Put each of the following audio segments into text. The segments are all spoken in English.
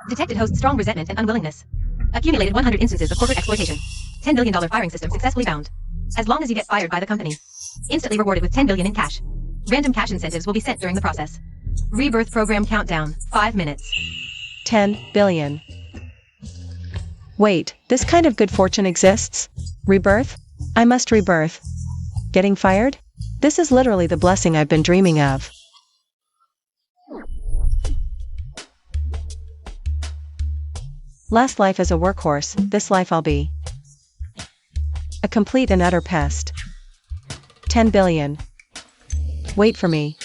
Detected hosts strong resentment and unwillingness. Accumulated 100 instances of corporate exploitation. $10 billion firing system successfully found. As long as you get fired by the company. Instantly rewarded with $10 billion in cash. Random cash incentives will be sent during the process. Rebirth program countdown, 5 minutes. 10 billion. Wait, this kind of good fortune exists? Rebirth? I must rebirth. Getting fired? This is literally the blessing I've been dreaming of. Last life as a workhorse, this life I'll be a complete and utter pest. 10 billion. Wait for me.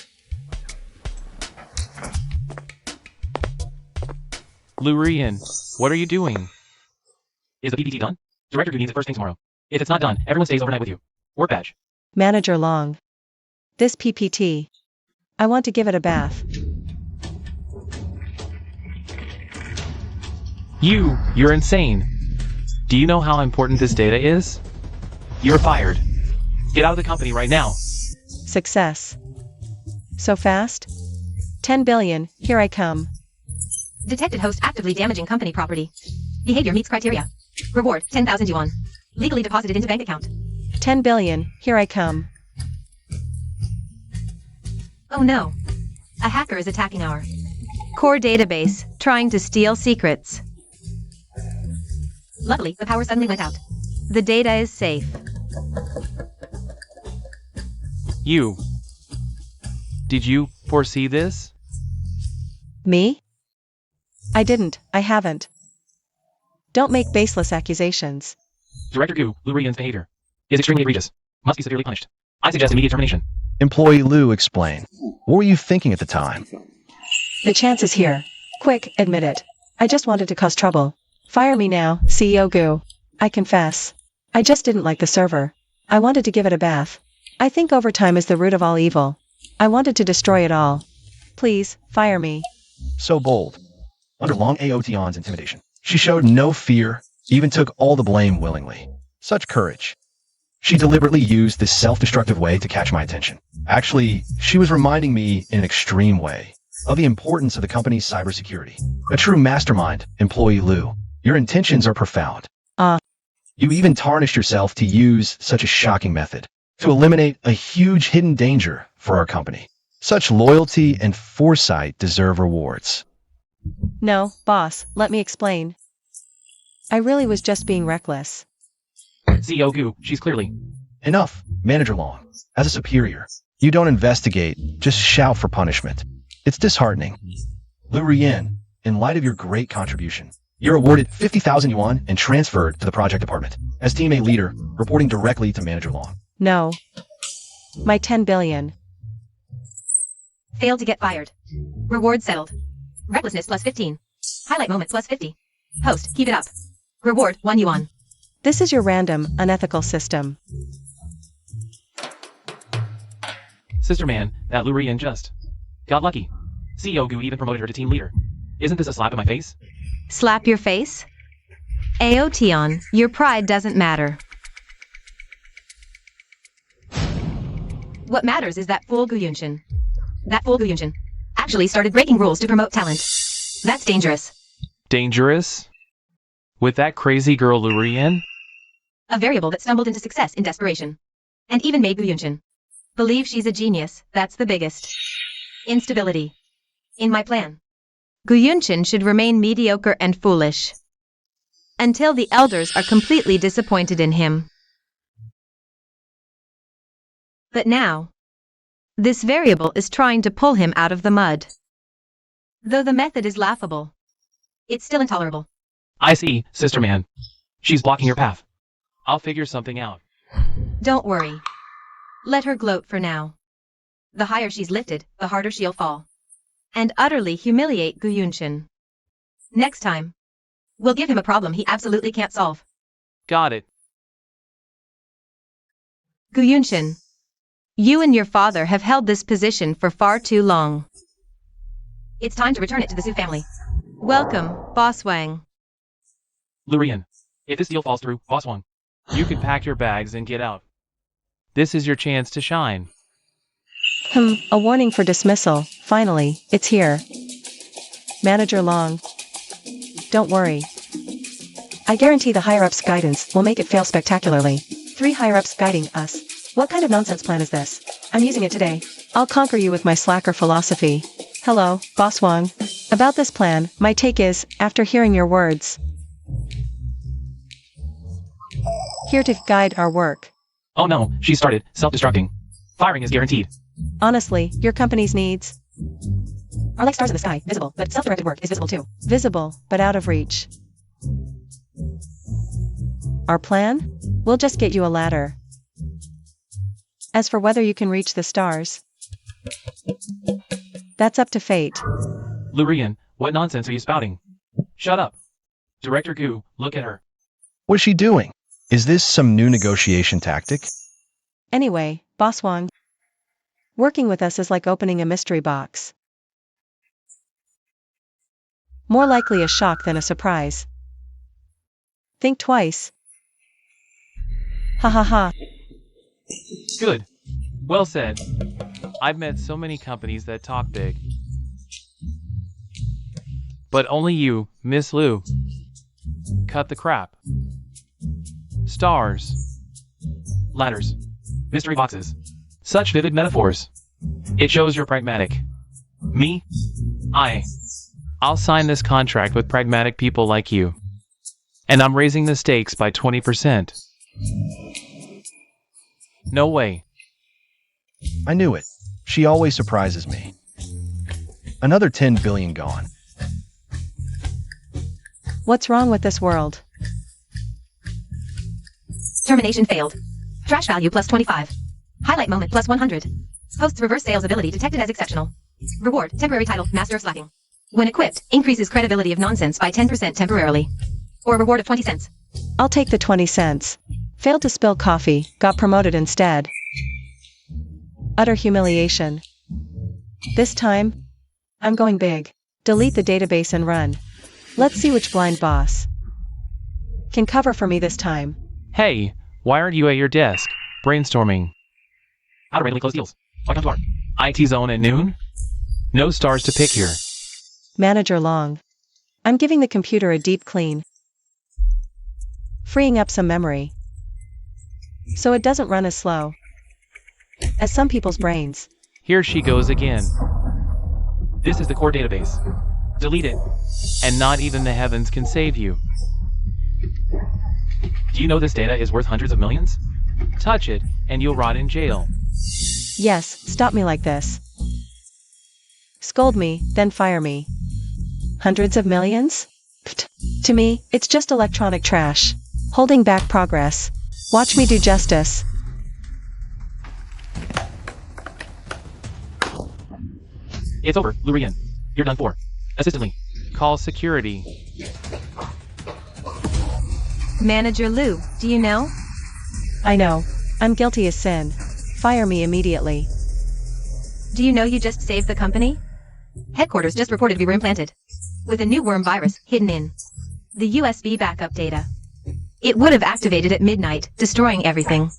Lurian, what are you doing? Is the PPT done? Director Gu needs it first thing tomorrow. If it's not done, everyone stays overnight with you. Work badge. Manager Long. This PPT. I want to give it a bath. You're insane. Do you know how important this data is? You're fired. Get out of the company right now. Success. So fast? 10 billion, here I come. Detected host actively damaging company property. Behavior meets criteria. Reward, 10,000 yuan. Legally deposited into bank account. 10 billion, here I come. Oh no. A hacker is attacking our core database, trying to steal secrets. Luckily, the power suddenly went out. The data is safe. Did you foresee this? Me? I didn't, I haven't. Don't make baseless accusations. Director Gu, Lurian's behavior is extremely egregious. Must be severely punished. I suggest immediate termination. Employee Lu, explain. What were you thinking at the time? The chance is here. Quick, admit it. I just wanted to cause trouble. Fire me now, CEO Gu. I confess. I just didn't like the server. I wanted to give it a bath. I think overtime is the root of all evil. I wanted to destroy it all. Please, fire me. So bold. Under Long Aotion's intimidation, she showed no fear, even took all the blame willingly. Such courage. She deliberately used this self-destructive way to catch my attention. Actually, she was reminding me in an extreme way of the importance of the company's cybersecurity. A true mastermind, Employee Lu. Your intentions are profound. You even tarnished yourself to use such a shocking method to eliminate a huge hidden danger for our company. Such loyalty and foresight deserve rewards. No, boss, let me explain. I really was just being reckless. CEO Gu, she's clearly... Enough, Manager Long. As a superior, you don't investigate, just shout for punishment. It's disheartening. Lurian, in light of your great contribution, you're awarded 50,000 yuan and transferred to the project department as teammate leader, reporting directly to Manager Long. No. My 10 billion. Failed to get fired. Reward settled. Recklessness plus 15. Highlight moments plus 50. Host, keep it up. Reward, 1 yuan. This is your random, unethical system. Sister man, that Lurian just got lucky. CEO Gu even promoted her to team leader. Isn't this a slap in my face? Slap your face? Aotion, your pride doesn't matter. What matters is that fool Gu Yunshin. That fool Gu Yunshin actually started breaking rules to promote talent. That's dangerous. Dangerous? With that crazy girl Lurian? A variable that stumbled into success in desperation. And even made Gu Yunshin believe she's a genius, that's the biggest. Instability. In my plan, Gu Yunshin should remain mediocre and foolish. Until the elders are completely disappointed in him. But now, this variable is trying to pull him out of the mud. Though the method is laughable, it's still intolerable. I see, sister man. She's blocking your path. I'll figure something out. Don't worry. Let her gloat for now. The higher she's lifted, the harder she'll fall. And utterly humiliate Gu Yunshin. Next time, we'll give him a problem he absolutely can't solve. Got it. Gu Yunshin, you and your father have held this position for far too long. It's time to return it to the Su family. Welcome, Boss Wang. Lurian, if this deal falls through, Boss Wang, you could pack your bags and get out. This is your chance to shine. A warning for dismissal. Finally, it's here. Manager Long. Don't worry. I guarantee the higher-ups' guidance will make it fail spectacularly. 3 higher-ups guiding us. What kind of nonsense plan is this? I'm using it today. I'll conquer you with my slacker philosophy. Hello, Boss Wang. About this plan, my take is, after hearing your words, here to guide our work. Oh no, she started self-destructing. Firing is guaranteed. Honestly, your company's needs are like stars in the sky, visible, but self-directed work is visible too. Visible, but out of reach. Our plan? We'll just get you a ladder. As for whether you can reach the stars, that's up to fate. Lurian, what nonsense are you spouting? Shut up. Director Gu, look at her. What's she doing? Is this some new negotiation tactic? Anyway, Boss Wang, working with us is like opening a mystery box. More likely a shock than a surprise. Think twice. Ha ha ha. Good. Well said. I've met so many companies that talk big. But only you, Miss Liu. Cut the crap. Stars. Ladders. Mystery boxes. Such vivid metaphors. It shows you're pragmatic. Me? I'll sign this contract with pragmatic people like you. And I'm raising the stakes by 20%. No way. I knew it. She always surprises me. Another 10 billion gone. What's wrong with this world? Termination failed. Trash value plus 25. Highlight moment plus 100. Host's reverse sales ability detected as exceptional. Reward, temporary title, Master of Slacking. When equipped, increases credibility of nonsense by 10% temporarily. Or a reward of 20 cents. I'll take the 20 cents. Failed to spill coffee, got promoted instead. Utter humiliation. This time, I'm going big. Delete the database and run. Let's see which blind boss can cover for me this time. Hey, why aren't you at your desk, brainstorming? How to randomly close deals. Welcome to our IT zone at noon? No stars to pick here. Manager Long. I'm giving the computer a deep clean. Freeing up some memory. So it doesn't run as slow as some people's brains. Here she goes again. This is the core database. Delete it. And not even the heavens can save you. Do you know this data is worth hundreds of millions? Touch it, and you'll rot in jail. Yes, stop me like this. Scold me, then fire me. Hundreds of millions? Pfft. To me, it's just electronic trash. Holding back progress. Watch me do justice. It's over, Lurian. You're done for. Assistantly. Call security. Manager Liu, do you know? I know. I'm guilty as sin. Fire me immediately. Do you know you just saved the company? Headquarters just reported we were implanted with a new worm virus hidden in the USB backup data. It would have activated at midnight, destroying everything.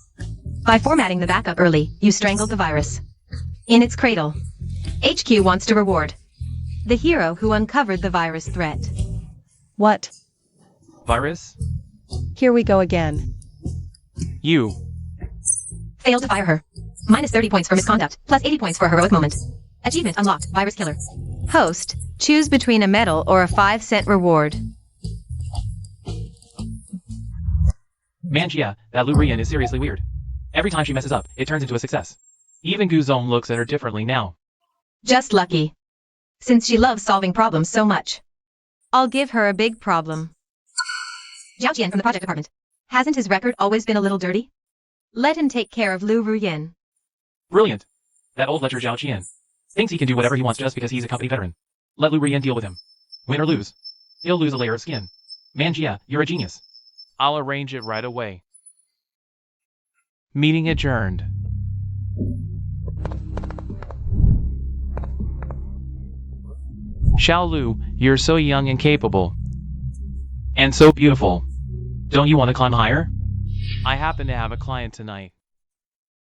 By formatting the backup early, you strangled the virus in its cradle. HQ wants to reward the hero who uncovered the virus threat. What? Virus? Here we go again. You. Failed to fire her. Minus 30 points for misconduct, plus 80 points for a heroic moment. Achievement unlocked, virus killer. Host, choose between a medal or a 5-cent reward. Mangia, that Lurian is seriously weird. Every time she messes up, it turns into a success. Even Guzone looks at her differently now. Just lucky. Since she loves solving problems so much. I'll give her a big problem. Zhao Qian from the project department. Hasn't his record always been a little dirty? Let him take care of Lu Ruyen. Brilliant. That old lecher Zhao Qian thinks he can do whatever he wants just because he's a company veteran. Let Lu Ruyen deal with him. Win or lose. He'll lose a layer of skin. Mangia, you're a genius. I'll arrange it right away. Meeting adjourned. Xiao Lu, you're so young and capable. And so beautiful. Don't you want to climb higher? I happen to have a client tonight.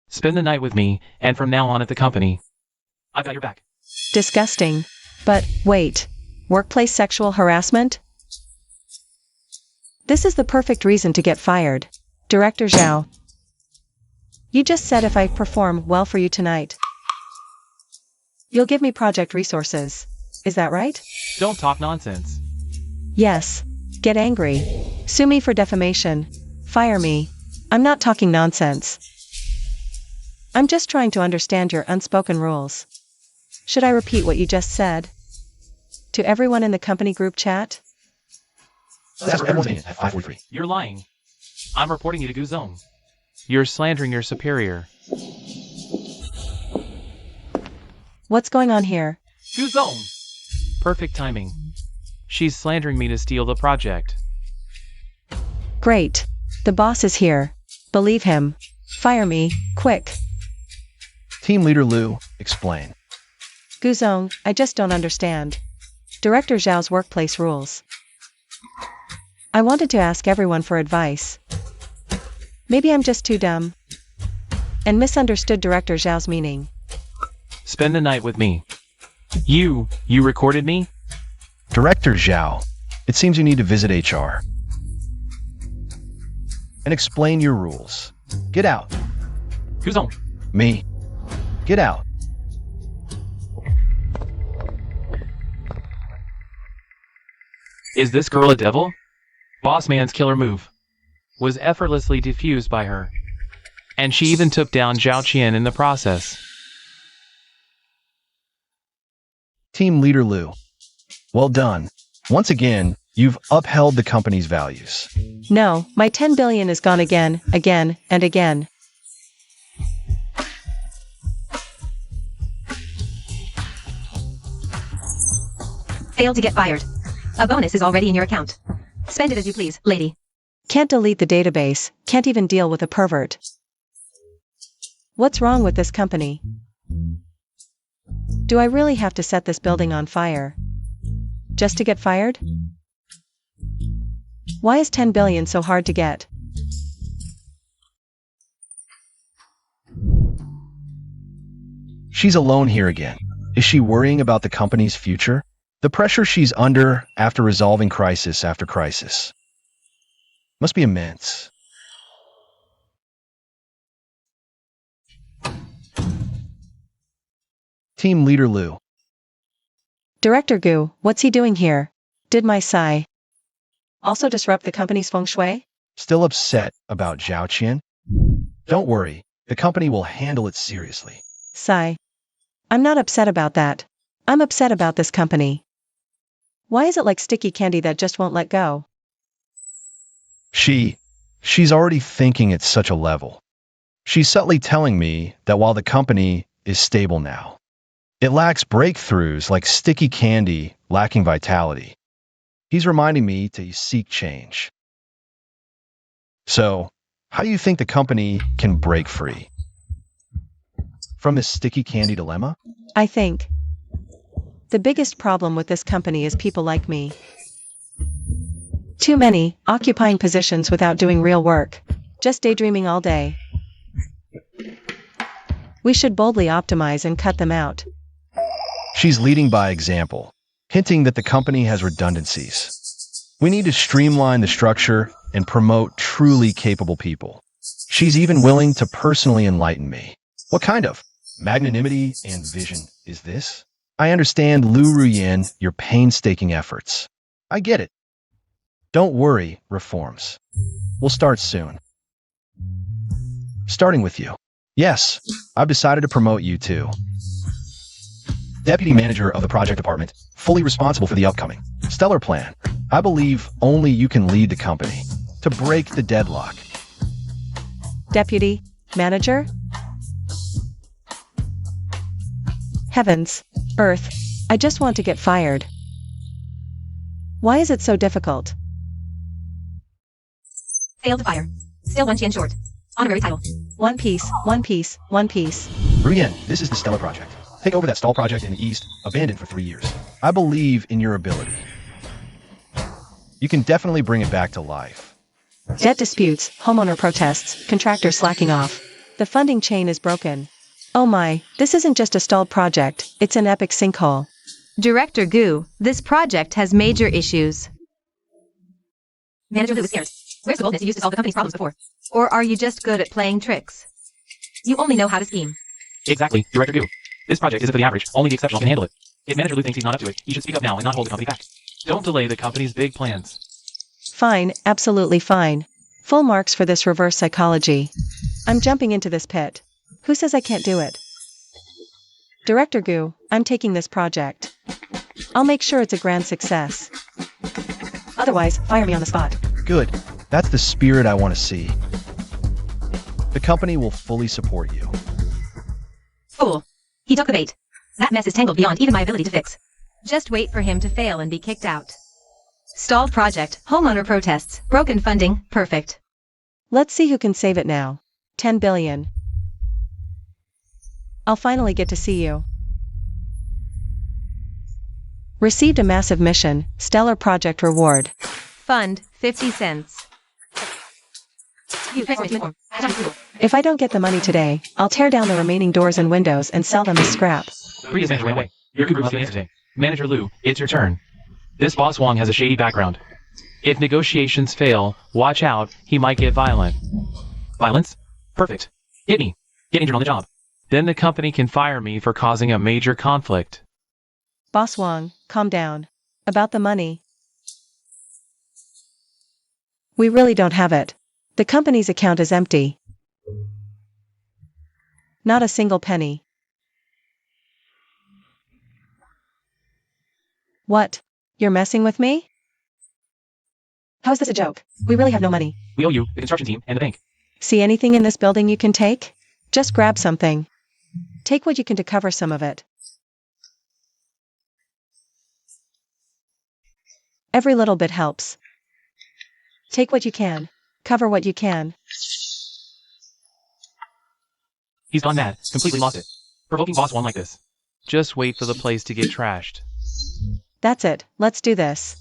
Spend the night with me, and from now on at the company. I've got your back. Disgusting. But, wait. Workplace sexual harassment? This is the perfect reason to get fired. Director Zhao. You just said if I perform well for you tonight, you'll give me project resources. Is that right? Don't talk nonsense. Yes. Get angry. Sue me for defamation. Fire me. I'm not talking nonsense. I'm just trying to understand your unspoken rules. Should I repeat what you just said? To everyone in the company group chat? That's for everyone's opinion at 5:43. You're lying. I'm reporting you to Guzong. You're slandering your superior. What's going on here? Guzong! Perfect timing. She's slandering me to steal the project. Great. The boss is here. Believe him. Fire me, quick. Team Leader Liu, explain. Guzong, I just don't understand. Director Zhao's workplace rules. I wanted to ask everyone for advice. Maybe I'm just too dumb and misunderstood Director Zhao's meaning. Spend the night with me. You recorded me? Director Zhao, it seems you need to visit HR and explain your rules. Get out. Guzong. Me. Get out. Is this girl a devil? Boss man's killer move was effortlessly diffused by her. And she even took down Zhao Qian in the process. Team Leader Liu, well done. Once again, you've upheld the company's values. No, my 10 billion is gone again, and again. Failed to get fired. A bonus is already in your account. Spend it as you please, lady. Can't delete the database, can't even deal with a pervert. What's wrong with this company? Do I really have to set this building on fire? Just to get fired? Why is 10 billion so hard to get? She's alone here again. Is she worrying about the company's future? The pressure she's under after resolving crisis after crisis must be immense. Team Leader Liu. Director Gu, what's he doing here? Did my Sai also disrupt the company's feng shui? Still upset about Zhao Qian? Don't worry, the company will handle it seriously. Sai. I'm not upset about that. I'm upset about this company. Why is it like sticky candy that just won't let go? She's already thinking at such a level. She's subtly telling me that while the company is stable now, it lacks breakthroughs like sticky candy lacking vitality. He's reminding me to seek change. So, how do you think the company can break free from this sticky candy dilemma? I think the biggest problem with this company is people like me. Too many, occupying positions without doing real work, just daydreaming all day. We should boldly optimize and cut them out. She's leading by example, hinting that the company has redundancies. We need to streamline the structure and promote truly capable people. She's even willing to personally enlighten me. What kind of magnanimity and vision is this? I understand, Lu Ruyan, your painstaking efforts. I get it. Don't worry, reforms. We'll start soon. Starting with you. Yes, I've decided to promote you too. Deputy Manager of the Project Department, fully responsible for the upcoming stellar plan. I believe only you can lead the company to break the deadlock. Deputy Manager? Heavens, Earth, I just want to get fired. Why is it so difficult? Failed to fire. Still 1 Qian short. Honorary title. One piece, one piece, one piece. Ruyan, this is the Stellar Project. Take over that stall project in the East, abandoned for 3 years. I believe in your ability. You can definitely bring it back to life. Debt disputes, homeowner protests, contractors slacking off. The funding chain is broken. Oh my, this isn't just a stalled project, it's an epic sinkhole. Director Gu, this project has major issues. Manager Lou is scared. Where's the boldness you used to solve the company's problems before? Or are you just good at playing tricks? You only know how to scheme. Exactly, Director Gu. This project isn't for the average. Only the exceptional can handle it. If Manager Lou thinks he's not up to it, he should speak up now and not hold the company back. Don't delay the company's big plans. Fine, absolutely fine. Full marks for this reverse psychology. I'm jumping into this pit. Who says I can't do it? Director Gu, I'm taking this project. I'll make sure it's a grand success. Otherwise, fire me on the spot. Good. That's the spirit I want to see. The company will fully support you. Fool. He took the bait. That mess is tangled beyond even my ability to fix. Just wait for him to fail and be kicked out. Stalled project, homeowner protests, broken funding, perfect. Let's see who can save it now. 10 billion. I'll finally get to see you. Received a massive mission, stellar project reward. Fund, 50 cents. If I don't get the money today, I'll tear down the remaining doors and windows and sell them as scrap. Previous manager went away. Your group must be today. Manager Lou, it's your turn. This boss Wong has a shady background. If negotiations fail, watch out, he might get violent. Violence? Perfect. Hit me. Get injured on the job. Then the company can fire me for causing a major conflict. Boss Wong, calm down. About the money. We really don't have it. The company's account is empty. Not a single penny. What? You're messing with me? How's this a joke? We really have no money. We owe you, the construction team, and the bank. See anything in this building you can take? Just grab something. Take what you can to cover some of it. Every little bit helps. Take what you can. Cover what you can. He's gone mad, completely lost it. Provoking boss Wong like this. Just wait for the place to get trashed. That's it, let's do this.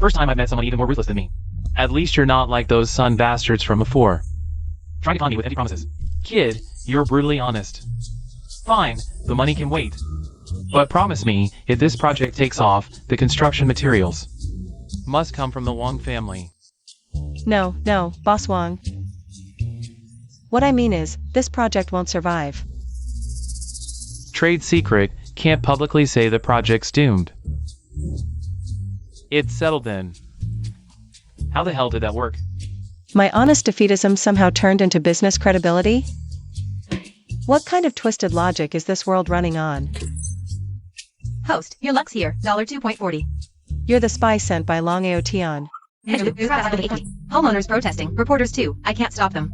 First time I've met someone even more ruthless than me. At least you're not like those son bastards from before. Trying to con me with empty promises. Kid, you're brutally honest. Fine, the money can wait. But promise me, if this project takes off, the construction materials must come from the Wong family. No, Boss Wong. What I mean is, this project won't survive. Trade secret, can't publicly say the project's doomed. It's settled then. How the hell did that work? My honest defeatism somehow turned into business credibility? What kind of twisted logic is this world running on? Host, your luck's here, $2.40. You're the spy sent by Long Aotion. Homeowners protesting, reporters too, I can't stop them.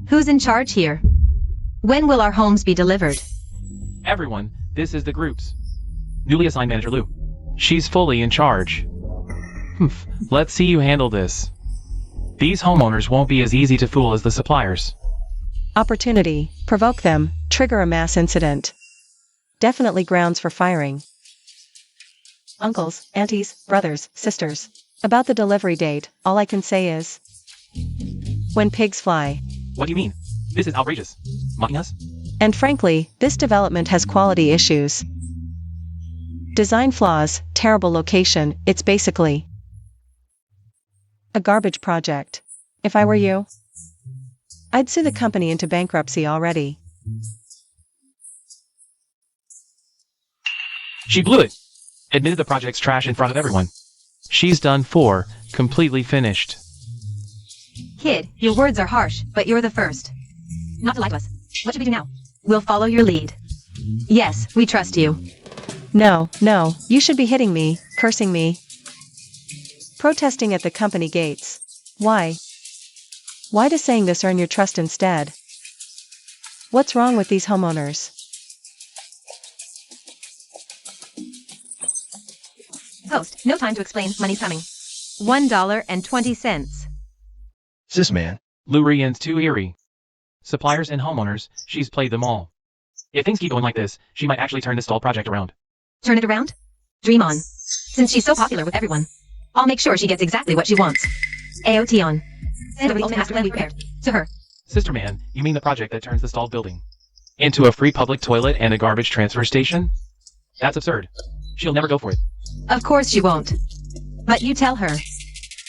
Who's in charge here? When will our homes be delivered? Everyone, this is the groups. Newly assigned Manager Lou. She's fully in charge. Let's see you handle this. These homeowners won't be as easy to fool as the suppliers. Opportunity, provoke them, trigger a mass incident. Definitely grounds for firing. Uncles, aunties, brothers, sisters. About the delivery date, all I can say is... when pigs fly. What do you mean? This is outrageous. Mocking us? And frankly, this development has quality issues. Design flaws, terrible location, it's basically a garbage project. If I were you, I'd sue the company into bankruptcy already. She blew it. Admitted the project's trash in front of everyone. She's done for, completely finished. Kid, your words are harsh, but you're the first. Not to lie to us. What should we do now? We'll follow your lead. Yes, we trust you. No, you should be hitting me, cursing me. Protesting at the company gates. Why? Why does saying this earn your trust instead? What's wrong with these homeowners? Host, no time to explain, money's coming. $1.20. Sis man. Lou Rian's too eerie. Suppliers and homeowners, she's played them all. If things keep going like this, she might actually turn this stalled project around. Turn it around? Dream on. Since she's so popular with everyone, I'll make sure she gets exactly what she wants. AOT on. Send over the ultimate master plan we prepared. To her. Sister man, you mean the project that turns the stalled building into a free public toilet and a garbage transfer station? That's absurd. She'll never go for it. Of course she won't. But you tell her.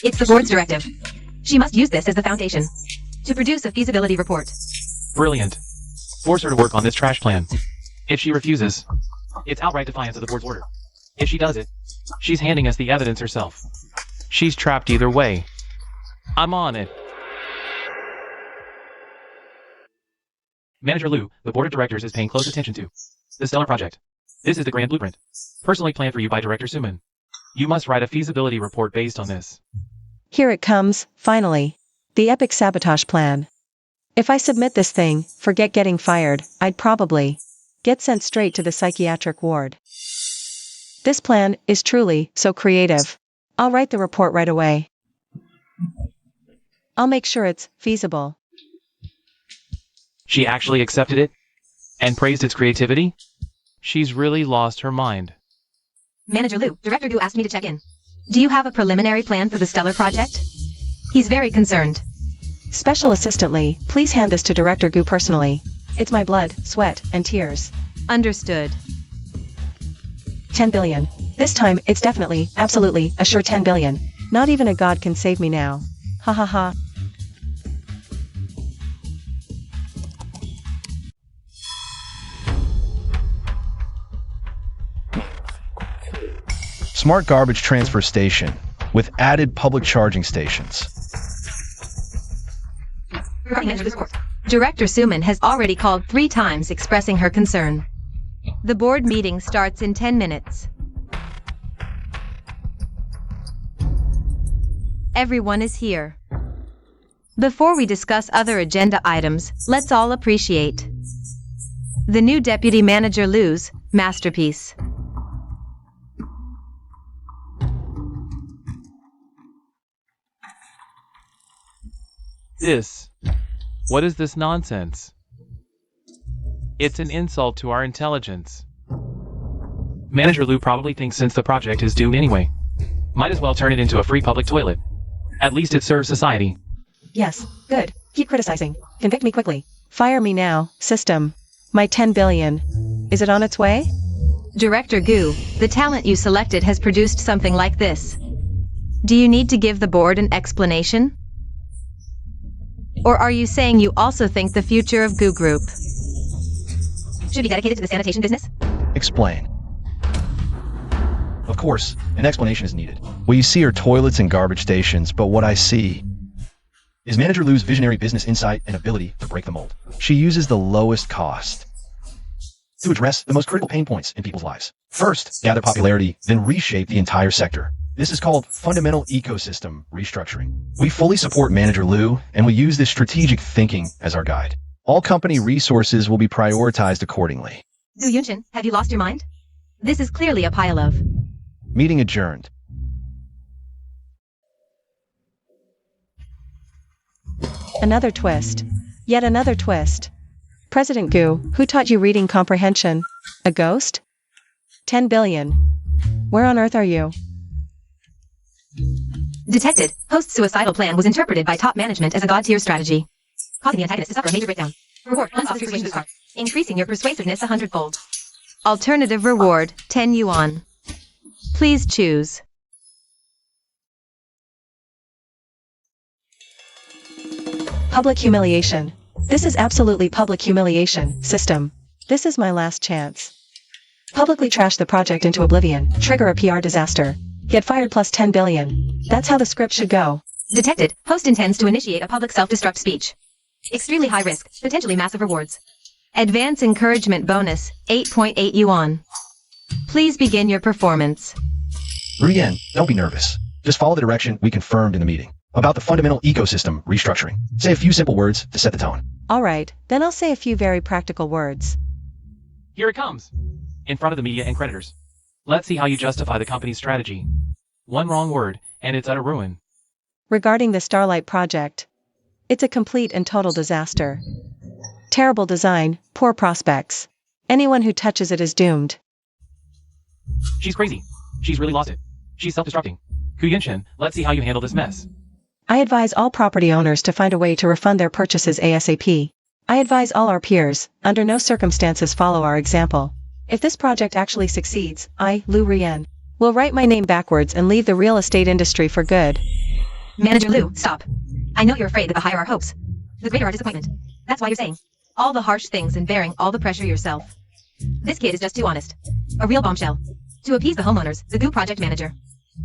It's the board's directive. She must use this as the foundation to produce a feasibility report. Brilliant. Force her to work on this trash plan. If she refuses, it's outright defiance of the board's order. If she does it, she's handing us the evidence herself. She's trapped either way. I'm on it. Manager Liu, the board of directors is paying close attention to the Stellar Project. This is the grand blueprint, personally planned for you by Director Suman. You must write a feasibility report based on this. Here it comes, finally. The epic sabotage plan. If I submit this thing, forget getting fired, I'd probably get sent straight to the psychiatric ward. This plan is truly so creative. I'll write the report right away. I'll make sure it's feasible. She actually accepted it? And praised its creativity? She's really lost her mind. Manager Liu, Director Gu asked me to check in. Do you have a preliminary plan for the Stellar Project? He's very concerned. Special Assistant Lee, please hand this to Director Gu personally. It's my blood, sweat, and tears. Understood. 10 billion. This time, it's definitely, absolutely, a sure 10 billion. Not even a god can save me now. Ha ha ha. Smart garbage transfer station with added public charging stations. Regarding manager report, Director Suman has already called 3 times expressing her concern. The board meeting starts in 10 minutes. Everyone is here. Before we discuss other agenda items, let's all appreciate the new Deputy Manager Liu's masterpiece. What is this nonsense? It's an insult to our intelligence. Manager Liu probably thinks since the project is doomed anyway, might as well turn it into a free public toilet. At least it serves society. Yes, good. Keep criticizing. Convict me quickly. Fire me now, system. My 10 billion. Is it on its way? Director Gu, the talent you selected has produced something like this. Do you need to give the board an explanation? Or are you saying you also think the future of Gu Group should be dedicated to the sanitation business? Explain. Of course, an explanation is needed. What you see are toilets and garbage stations, but what I see is Manager Liu's visionary business insight and ability to break the mold. She uses the lowest cost to address the most critical pain points in people's lives. First, gather popularity, then reshape the entire sector. This is called fundamental ecosystem restructuring. We fully support Manager Liu, and we use this strategic thinking as our guide. All company resources will be prioritized accordingly. Gu Yunshin, have you lost your mind? This is clearly a pile of... Meeting adjourned. Another twist. Yet another twist. President Gu, who taught you reading comprehension? A ghost? 10 billion. Where on earth are you? Detected. Host's suicidal plan was interpreted by top management as a god-tier strategy, causing the antagonist to suffer a major breakdown. Reward, +1 persuasion card, increasing your persuasiveness 100-fold. Alternative reward, 10 yuan. Please choose. Public humiliation. This is absolutely public humiliation, system. This is my last chance. Publicly trash the project into oblivion, trigger a PR disaster. Get fired plus 10 billion. That's how the script should go. Detected. Host intends to initiate a public self-destruct speech. Extremely high risk, potentially massive rewards. Advance encouragement bonus, 8.8 yuan. Please begin your performance. Ruyen, don't be nervous. Just follow the direction we confirmed in the meeting about the fundamental ecosystem restructuring. Say a few simple words to set the tone. Alright, then I'll say a few very practical words. Here it comes. In front of the media and creditors. Let's see how you justify the company's strategy. One wrong word, and it's utter ruin. Regarding the Starlight Project, it's a complete and total disaster. Terrible design, poor prospects. Anyone who touches it is doomed. She's crazy. She's really lost it. She's self-destructing. Gu Yunshin, let's see how you handle this mess. I advise all property owners to find a way to refund their purchases ASAP. I advise all our peers, under no circumstances follow our example. If this project actually succeeds, I, Liu Rian, Will write my name backwards and leave the real estate industry for good. Manager Lou, stop. I know you're afraid that the higher our hopes, the greater our disappointment. That's why you're saying all the harsh things and bearing all the pressure yourself. This kid is just too honest. A real bombshell. To appease the homeowners, the Goo project manager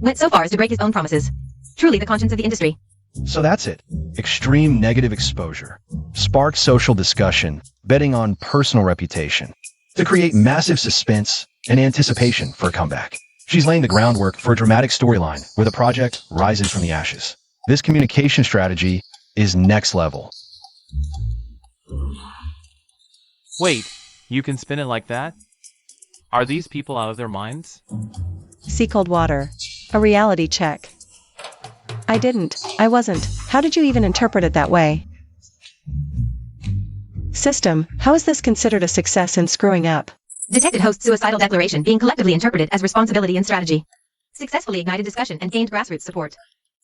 went so far as to break his own promises. Truly the conscience of the industry. So that's it. Extreme negative exposure. Spark social discussion, betting on personal reputation. To create massive suspense and anticipation for a comeback. She's laying the groundwork for a dramatic storyline where the project rises from the ashes. This communication strategy is next level. Wait, you can spin it like that? Are these people out of their minds? See cold water. A reality check. I wasn't. How did you even interpret it that way? System, how is this considered a success in screwing up? Detected host suicidal declaration being collectively interpreted as responsibility and strategy. Successfully ignited discussion and gained grassroots support.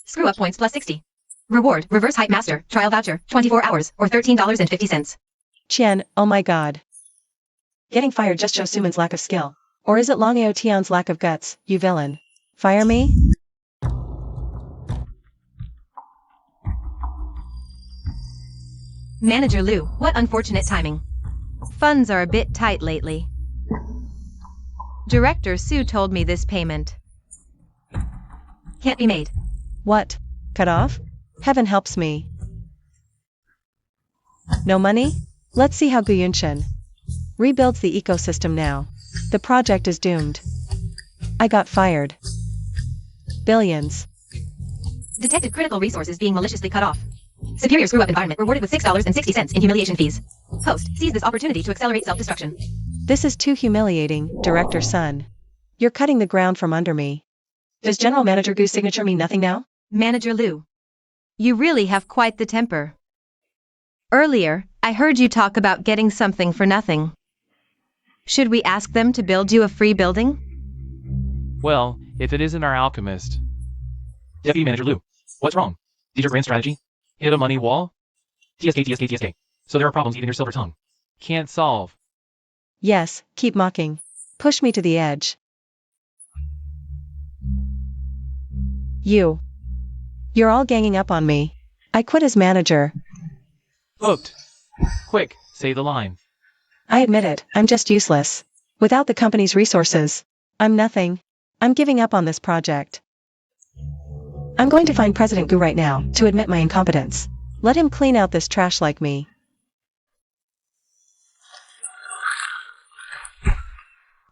Screw up points plus 60. Reward, reverse hype master, trial voucher, 24 hours, or $13.50. Qian, oh my god. Getting fired just shows Suman's lack of skill. Or is it Long Aotion's lack of guts, you villain? Fire me? Manager Lou, what unfortunate timing. Funds are a bit tight lately. Director Sue told me this payment can't be made. What? Cut off? Heaven helps me. No money? Let's see how Guyunshin rebuilds the ecosystem now. The project is doomed. I got fired. Billions. Detected critical resources being maliciously cut off. Superior screw-up environment rewarded with $6.60 in humiliation fees. Host sees this opportunity to accelerate self-destruction. This is too humiliating, Director Sun. You're cutting the ground from under me. Does General Manager Goo's signature mean nothing now? Manager Lou, you really have quite the temper. Earlier, I heard you talk about getting something for nothing. Should we ask them to build you a free building? Well, if it isn't our alchemist. Deputy Manager Lou, what's wrong? Did your grand strategy hit a money wall? TSK. So there are problems eating your silver tongue. Can't solve. Yes, keep mocking. Push me to the edge. You're all ganging up on me. I quit as manager. Hooked. Quick, say the line. I admit it, I'm just useless. Without the company's resources, I'm nothing. I'm giving up on this project. I'm going to find President Gu right now to admit my incompetence. Let him clean out this trash like me.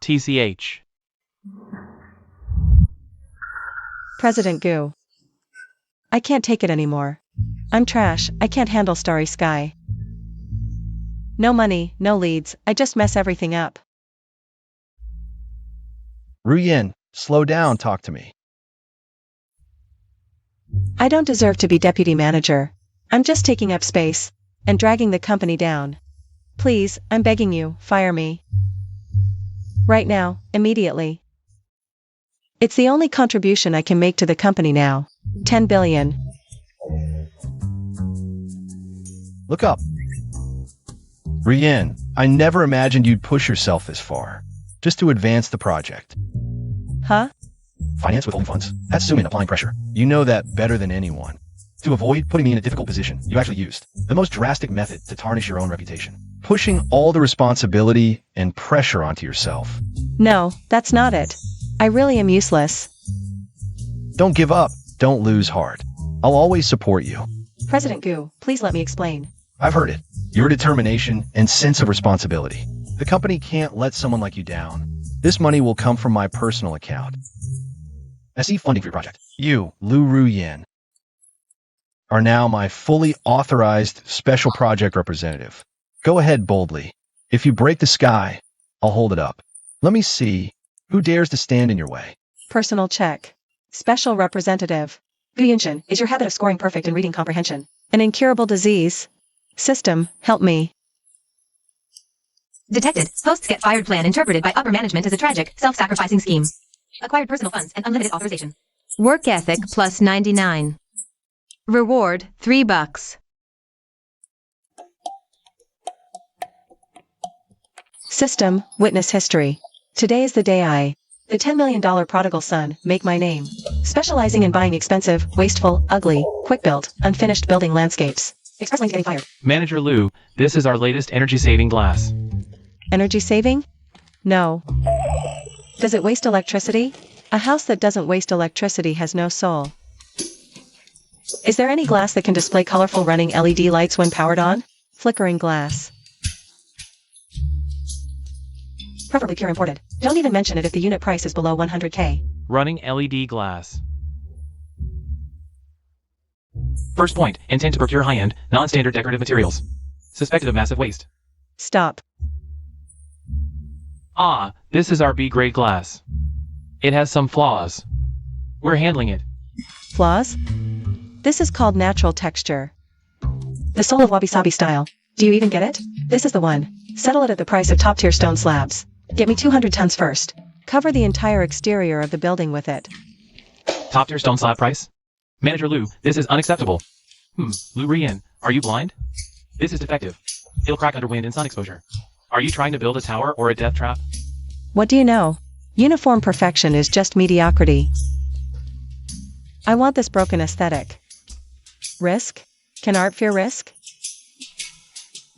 TCH. President Gu. I can't take it anymore. I'm trash, I can't handle Starry Sky. No money, no leads, I just mess everything up. Ruyin, slow down, talk to me. I don't deserve to be deputy manager. I'm just taking up space and dragging the company down. Please, I'm begging you, fire me. Right now, immediately. It's the only contribution I can make to the company now. 10 billion. Look up. Ruyin, I never imagined you'd push yourself this far, just to advance the project. Huh? Finance withholding funds. That's Suman applying pressure. You know that better than anyone. To avoid putting me in a difficult position, you actually used the most drastic method to tarnish your own reputation. Pushing all the responsibility and pressure onto yourself. No, that's not it. I really am useless. Don't give up. Don't lose heart. I'll always support you. President Gu, please let me explain. I've heard it. Your determination and sense of responsibility. The company can't let someone like you down. This money will come from my personal account. I see funding for your project. You, Lu Ruyin, are now my fully authorized special project representative. Go ahead boldly. If you break the sky, I'll hold it up. Let me see who dares to stand in your way. Personal check. Special representative. Guyunshin, is your habit of scoring perfect in reading comprehension an incurable disease? System, help me. Detected. Hosts get fired plan interpreted by upper management as a tragic, self-sacrificing scheme. Acquired personal funds and unlimited authorization. Work ethic plus 99. Reward $3. System, witness history. Today is the day I The $10 million prodigal son, make my name. Specializing in buying expensive, wasteful, ugly, quick-built, unfinished building landscapes. Express lane's getting fired. Manager Lou, this is our latest energy-saving glass. Energy saving? No. Does it waste electricity? A house that doesn't waste electricity has no soul. Is there any glass that can display colorful running LED lights when powered on? Flickering glass. Preferably pure imported. Don't even mention it if the unit price is below 100K. Running LED glass. First point, intend to procure high-end, non-standard decorative materials. Suspected of massive waste. Stop. Ah, this is our B-grade glass. It has some flaws. We're handling it. Flaws? This is called natural texture. The soul of wabi-sabi style. Do you even get it? This is the one. Settle it at the price of top-tier stone slabs. Get me 200 tons first. Cover the entire exterior of the building with it. Top-tier stone slab price? Manager Lou, this is unacceptable. Lou Rien, are you blind? This is defective. It'll crack under wind and sun exposure. Are you trying to build a tower or a death trap? What do you know? Uniform perfection is just mediocrity. I want this broken aesthetic. Risk? Can art fear risk?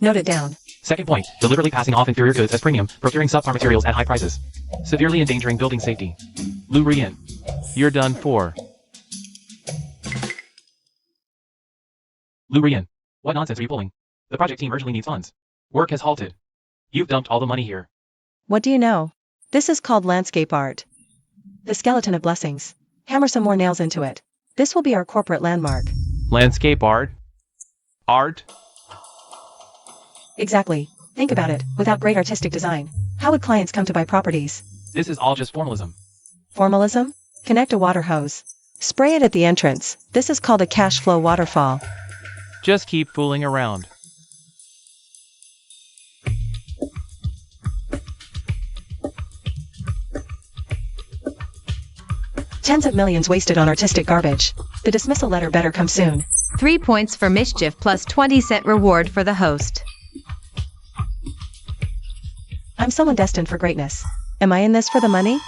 Note it down. Second point, deliberately passing off inferior goods as premium, procuring subpar materials at high prices. Severely endangering building safety. Lou Rien, you're done for. Lou Rien, what nonsense are you pulling? The project team urgently needs funds. Work has halted. You've dumped all the money here. What do you know? This is called landscape art. The skeleton of blessings. Hammer some more nails into it. This will be our corporate landmark. Landscape art? Art? Exactly. Think about it. Without great artistic design, how would clients come to buy properties? This is all just formalism. Formalism? Connect a water hose. Spray it at the entrance. This is called a cash flow waterfall. Just keep fooling around. Tens of millions wasted on artistic garbage. The dismissal letter better come soon. 3 points for mischief plus 20-cent reward for the host. I'm someone destined for greatness. Am I in this for the money?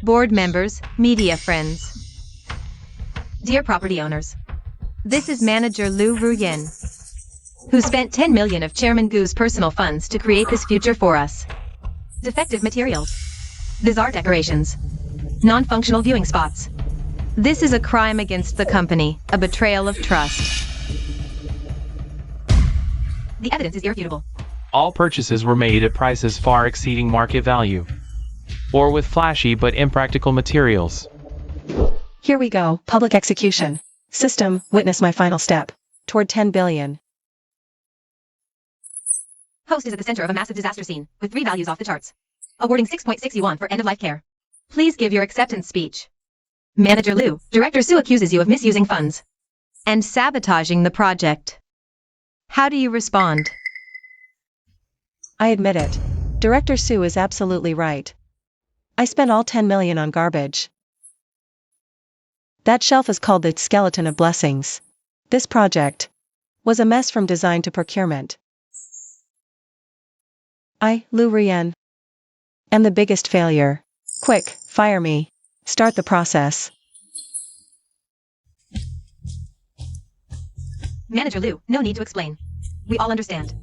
Board members, media friends. Dear property owners, this is manager Lou Ruyen, who spent 10 million of Chairman Gu's personal funds to create this future for us. Defective materials, bizarre decorations, non-functional viewing spots. This is a crime against the company, a betrayal of trust. The evidence is irrefutable. All purchases were made at prices far exceeding market value, or with flashy but impractical materials. Here we go, public execution. System, witness my final step. Toward 10 billion. Host is at the center of a massive disaster scene, with 3 values off the charts. Awarding 6.61 for end-of-life care. Please give your acceptance speech. Manager Lou, Director Sue accuses you of misusing funds and sabotaging the project. How do you respond? I admit it. Director Sue is absolutely right. I spent all 10 million on garbage. That shelf is called the skeleton of blessings. This project was a mess from design to procurement. I, Lou Rien, am the biggest failure. Quick, fire me. Start the process. Manager Lou, no need to explain. We all understand.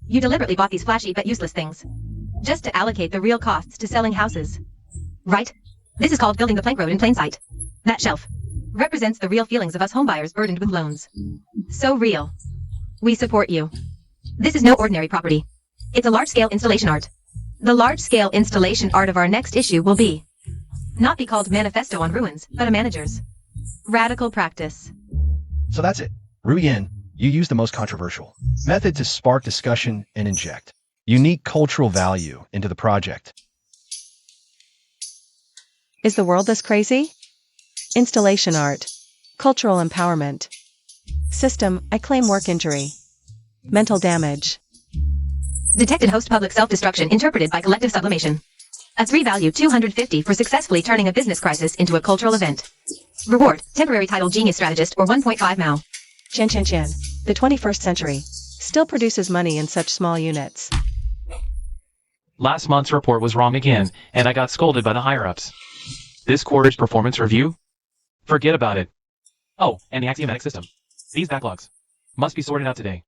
You You deliberately bought these flashy but useless things, just to allocate the real costs to selling houses. Right? This is called building the plank road in plain sight. That shelf represents the real feelings of us homebuyers burdened with loans. So real. We support you. This is no ordinary property. It's a large-scale installation art. The large-scale installation art of our next issue will be not be called Manifesto on Ruins, but a manager's radical practice. So that's it. Ruyen, you used the most controversial method to spark discussion and inject unique cultural value into the project. Is the world this crazy? Installation art. Cultural empowerment. System, I claim work injury. Mental damage. Detected host public self-destruction interpreted by collective sublimation. A 3 value 250 for successfully turning a business crisis into a cultural event. Reward, temporary title genius strategist or 1.5 mao. Chan. The 21st century still produces money in such small units. Last month's report was wrong again, and I got scolded by the higher-ups. This quarter's performance review? Forget about it. Oh, and the axiomatic system. These backlogs must be sorted out today.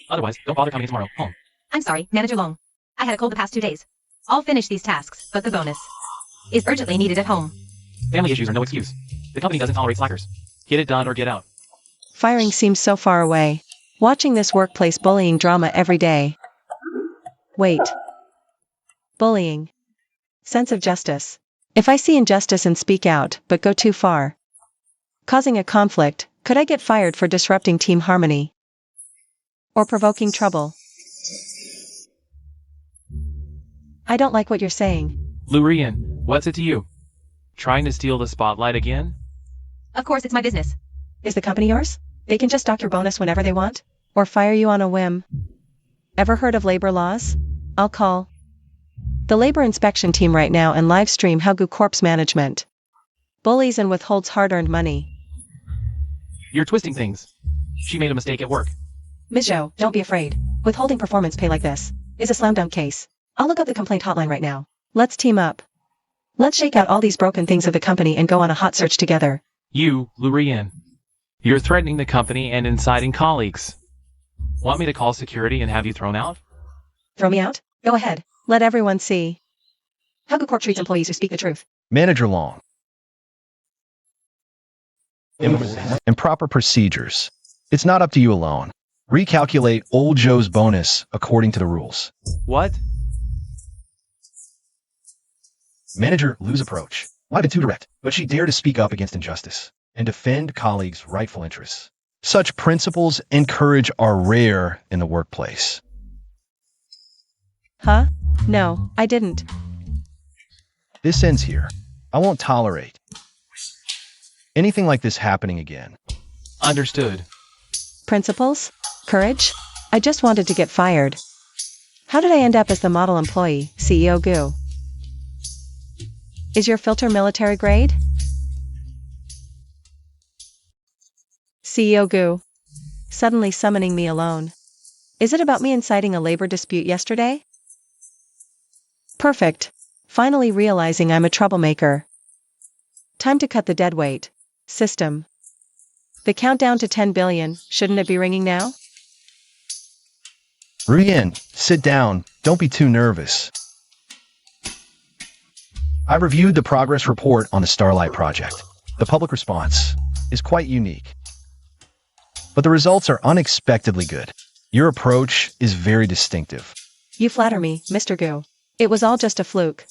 Otherwise, don't bother coming in tomorrow. Home. I'm sorry, Manager Long. I had a cold the past 2 days. I'll finish these tasks, but the bonus is urgently needed at home. Family issues are no excuse. The company doesn't tolerate slackers. Get it done or get out. Firing seems so far away. Watching this workplace bullying drama every day. Wait. Bullying. Sense of justice. If I see injustice and speak out, but go too far, causing a conflict, could I get fired for disrupting team harmony? Or provoking trouble? I don't like what you're saying. Lurian, what's it to you? Trying to steal the spotlight again? Of course, it's my business. Is the company yours? They can just dock your bonus whenever they want? Or fire you on a whim? Ever heard of labor laws? I'll call the labor inspection team right now and live stream how Corp's management bullies and withholds hard-earned money. You're twisting things. She made a mistake at work. Ms. Zhou, don't be afraid. Withholding performance pay like this is a slam dunk case. I'll look up the complaint hotline right now. Let's team up. Let's shake out all these broken things of the company and go on a hot search together. You, Lurian. You're threatening the company and inciting colleagues. Want me to call security and have you thrown out? Throw me out? Go ahead. Let everyone see how Corp treats employees who speak the truth. Manager Long. Improper procedures. It's not up to you alone. Recalculate old Joe's bonus according to the rules. What? Manager Lou's approach might have been too direct, but she dared to speak up against injustice and defend colleagues' rightful interests. Such principles and courage are rare in the workplace. Huh? No, I didn't. This ends here. I won't tolerate anything like this happening again. Understood. Principles? Courage? I just wanted to get fired. How did I end up as the model employee, CEO Gu? Is your filter military grade? CEO Gu. Suddenly summoning me alone. Is it about me inciting a labor dispute yesterday? Perfect. Finally realizing I'm a troublemaker. Time to cut the deadweight. System. The countdown to 10 billion, shouldn't it be ringing now? Ruyen, sit down. Don't be too nervous. I reviewed the progress report on the Starlight project. The public response is quite unique. But the results are unexpectedly good. Your approach is very distinctive. You flatter me, Mr. Gu. It was all just a fluke.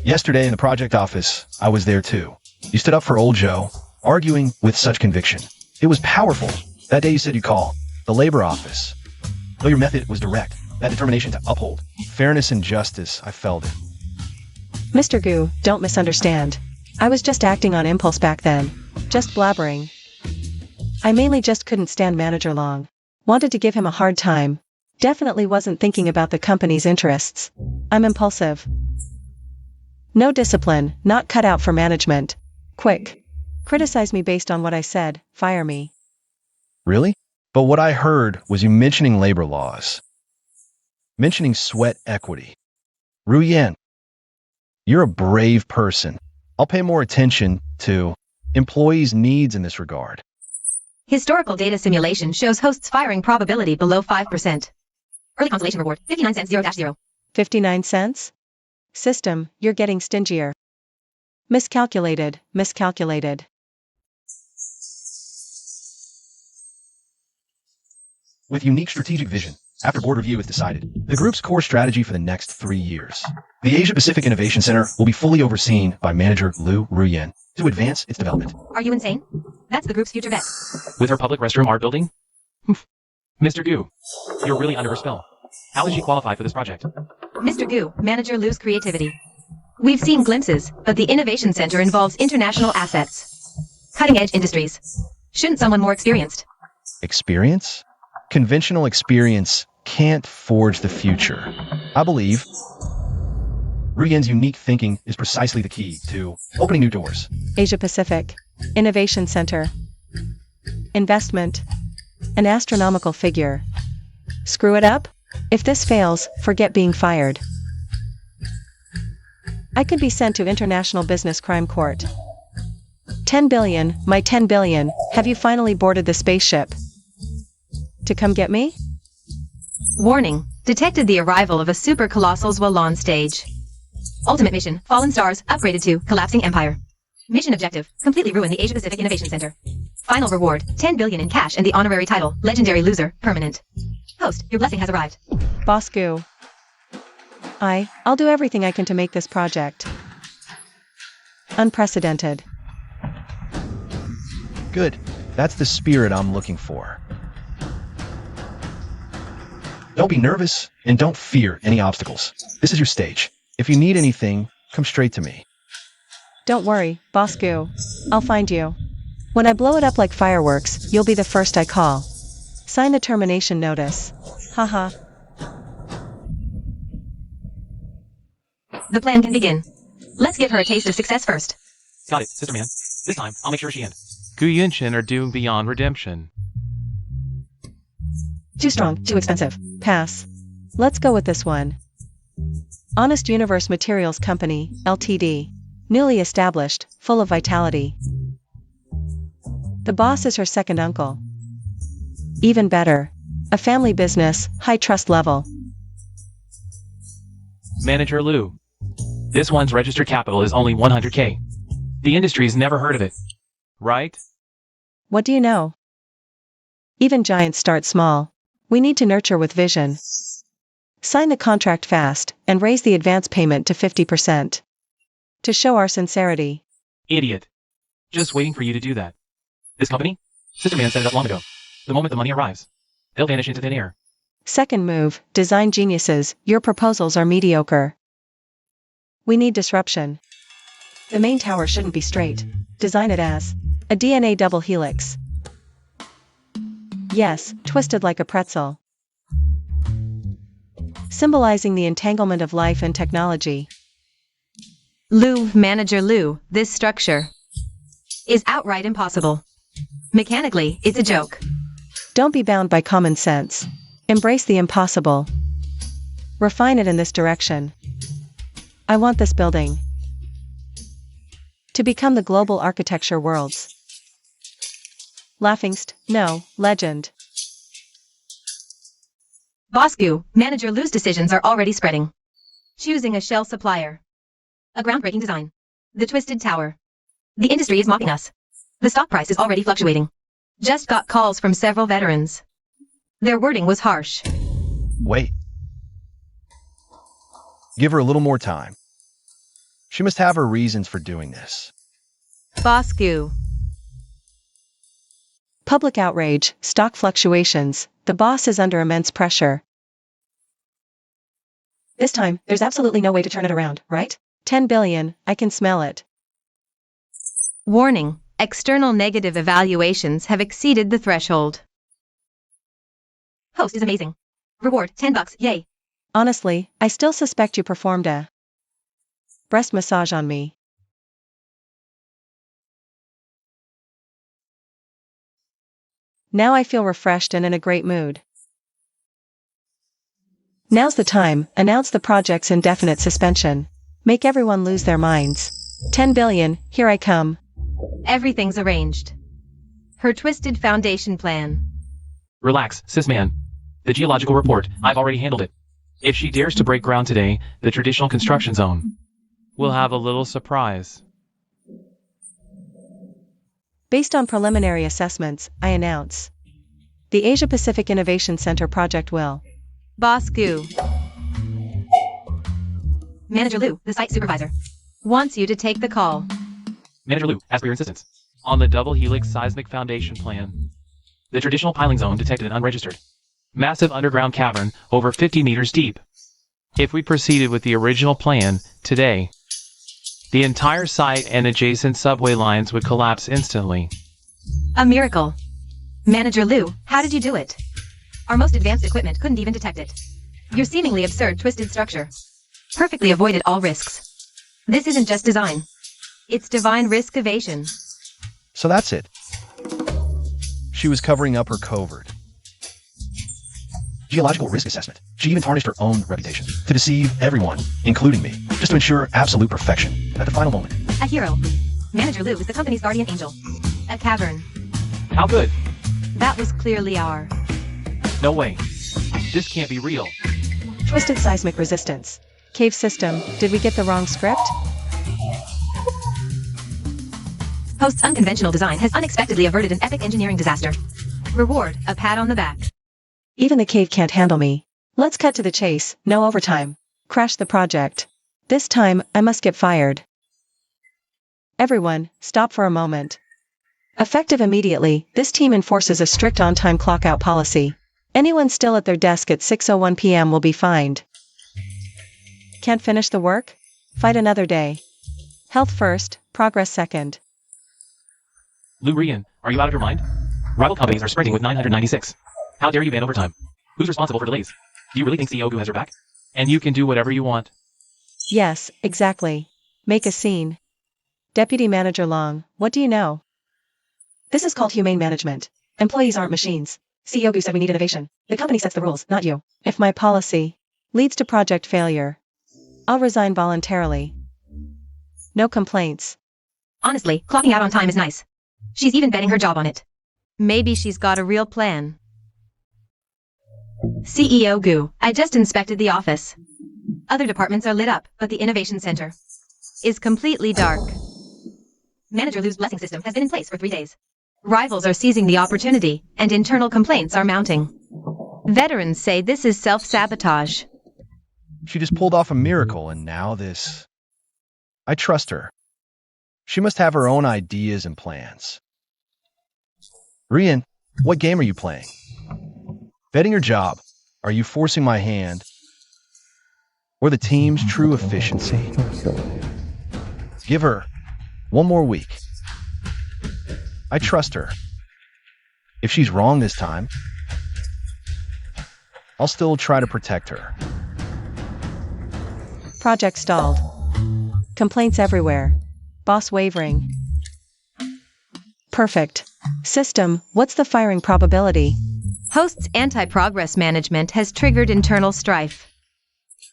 Yesterday in the project office, I was there too. You stood up for old Joe, arguing with such conviction. It was powerful. That day you said you'd call the labor office. Though your method was direct, that determination to uphold fairness and justice, I felt it. Mr. Gu, don't misunderstand. I was just acting on impulse back then. Just blabbering. I mainly just couldn't stand Manager Long. Wanted to give him a hard time. Definitely wasn't thinking about the company's interests. I'm impulsive. No discipline, not cut out for management. Quick. Criticize me based on what I said, fire me. Really? But what I heard was you mentioning labor laws. Mentioning sweat equity. Ruyen, you're a brave person. I'll pay more attention to employees' needs in this regard. Historical data simulation shows hosts firing probability below 5%. Early consolation reward, 59 cents 0-0. 59 cents? System, you're getting stingier. Miscalculated, miscalculated. With unique strategic vision, after board review is decided, the group's core strategy for the next 3 years. The Asia-Pacific Innovation Center will be fully overseen by Manager Liu Ruyen to advance its development. Are you insane? That's the group's future bet. With her public restroom art building? Mr. Gu, you're really under her spell. How is she qualified for this project? Mr. Gu, Manager Liu's creativity. We've seen glimpses, but the Innovation Center involves international assets. Cutting-edge industries. Shouldn't someone more experienced? Experience? Conventional experience can't forge the future. I believe Ruyen's unique thinking is precisely the key to opening new doors. Asia Pacific. Innovation Center. Investment. An astronomical figure. Screw it up? If this fails, forget being fired. I could be sent to International Business Crime Court. 10 billion, my 10 billion, have you finally boarded the spaceship? To come get me? Warning, detected the arrival of a super colossal while on stage. Ultimate mission, Fallen Stars, upgraded to Collapsing Empire. Mission objective, completely ruin the Asia Pacific Innovation Center. Final reward, 10 billion in cash and the honorary title, Legendary Loser, permanent. Host, your blessing has arrived. Boss Goo. I'll do everything I can to make this project unprecedented. Good. That's the spirit I'm looking for. Don't be nervous, and don't fear any obstacles. This is your stage. If you need anything, come straight to me. Don't worry, Boss Goo. I'll find you. When I blow it up like fireworks, you'll be the first I call. Sign the termination notice. Haha. The plan can begin. Let's give her a taste of success first. Got it, Sister Man. This time, I'll make sure she ends. Gu Yunshin are doomed beyond redemption. Too strong, too expensive. Pass. Let's go with this one. Honest Universe Materials Company, Ltd. Newly established, full of vitality. The boss is her second uncle. Even better. A family business, high trust level. Manager Liu. This one's registered capital is only 100K. The industry's never heard of it. Right? What do you know? Even giants start small. We need to nurture with vision. Sign the contract fast, and raise the advance payment to 50%. To show our sincerity. Idiot. Just waiting for you to do that. This company? Sister Man set it up long ago. The moment the money arrives, they'll vanish into thin air. Second move, design geniuses, your proposals are mediocre. We need disruption. The main tower shouldn't be straight. Design it as a DNA double helix. Yes, twisted like a pretzel. Symbolizing the entanglement of life and technology. Manager Liu, this structure is outright impossible. Mechanically, it's a joke. Don't be bound by common sense. Embrace the impossible. Refine it in this direction. I want this building to become the global architecture worlds. No, legend. Boss Goo, Manager Liu's decisions are already spreading. Choosing a shell supplier. A groundbreaking design. The Twisted Tower. The industry is mocking us. The stock price is already fluctuating. Just got calls from several veterans. Their wording was harsh. Wait. Give her a little more time. She must have her reasons for doing this. Boss Goo. Public outrage, stock fluctuations, the boss is under immense pressure. This time, there's absolutely no way to turn it around, right? 10 billion, I can smell it. Warning, external negative evaluations have exceeded the threshold. Host is amazing. Reward, $10, yay. Honestly, I still suspect you performed a breast massage on me. Now I feel refreshed and in a great mood. Now's the time, announce the project's indefinite suspension. Make everyone lose their minds. 10 billion, here I come. Everything's arranged. Her twisted foundation plan. Relax, Sis Man. The geological report, I've already handled it. If she dares to break ground today, the traditional construction zone will have a little surprise. Based on preliminary assessments, I announce. The Asia Pacific Innovation Center project will. Boss Goo. Manager Liu, the site supervisor, wants you to take the call. Manager Liu, as per your insistence. On the double helix seismic foundation plan. The traditional piling zone detected an unregistered. Massive underground cavern, over 50 meters deep. If we proceeded with the original plan, today, the entire site and adjacent subway lines would collapse instantly. A miracle. Manager Liu, how did you do it? Our most advanced equipment couldn't even detect it. Your seemingly absurd twisted structure perfectly avoided all risks. This isn't just design. It's divine risk evasion. So that's it. She was covering up her covert. geological risk assessment. She even tarnished her own reputation to deceive everyone, including me, just to ensure absolute perfection at the final moment. A hero. Manager Lou is the company's guardian angel. A cavern. How good? That was clearly our. No way. This can't be real. Twisted seismic resistance. Cave system, did we get the wrong script? Host's unconventional design has unexpectedly averted an epic engineering disaster. Reward, a pat on the back. Even the cave can't handle me. Let's cut to the chase, no overtime. Crash the project. This time, I must get fired. Everyone, stop for a moment. Effective immediately, this team enforces a strict on-time clock-out policy. Anyone still at their desk at 6:01 p.m. will be fined. Can't finish the work? Fight another day. Health first, progress second. Lou Rian, are you out of your mind? Rival companies are sprinting with 996. How dare you ban overtime? Who's responsible for delays? Do you really think CEO Gu has your back? And you can do whatever you want. Yes, exactly. Make a scene. Deputy Manager Long, what do you know? This is called humane management. Employees aren't machines. CEO Gu said we need innovation. The company sets the rules, not you. If my policy leads to project failure, I'll resign voluntarily. No complaints. Honestly, clocking out on time is nice. She's even betting her job on it. Maybe she's got a real plan. CEO Gu, I just inspected the office. Other departments are lit up, but the Innovation Center is completely dark. Manager Lou's blessing system has been in place for 3 days. Rivals are seizing the opportunity, and internal complaints are mounting. Veterans say this is self-sabotage. She just pulled off a miracle, and now this. I trust her. She must have her own ideas and plans. Rian, what game are you playing? Betting your job. Are you forcing my hand? Or the team's true efficiency? Give her 1 more week. I trust her. If she's wrong this time, I'll still try to protect her. Project stalled. Complaints everywhere. Boss wavering. Perfect. System, what's the firing probability? Host's anti-progress management has triggered internal strife.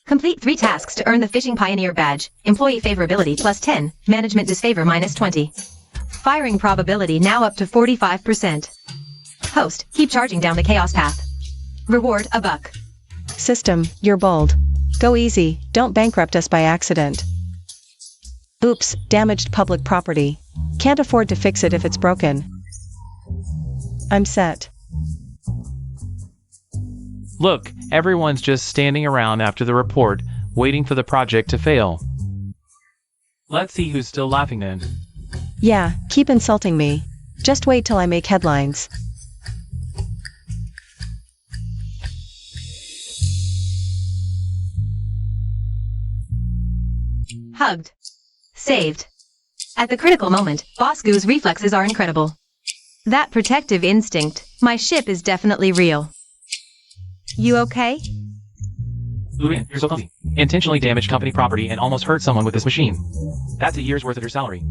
Complete 3 tasks to earn the Fishing Pioneer badge. Employee favorability plus 10, management disfavor minus 20. Firing probability now up to 45%. Host, keep charging down the chaos path. Reward, $1. System, you're bold. Go easy, don't bankrupt us by accident. Oops, damaged public property. Can't afford to fix it if it's broken. I'm set. Look, everyone's just standing around after the report, waiting for the project to fail. Let's see who's still laughing then. Yeah, keep insulting me. Just wait till I make headlines. Hugged. Saved. At the critical moment, Boss Gu's reflexes are incredible. That protective instinct, my ship is definitely real. You okay? Lou Rian, you're so clumsy. Intentionally damaged company property and almost hurt someone with this machine. That's a year's worth of your salary.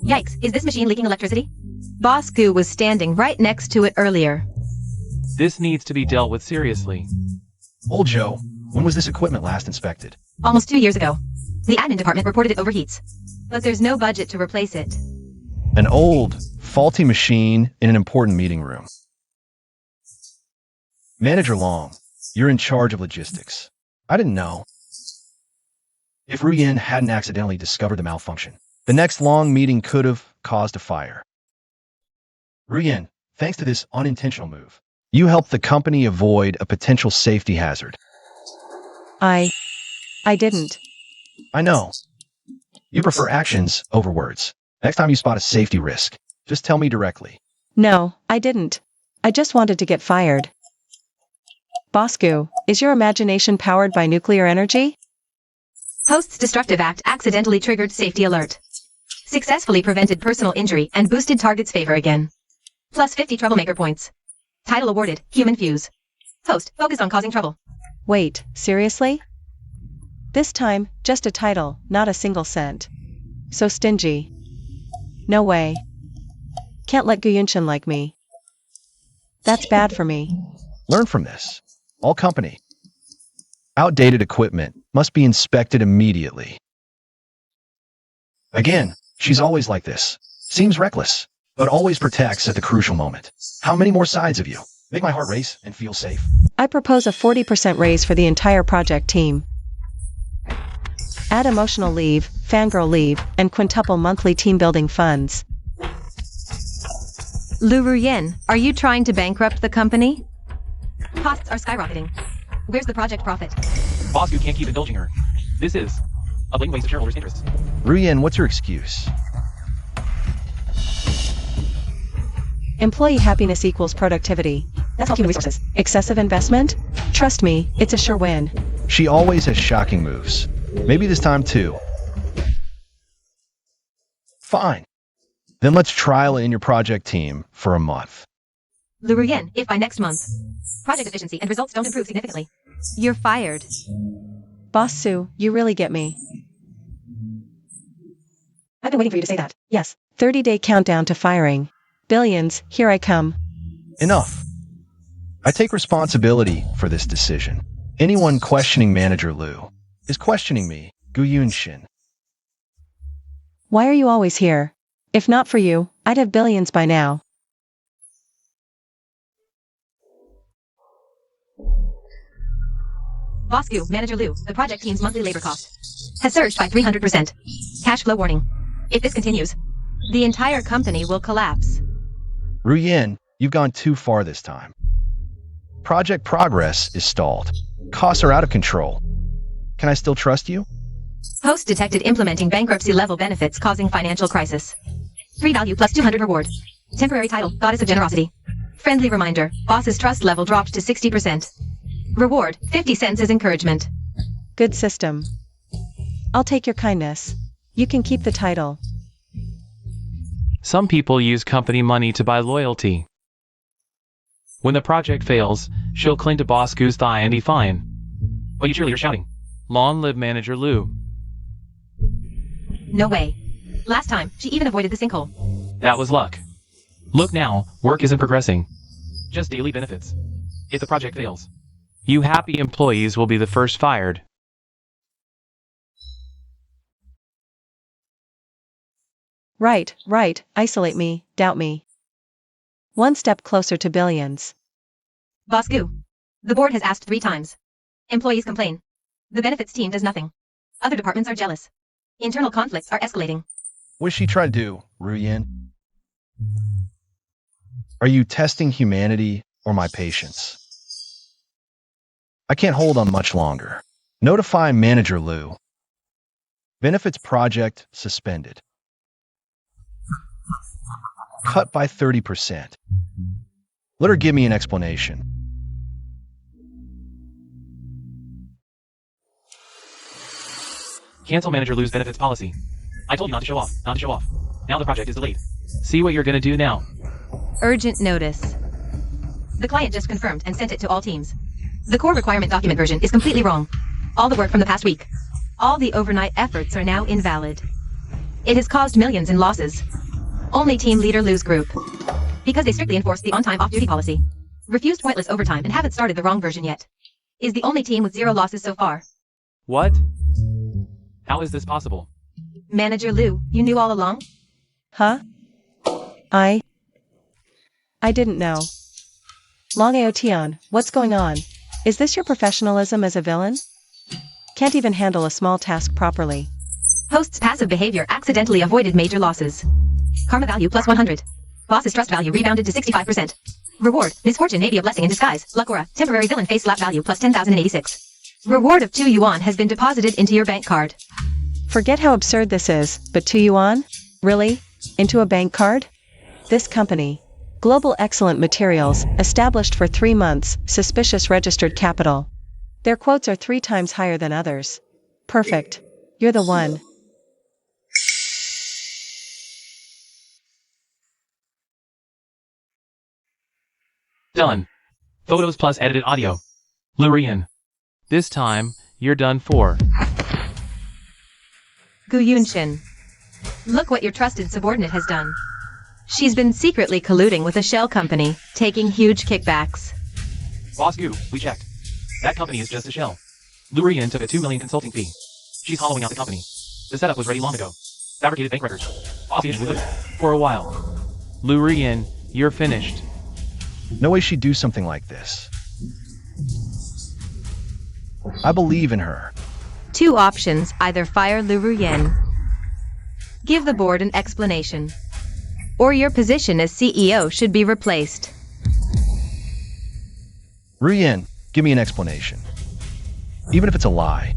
Yikes, is this machine leaking electricity? Boss Gu was standing right next to it earlier. This needs to be dealt with seriously. Old Joe, when was this equipment last inspected? Almost 2 years ago. The admin department reported it overheats. But there's no budget to replace it. An old, faulty machine in an important meeting room. Manager Long, you're in charge of logistics. I didn't know. If Rian hadn't accidentally discovered the malfunction, the next long meeting could have caused a fire. Rian, thanks to this unintentional move, you helped the company avoid a potential safety hazard. I didn't. I know. You prefer actions over words. Next time you spot a safety risk, just tell me directly. No, I didn't. I just wanted to get fired. Boss Gu, is your imagination powered by nuclear energy? Host's destructive act accidentally triggered safety alert. Successfully prevented personal injury and boosted target's favor again. Plus 50 troublemaker points. Title awarded, Human Fuse. Host, focused on causing trouble. Wait, seriously? This time, just a title, not a single cent. So stingy. No way. Can't let Guyunshin like me. That's bad for me. Learn from this. All company. Outdated equipment must be inspected immediately. Again, she's always like this. Seems reckless, but always protects at the crucial moment. How many more sides of you? Make my heart race and feel safe. I propose a 40% raise for the entire project team. Add emotional leave, fangirl leave, and quintuple monthly team building funds. Lu Ruyen, are you trying to bankrupt the company? Costs are skyrocketing. Where's the project profit? Bosku can't keep indulging her. This is a blatant waste of shareholders' interests. Ruyen, what's your excuse? Employee happiness equals productivity. That's all human resources. Excessive investment? Trust me, it's a sure win. She always has shocking moves. Maybe this time too. Fine. Then let's trial in your project team for a month. Lu Ruyen, if by next month, project efficiency and results don't improve significantly, you're fired. Boss Sue, you really get me. I've been waiting for you to say that. Yes. 30-day countdown to firing. Billions, here I come. Enough. I take responsibility for this decision. Anyone questioning Manager Lu is questioning me, Gu Yunshin. Why are you always here? If not for you, I'd have billions by now. Bosku, Manager Lu, the project team's monthly labor cost has surged by 300%. Cash flow warning. If this continues, the entire company will collapse. Ruyen, you've gone too far this time. Project progress is stalled. Costs are out of control. Can I still trust you? Host detected implementing bankruptcy-level benefits causing financial crisis. 3 value plus 200 reward. Temporary title, Goddess of Generosity. Friendly reminder, boss's trust level dropped to 60%. Reward, 50 cents as encouragement. Good system. I'll take your kindness. You can keep the title. Some people use company money to buy loyalty. When the project fails, she'll cling to Bosku's thigh and be fine. But you cheerleaders shouting, "Long live Manager Lu." No way. Last time, she even avoided the sinkhole. That was luck. Look now, work isn't progressing. Just daily benefits. If the project fails, you happy employees will be the first fired. Right, isolate me, doubt me. One step closer to billions. Bosku. The board has asked 3 times. Employees complain. The benefits team does nothing. Other departments are jealous. Internal conflicts are escalating. What is she trying to do, Ruyen? Are you testing humanity or my patience? I can't hold on much longer. Notify Manager Lu. Benefits project suspended. Cut by 30%. Let her give me an explanation. Cancel Manager Lu's benefits policy. I told you not to show off, not to show off. Now the project is delayed. See what you're gonna do now. Urgent notice. The client just confirmed and sent it to all teams. The core requirement document version is completely wrong. All the work from the past week. All the overnight efforts are now invalid. It has caused millions in losses. Only team leader Lu's group. Because they strictly enforce the on-time off-duty policy. Refused pointless overtime and haven't started the wrong version yet. Is the only team with 0 losses so far. What? How is this possible? Manager Lu, you knew all along? Huh? I didn't know. Long Aotion, what's going on? Is this your professionalism as a villain? Can't even handle a small task properly. Host's passive behavior accidentally avoided major losses. Karma value plus 100. Boss's trust value rebounded to 65%. Reward, misfortune may be a blessing in disguise. Lucora, temporary villain face slap value plus 10,086. Reward of 2 yuan has been deposited into your bank card. Forget how absurd this is, but 2 yuan? Really? Into a bank card? This company. Global Excellent Materials, established for 3 months, suspicious registered capital. Their quotes are 3 times higher than others. Perfect. You're the one. Done. Photos plus edited audio. Lurian. This time, you're done for. Gu Yunshin. Look what your trusted subordinate has done. She's been secretly colluding with a shell company, taking huge kickbacks. Boss Gu, we checked. That company is just a shell. Lu Yen took a 2 million consulting fee. She's hollowing out the company. The setup was ready long ago. Fabricated bank records. Obvious with it. For a while. Lu Yen, you're finished. No way she'd do something like this. I believe in her. 2 options, either fire Lu Ruyen, give the board an explanation, or your position as CEO should be replaced. Ruyen, give me an explanation. Even if it's a lie.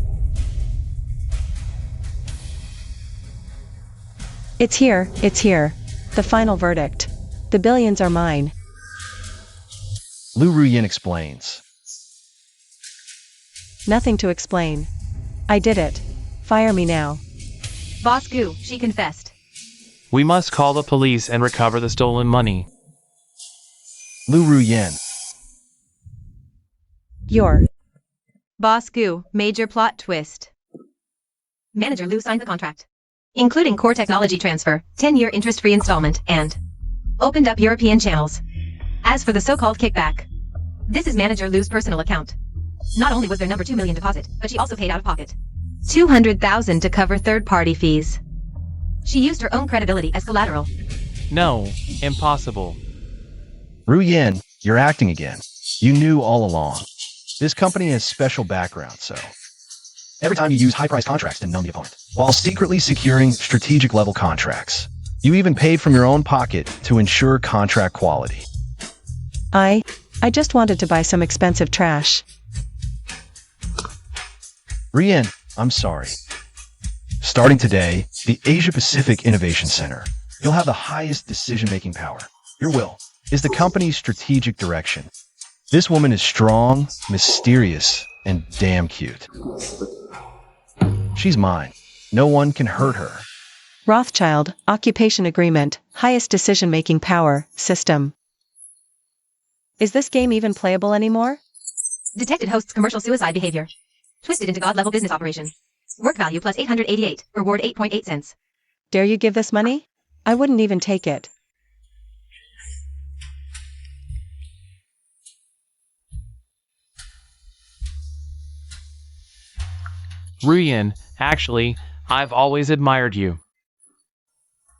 It's here, it's here. The final verdict. The billions are mine. Lu Ruyen explains. Nothing to explain. I did it. Fire me now. Boss Gu, she confessed. We must call the police and recover the stolen money. Lu Ruyen. You're. Boss Gu, major plot twist. Manager Lu signed the contract, including core technology transfer, 10-year interest-free installment, and opened up European channels. As for the so-called kickback, this is Manager Lu's personal account. Not only was there number 2 million deposit, but she also paid out of pocket 200,000 to cover third-party fees. She used her own credibility as collateral. No, impossible. Ruyen, you're acting again. You knew all along. This company has special background, so every time you use high-priced contracts to numb the opponent, while secretly securing strategic-level contracts. You even paid from your own pocket to ensure contract quality. I just wanted to buy some expensive trash. Ruyen, I'm sorry. Starting today, the Asia Pacific Innovation Center, you'll have the highest decision-making power. Your will is the company's strategic direction. This woman is strong, mysterious, and damn cute. She's mine. No one can hurt her. Rothschild, occupation agreement, highest decision-making power, system. Is this game even playable anymore? Detected hosts commercial suicide behavior. Twisted into god-level business operation. Work value plus 888, reward 8.8 cents. Dare you give this money? I wouldn't even take it. Ruyen, actually, I've always admired you.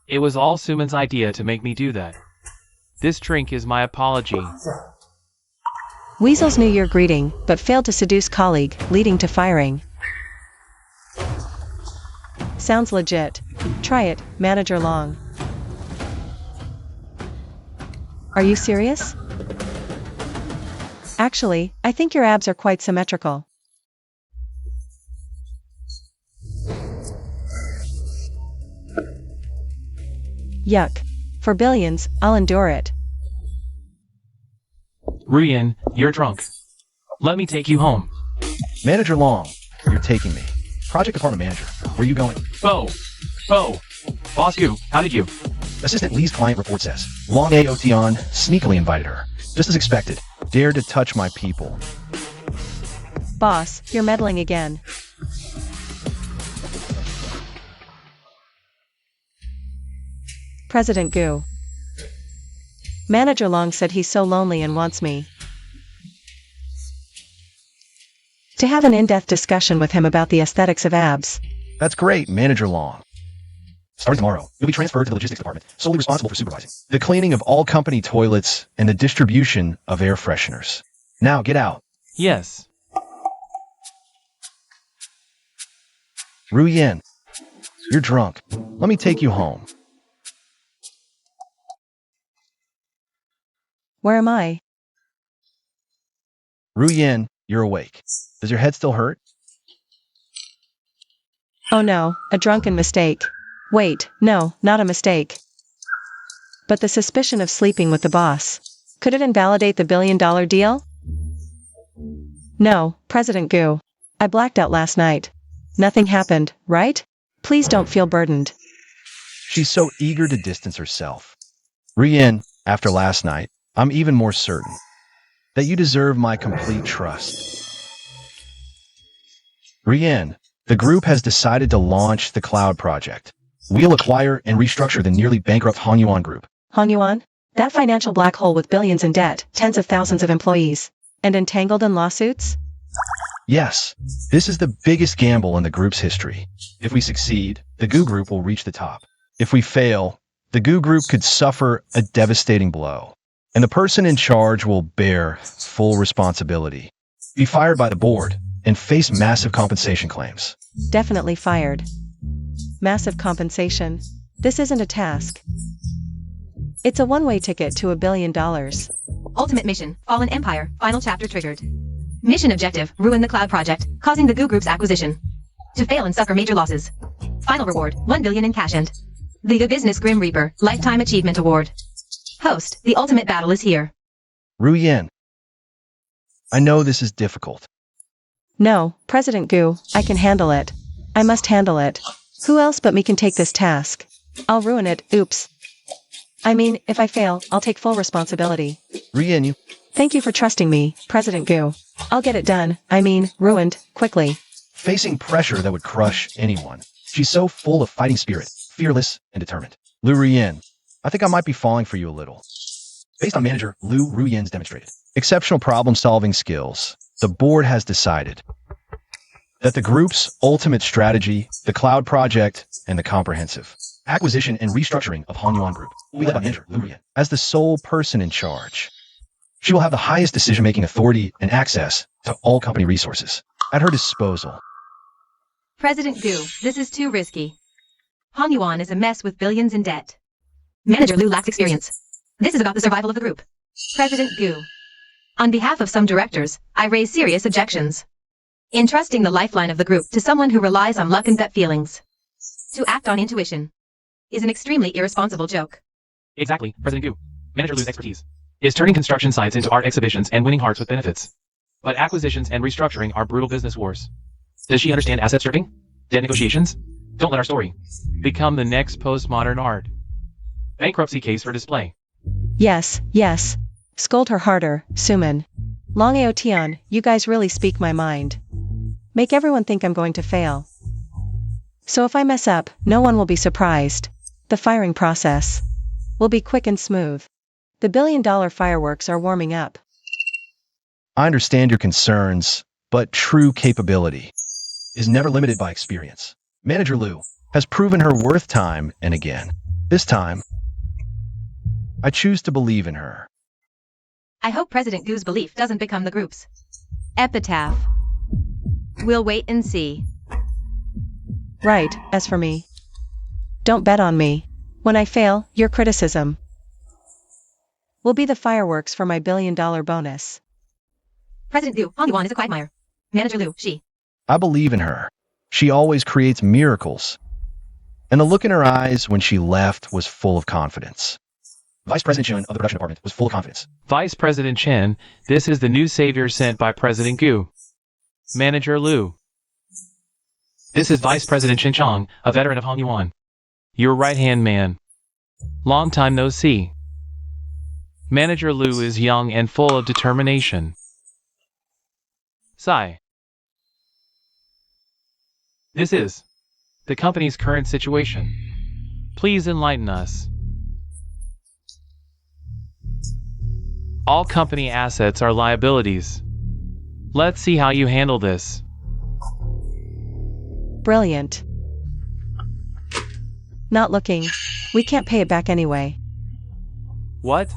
It was all Suman's idea to make me do that. This drink is my apology. Weasel's New Year greeting, but failed to seduce colleague, leading to firing. Sounds legit. Try it, Manager Long. Are you serious? Actually, I think your abs are quite symmetrical. Yuck. For billions, I'll endure it. Ruyen, you're drunk. Let me take you home. Manager Long, you're taking me. Project Department Manager, where are you going? Bo! Boss Gu, how did you? Assistant Lee's client report says, Long AOT on, sneakily invited her. Just as expected, dared to touch my people. Boss, you're meddling again. President Gu. Manager Long said he's so lonely and wants me to have an in-depth discussion with him about the aesthetics of abs. That's great, Manager Long. Starting tomorrow, you'll be transferred to the logistics department, solely responsible for supervising the cleaning of all company toilets and the distribution of air fresheners. Now, get out. Yes. Ruyen, you're drunk. Let me take you home. Where am I? Ruyen, you're awake. Does your head still hurt? Oh no, a drunken mistake. Wait, no, not a mistake. But the suspicion of sleeping with the boss. Could it invalidate the billion-dollar deal? No, President Gu. I blacked out last night. Nothing happened, right? Please don't feel burdened. She's so eager to distance herself. Ruyen, after last night, I'm even more certain that you deserve my complete trust. Ruyen, the group has decided to launch the cloud project. We'll acquire and restructure the nearly bankrupt Hongyuan group. Hongyuan? That financial black hole with billions in debt, tens of thousands of employees, and entangled in lawsuits? Yes, this is the biggest gamble in the group's history. If we succeed, the Goo Group will reach the top. If we fail, the Goo Group could suffer a devastating blow, and the person in charge will bear full responsibility, be fired by the board, and face massive compensation claims. Definitely fired. Massive compensation. This isn't a task. It's a one-way ticket to $1 billion. Ultimate mission, Fallen Empire, final chapter triggered. Mission objective, ruin the cloud project, causing the Goo Group's acquisition. To fail and suffer major losses. Final reward, $1 billion in cash and the Goo Business Grim Reaper, Lifetime Achievement Award. Host, the ultimate battle is here. Ruyen, I know this is difficult. No, President Goo, I can handle it. I must handle it. Who else but me can take this task? I'll ruin it, oops. I mean, if I fail, I'll take full responsibility. Ruyen, Thank you for trusting me, President Goo. I'll get it done, ruined, quickly. facing pressure that would crush anyone. She's so full of fighting spirit, fearless and determined. Lu Ruyen, I think I might be falling for you a little. Based on manager Lu Ruyen's demonstrated exceptional problem-solving skills, the board has decided that the group's ultimate strategy, the cloud project, and the comprehensive acquisition and restructuring of Hanyuan Group will be led by manager Lu Ruyen as the sole person in charge. She will have the highest decision-making authority and access to all company resources at her disposal. President Goo, this is too risky. Hanyuan is a mess with billions in debt. Manager Lu lacks experience. This is about the survival of the group. President Goo. On behalf of some directors, I raise serious objections. Entrusting the lifeline of the group to someone who relies on luck and gut feelings to act on intuition is an extremely irresponsible joke. Exactly, President Goo. Manager Lu's expertise is turning construction sites into art exhibitions and winning hearts with benefits. But acquisitions and restructuring are brutal business wars. Does she understand asset stripping? Debt negotiations? Don't let our story become the next postmodern art bankruptcy case for display. Yes. Scold her harder, Suman. Long Aotion, you guys really speak my mind. Make everyone think I'm going to fail. So if I mess up, no one will be surprised. The firing process will be quick and smooth. The billion-dollar fireworks are warming up. I understand your concerns, but true capability is never limited by experience. Manager Lu has proven her worth time and again. This time, I choose to believe in her. I hope President Goo's belief doesn't become the group's epitaph. We'll wait and see. Right, as for me, don't bet on me. When I fail, your criticism will be the fireworks for my billion-dollar bonus. President Goo, Hanyuan is a quagmire. Manager Lu, she. I believe in her. She always creates miracles. And the look in her eyes when she left was full of confidence. Vice President Chen of the production department was full of confidence. Vice President Chen, this is the new savior sent by President Goo. Manager Lu. This is Vice President Chen Chong, a veteran of Hanyuan. Your right-hand man. Long time no see. Manager Lu is young and full of determination. Sigh. This is the company's current situation. Please enlighten us. All company assets are liabilities. Let's see how you handle this. Brilliant. Not looking. We can't pay it back anyway. What?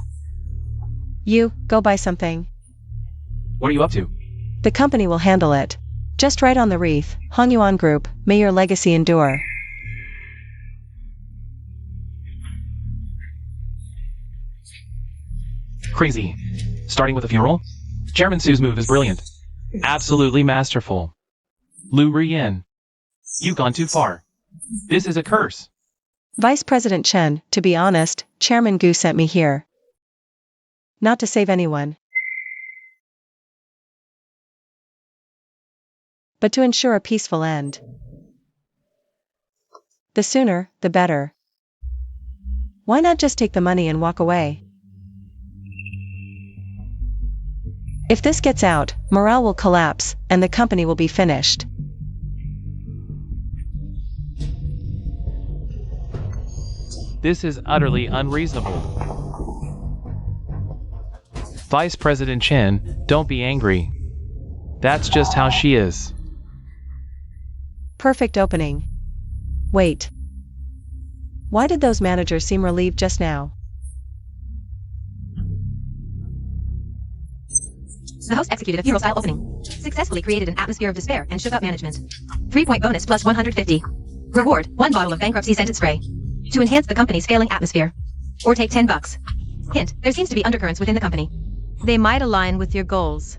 You, go buy something. What are you up to? The company will handle it. Just write on the wreath, Hanyuan Group, may your legacy endure. Crazy. Starting with a funeral? Chairman Su's move is brilliant. Absolutely masterful. Lu Ruyen. You've gone too far. This is a curse. Vice President Chen, to be honest, Chairman Gu sent me here. Not to save anyone, but to ensure a peaceful end. The sooner, the better. Why not just take the money and walk away? If this gets out, morale will collapse, and the company will be finished. This is utterly unreasonable. Vice President Chen, don't be angry. That's just how she is. Perfect opening. Wait. Why did those managers seem relieved just now? The host executed a funeral-style opening. Successfully created an atmosphere of despair and shook up management. 3-point bonus plus 150. Reward, 1 bottle of bankruptcy-scented spray. To enhance the company's failing atmosphere. Or take $10. Hint, there seems to be undercurrents within the company. They might align with your goals.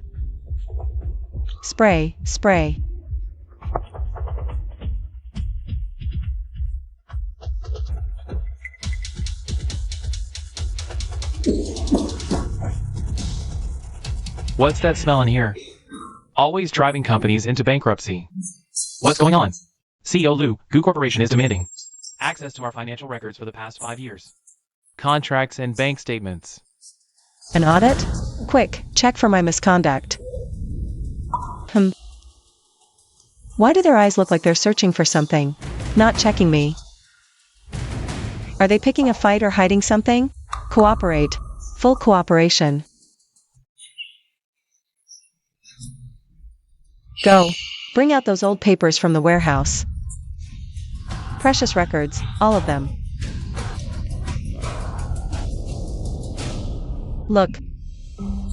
Spray, spray. What's that smell in here? Always driving companies into bankruptcy. What's going on? CEO Lou, Goo Corporation is demanding access to our financial records for the past 5 years. Contracts and bank statements. An audit? Quick, check for my misconduct. Why do their eyes look like they're searching for something? Not checking me. Are they picking a fight or hiding something? Cooperate. Full cooperation. Go. Bring out those old papers from the warehouse. Precious records, all of them. Look.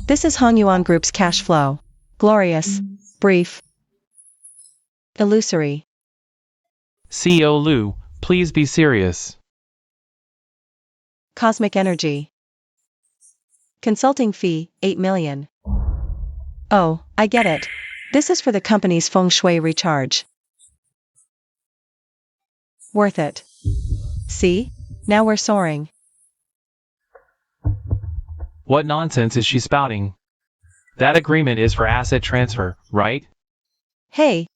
This is Hong Yuan Group's cash flow. Glorious. Brief. Illusory. CEO Lou, please be serious. Cosmic energy. Consulting fee, 8 million. Oh, I get it. This is for the company's feng shui recharge. Worth it. See? Now we're soaring. What nonsense is she spouting? That agreement is for asset transfer, right? Hey.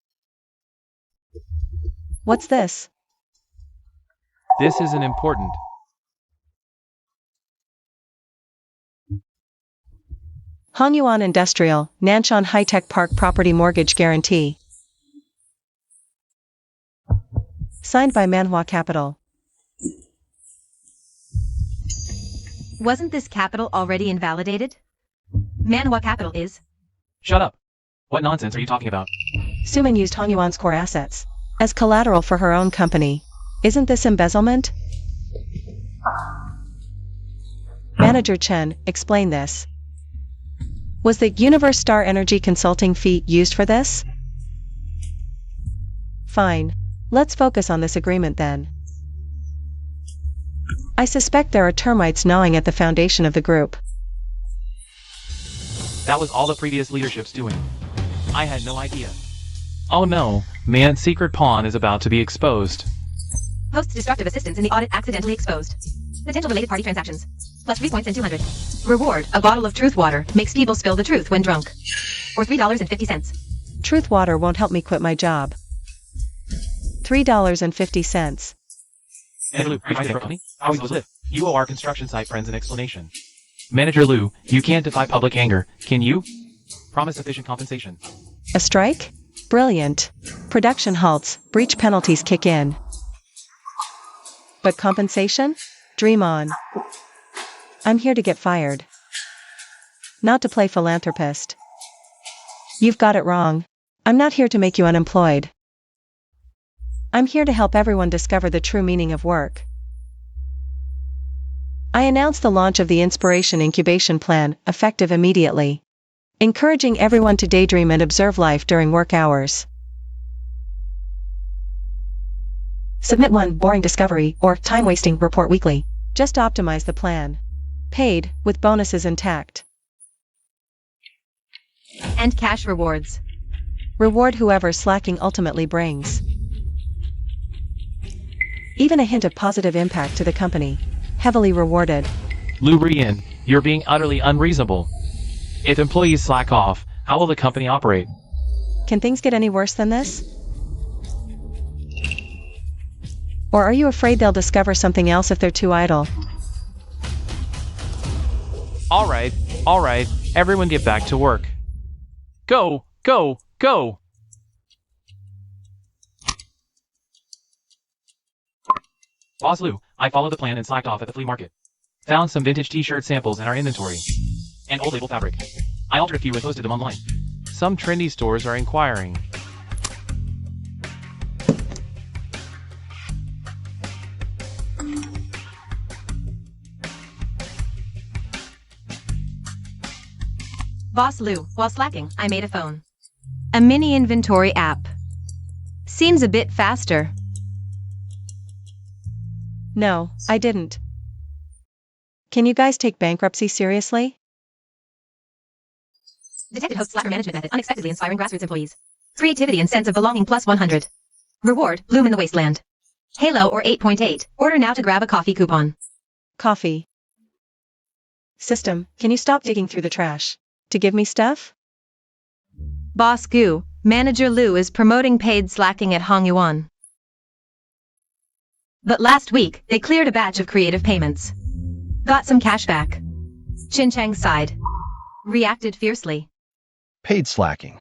What's this? This isn't important. Hong Yuan Industrial, Nanshan High-Tech Park Property Mortgage Guarantee. Signed by Manhua Capital. Wasn't this capital already invalidated? Manhua Capital is. Shut up. What nonsense are you talking about? Suman used Hong Yuan's core assets as collateral for her own company. Isn't this embezzlement? Manager Chen, explain this. Was the Universe Star Energy consulting fee used for this? Fine. Let's focus on this agreement then. I suspect there are termites gnawing at the foundation of the group. That was all the previous leadership's doing. I had no idea. Oh no, man's secret pawn is about to be exposed. Host's destructive assistance in the audit accidentally exposed. Potential related party transactions. Plus 3 points and 200. Reward, a bottle of truth water, makes people spill the truth when drunk. Or $3.50. Truth water won't help me quit my job. $3.50. Manager Lou, are you trying to me? How are we supposed to live? You owe our construction site friends an explanation. Manager Lou, you can't defy public anger, can you? Promise sufficient compensation. A strike? Brilliant. Production halts, breach penalties kick in. But compensation? Dream on. I'm here to get fired. Not to play philanthropist. You've got it wrong. I'm not here to make you unemployed. I'm here to help everyone discover the true meaning of work. I announce the launch of the Inspiration Incubation Plan, effective immediately. Encouraging everyone to daydream and observe life during work hours. Submit one boring discovery or time-wasting report weekly. Just optimize the plan. Paid, with bonuses intact. And cash rewards. Reward whoever slacking ultimately brings. Even a hint of positive impact to the company. Heavily rewarded. Lou Rian, you're being utterly unreasonable. If employees slack off, how will the company operate? Can things get any worse than this? Or are you afraid they'll discover something else if they're too idle? Alright, everyone get back to work. Go, go, go! Boss Lou, I followed the plan and slacked off at the flea market. Found some vintage t-shirt samples in our inventory. And old label fabric. I altered a few and posted them online. Some trendy stores are inquiring. Boss Lou, while slacking, I made a phone. A mini inventory app. Seems a bit faster. No, I didn't. Can you guys take bankruptcy seriously? Detected host Slacker management method unexpectedly inspiring grassroots employees. Creativity and sense of belonging plus 100. Reward, Bloom in the Wasteland. Halo or 8.8. Order now to grab a coffee coupon. Coffee. System, can you stop digging through the trash? To give me stuff? Boss Gu, Manager Lou is promoting paid slacking at Hongyuan. But last week, they cleared a batch of creative payments. Got some cash back. Chin Chang sighed. Reacted fiercely. Paid slacking.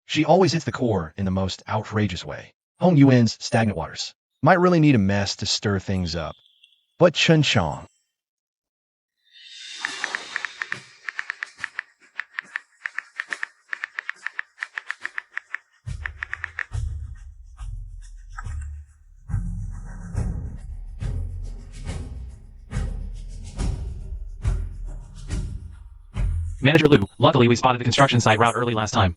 She always hits the core in the most outrageous way. Hong Yuan's stagnant waters might really need a mess to stir things up. But Chun Chong. Manager Lou, luckily we spotted the construction site route early last time.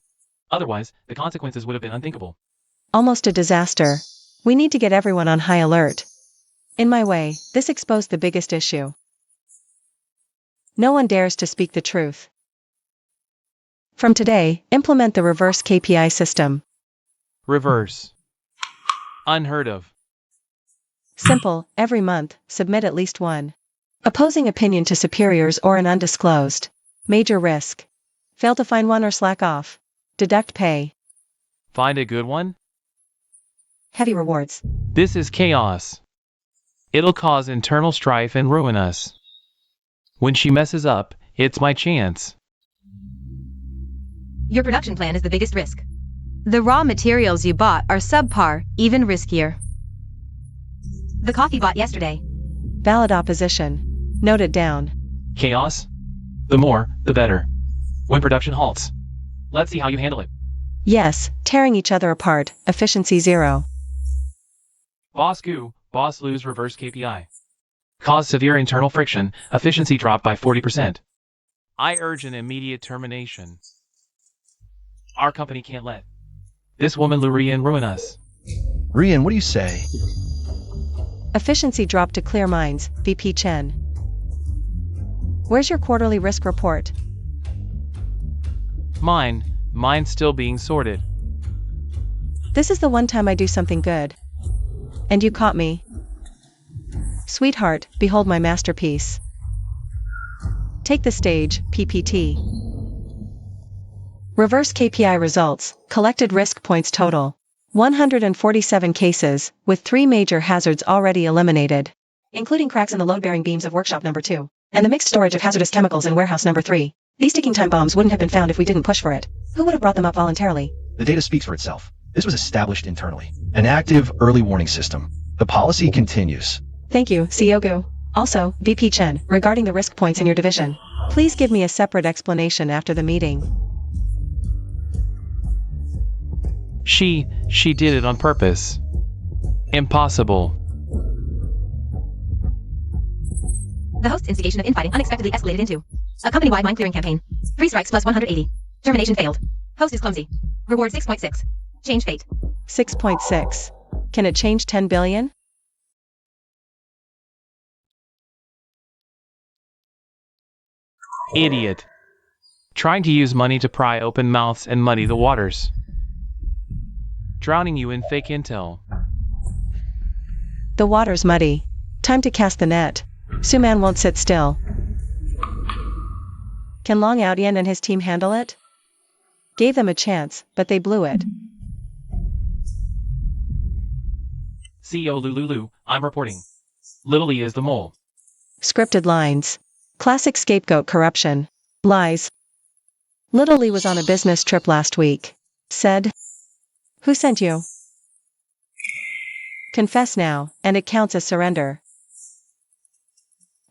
Otherwise, the consequences would have been unthinkable. Almost a disaster. We need to get everyone on high alert. In my way, this exposed the biggest issue. No one dares to speak the truth. From today, implement the reverse KPI system. Reverse. Unheard of. Simple, every month, submit at least one opposing opinion to superiors or an undisclosed major risk. Fail to find one or slack off. Deduct pay. Find a good one? Heavy rewards. This is chaos. It'll cause internal strife and ruin us. When she messes up, it's my chance. Your production plan is the biggest risk. The raw materials you bought are subpar, even riskier. The coffee bought yesterday. Valid opposition. Note it down. Chaos? The more, the better. When production halts. Let's see how you handle it. Yes, tearing each other apart, efficiency 0. Boss Gu, Boss Lou's reverse KPI. Cause severe internal friction, efficiency drop by 40%. I urge an immediate termination. Our company can't let this woman Lu Rian ruin us. Rian, what do you say? Efficiency drop to clear minds, VP Chen. Where's your quarterly risk report? Mine's still being sorted. This is the one time I do something good. And you caught me. Sweetheart, behold my masterpiece. Take the stage, PPT. Reverse KPI results, collected risk points total. 147 cases, with 3 major hazards already eliminated, including cracks in the load-bearing beams of workshop number 2, and the mixed storage of hazardous chemicals in warehouse number 3. These ticking time bombs wouldn't have been found if we didn't push for it. Who would have brought them up voluntarily? The data speaks for itself. This was established internally. An active early warning system. The policy continues. Thank you, CEO Gu. Also, VP Chen, regarding the risk points in your division, please give me a separate explanation after the meeting. She did it on purpose. Impossible. The host's instigation of infighting unexpectedly escalated into a company-wide mine-clearing campaign. 3 strikes plus 180. Termination failed. Host is clumsy. Reward 6.6. Change fate. 6.6. Can it change 10 billion? Idiot. Trying to use money to pry open mouths and muddy the waters. Drowning you in fake intel. The water's muddy. Time to cast the net. Suman won't sit still. Can Long Outyan and his team handle it? Gave them a chance, but they blew it. CEO Lulu, I'm reporting. Little Lee is the mole. Scripted lines. Classic scapegoat corruption. Lies. Little Lee was on a business trip last week. Said. Who sent you? Confess now, and it counts as surrender.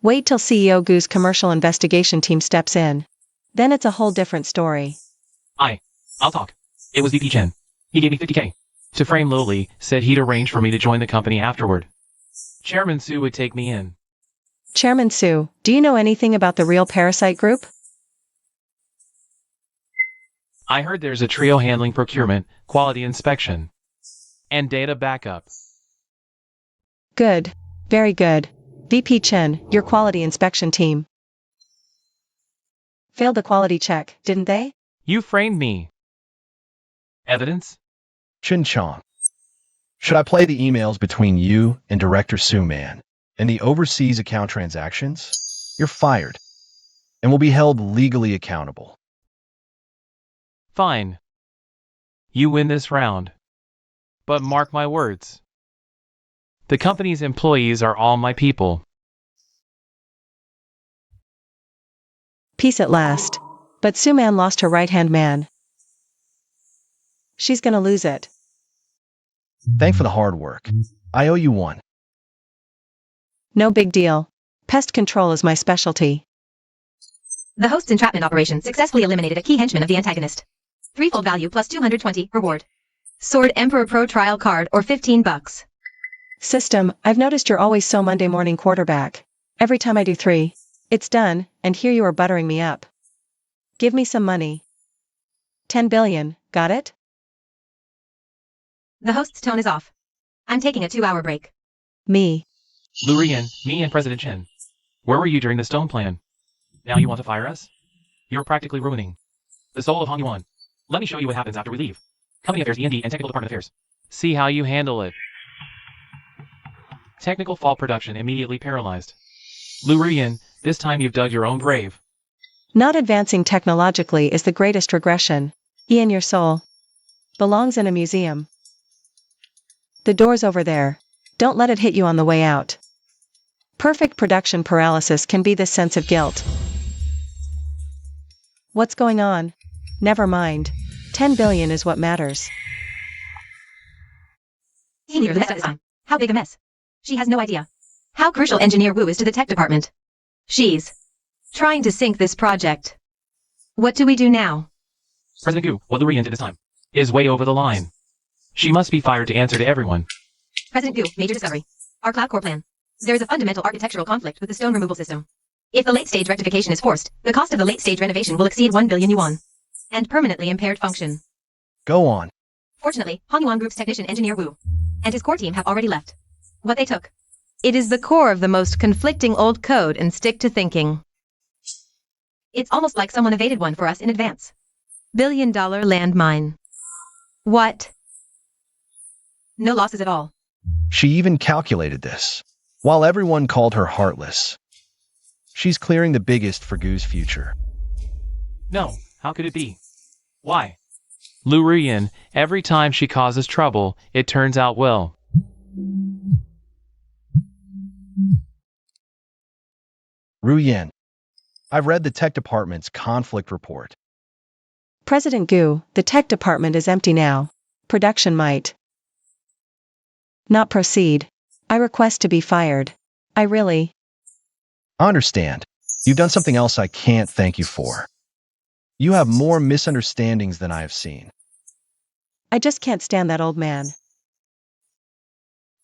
Wait till CEO Gu's commercial investigation team steps in. Then it's a whole different story. I'll talk. It was VP Chen. He gave me 50K. To frame Lily, said he'd arrange for me to join the company afterward. Chairman Su would take me in. Chairman Su, do you know anything about the real parasite group? I heard there's a trio handling procurement, quality inspection, and data backup. Good. Very good. VP Chen, your quality inspection team failed the quality check, didn't they? You framed me. Evidence? Chin Chong. Should I play the emails between you and Director Su Man and the overseas account transactions? You're fired and will be held legally accountable. Fine. You win this round. But mark my words. The company's employees are all my people. Peace at last. But Su Man lost her right-hand man. She's gonna lose it. Thanks for the hard work. I owe you one. No big deal. Pest control is my specialty. The host's entrapment operation successfully eliminated a key henchman of the antagonist. Threefold value plus 220 reward. Sword Emperor Pro trial card or $15. System, I've noticed you're always so Monday morning quarterback. Every time I do 3, it's done, and here you are buttering me up. Give me some money. 10 billion, got it? The host's tone is off. I'm taking a 2-hour break. Me. Lurian, me and President Chen. Where were you during the Stone Plan? Now you want to fire us? You're practically ruining the soul of Hong Yuan. Let me show you what happens after we leave. Company Affairs, E&D, and Technical Department Affairs. See how you handle it. Technical fault production immediately paralyzed. Lurian, this time you've dug your own grave. Not advancing technologically is the greatest regression. Ian, your soul belongs in a museum. The door's over there. Don't let it hit you on the way out. Perfect production paralysis can be this sense of guilt. What's going on? Never mind. 10 billion is what matters. He knew the mess at this time. How big a mess? She has no idea. How crucial Engineer Wu is to the tech department. She's trying to sink this project. What do we do now? President Gu, what Lurian did this time is way over the line. She must be fired to answer to everyone. President Gu, major discovery. Our cloud core plan. There is a fundamental architectural conflict with the stone removal system. If the late-stage rectification is forced, the cost of the late-stage renovation will exceed 1 billion yuan. And permanently impaired function. Go on. Fortunately, Hong Yuan Group's technician Engineer Wu and his core team have already left. What they took. It is the core of the most conflicting old code and stick to thinking. It's almost like someone evaded one for us in advance. $1 billion landmine. What? No losses at all. She even calculated this, while everyone called her heartless. She's clearing the biggest for Gu's future. No, how could it be? Why? Lurian, every time she causes trouble, it turns out well. Ruyan, I've read the tech department's conflict report. President Gu, the tech department is empty now. Production might not proceed. I request to be fired. I really I understand. You've done something else I can't thank you for. You have more misunderstandings than I have seen. I just can't stand that old man.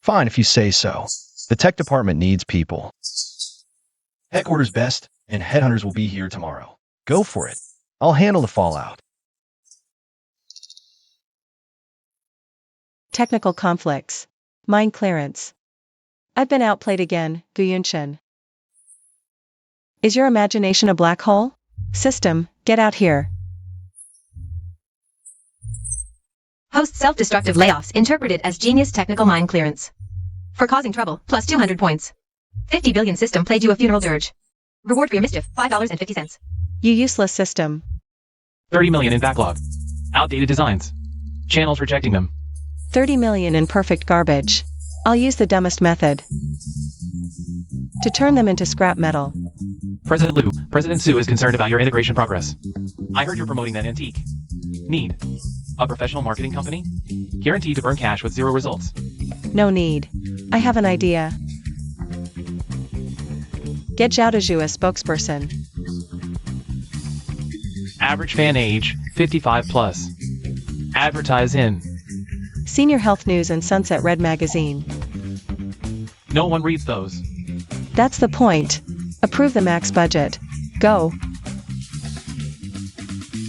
Fine if you say so. The tech department needs people. Headquarters best, and headhunters will be here tomorrow. Go for it. I'll handle the fallout. Technical conflicts. Mine clearance. I've been outplayed again, Gu Yunshin. Is your imagination a black hole? System, get out here. Host self-destructive layoffs interpreted as genius technical mind clearance. For causing trouble, plus 200 points. 50 billion system played you a funeral dirge. Reward for your mischief, $5.50. You useless system. 30 million in backlog. Outdated designs. Channels rejecting them. 30 million in perfect garbage. I'll use the dumbest method to turn them into scrap metal. President Liu, President Su is concerned about your integration progress. I heard you're promoting that antique. Need a professional marketing company? Guaranteed to burn cash with 0 results. No need. I have an idea. Get Zhao Dezhu as spokesperson. Average fan age, 55 plus. Advertise in. Senior Health News and Sunset Red Magazine. No one reads those. That's the point. Approve the max budget. Go.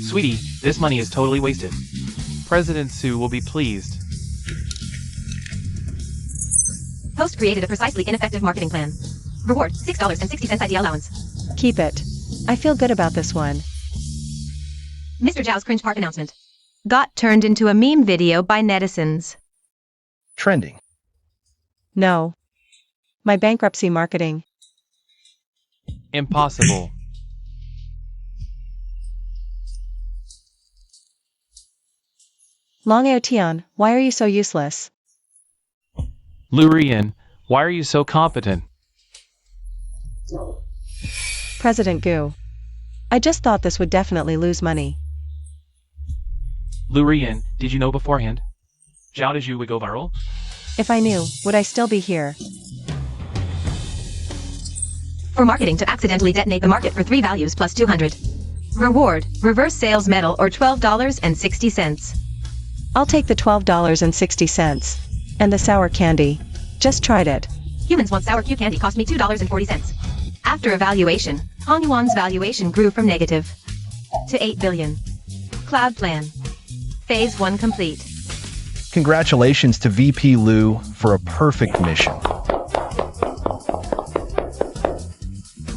Sweetie, this money is totally wasted. President Sue will be pleased. Host created a precisely ineffective marketing plan. Reward, $6.60 ID allowance. Keep it. I feel good about this one. Mr. Zhao's cringe park announcement. Got turned into a meme video by netizens. Trending. No. My bankruptcy marketing. Impossible. Long Aotian, why are you so useless? Lurian, why are you so competent? President Gu. I just thought this would definitely lose money. Lurian, did you know beforehand? Zhao Diju would go viral? If I knew, would I still be here? For marketing to accidentally detonate the market for 3 values plus 200. Reward, reverse sales medal or $12.60. I'll take the $12.60. And the sour candy. Just tried it. Humans want sour Q candy cost me $2.40. After evaluation, Hong Yuan's valuation grew from negative to 8 billion. Cloud plan. Phase 1 complete. Congratulations to VP Liu for a perfect mission.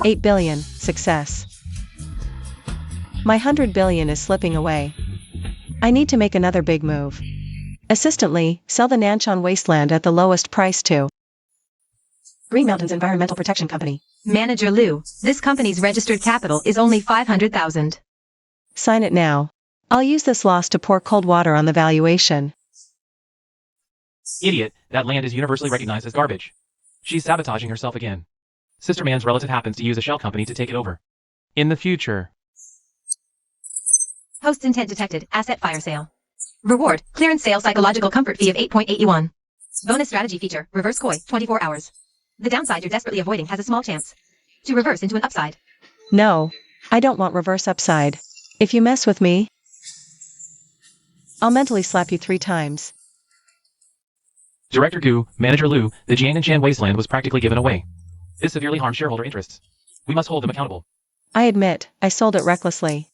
8 billion, success. My 100 billion is slipping away. I need to make another big move. Assistantly, sell the Nanshan wasteland at the lowest price to Green Mountains Environmental Protection Company. Manager Liu, this company's registered capital is only 500,000. Sign it now. I'll use this loss to pour cold water on the valuation. Idiot, that land is universally recognized as garbage. She's sabotaging herself again. Sister Man's relative happens to use a shell company to take it over. In the future. Host's intent detected, asset fire sale. Reward, clearance sale psychological comfort fee of 8.8 yuan. Bonus strategy feature, reverse koi, 24 hours. The downside you're desperately avoiding has a small chance to reverse into an upside. No, I don't want reverse upside. If you mess with me, I'll mentally slap you 3 times. Director Gu, Manager Liu, the Jiangnanshan wasteland was practically given away. This severely harmed shareholder interests. We must hold them accountable. I admit, I sold it recklessly.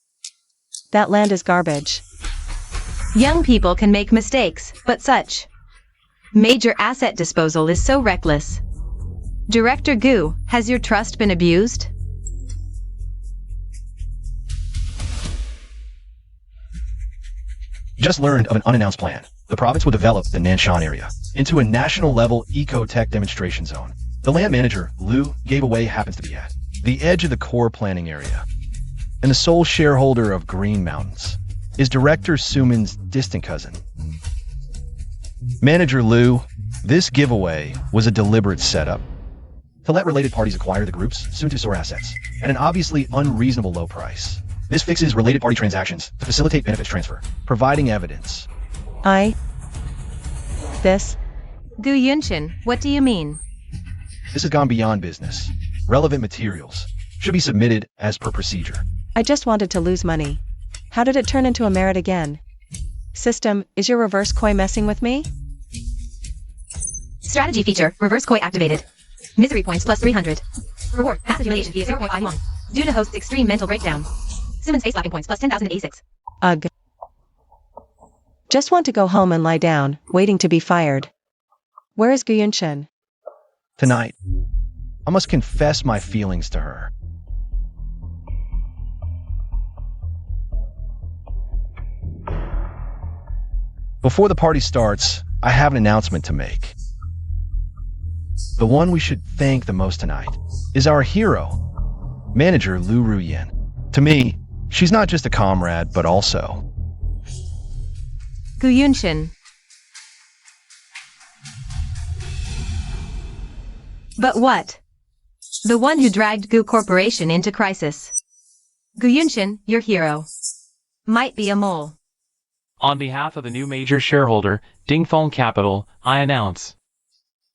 That land is garbage. Young people can make mistakes, but such major asset disposal is so reckless. Director Gu, has your trust been abused? Just learned of an unannounced plan. The province will develop the Nanshan area into a national-level eco-tech demonstration zone. The land manager, Liu, gave away happens to be at the edge of the core planning area. And the sole shareholder of Green Mountains is Director Suman's distant cousin. Manager Liu, this giveaway was a deliberate setup to let related parties acquire the group's soon-to-soar assets at an obviously unreasonable low price. This fixes related party transactions to facilitate benefits transfer, providing evidence. This? Gu Yunshin, what do you mean? This has gone beyond business. Relevant materials should be submitted as per procedure. I just wanted to lose money. How did it turn into a merit again? System, is your reverse koi messing with me? Strategy feature, reverse koi activated. Misery points plus 300. Reward, passive humiliation fee of 0.5 yuan. Due to host's extreme mental breakdown. Suman's face slapping points plus 10,086. Ugh. Just want to go home and lie down, waiting to be fired. Where is Gu Yunshin? Tonight, I must confess my feelings to her. Before the party starts, I have an announcement to make. The one we should thank the most tonight is our hero, Manager Liu Ruyan. To me, she's not just a comrade, but also Gu Yunshin. But what? The one who dragged Gu Corporation into crisis. Gu Yunshin, your hero. Might be a mole. On behalf of the new major shareholder, Dingfeng Capital, I announce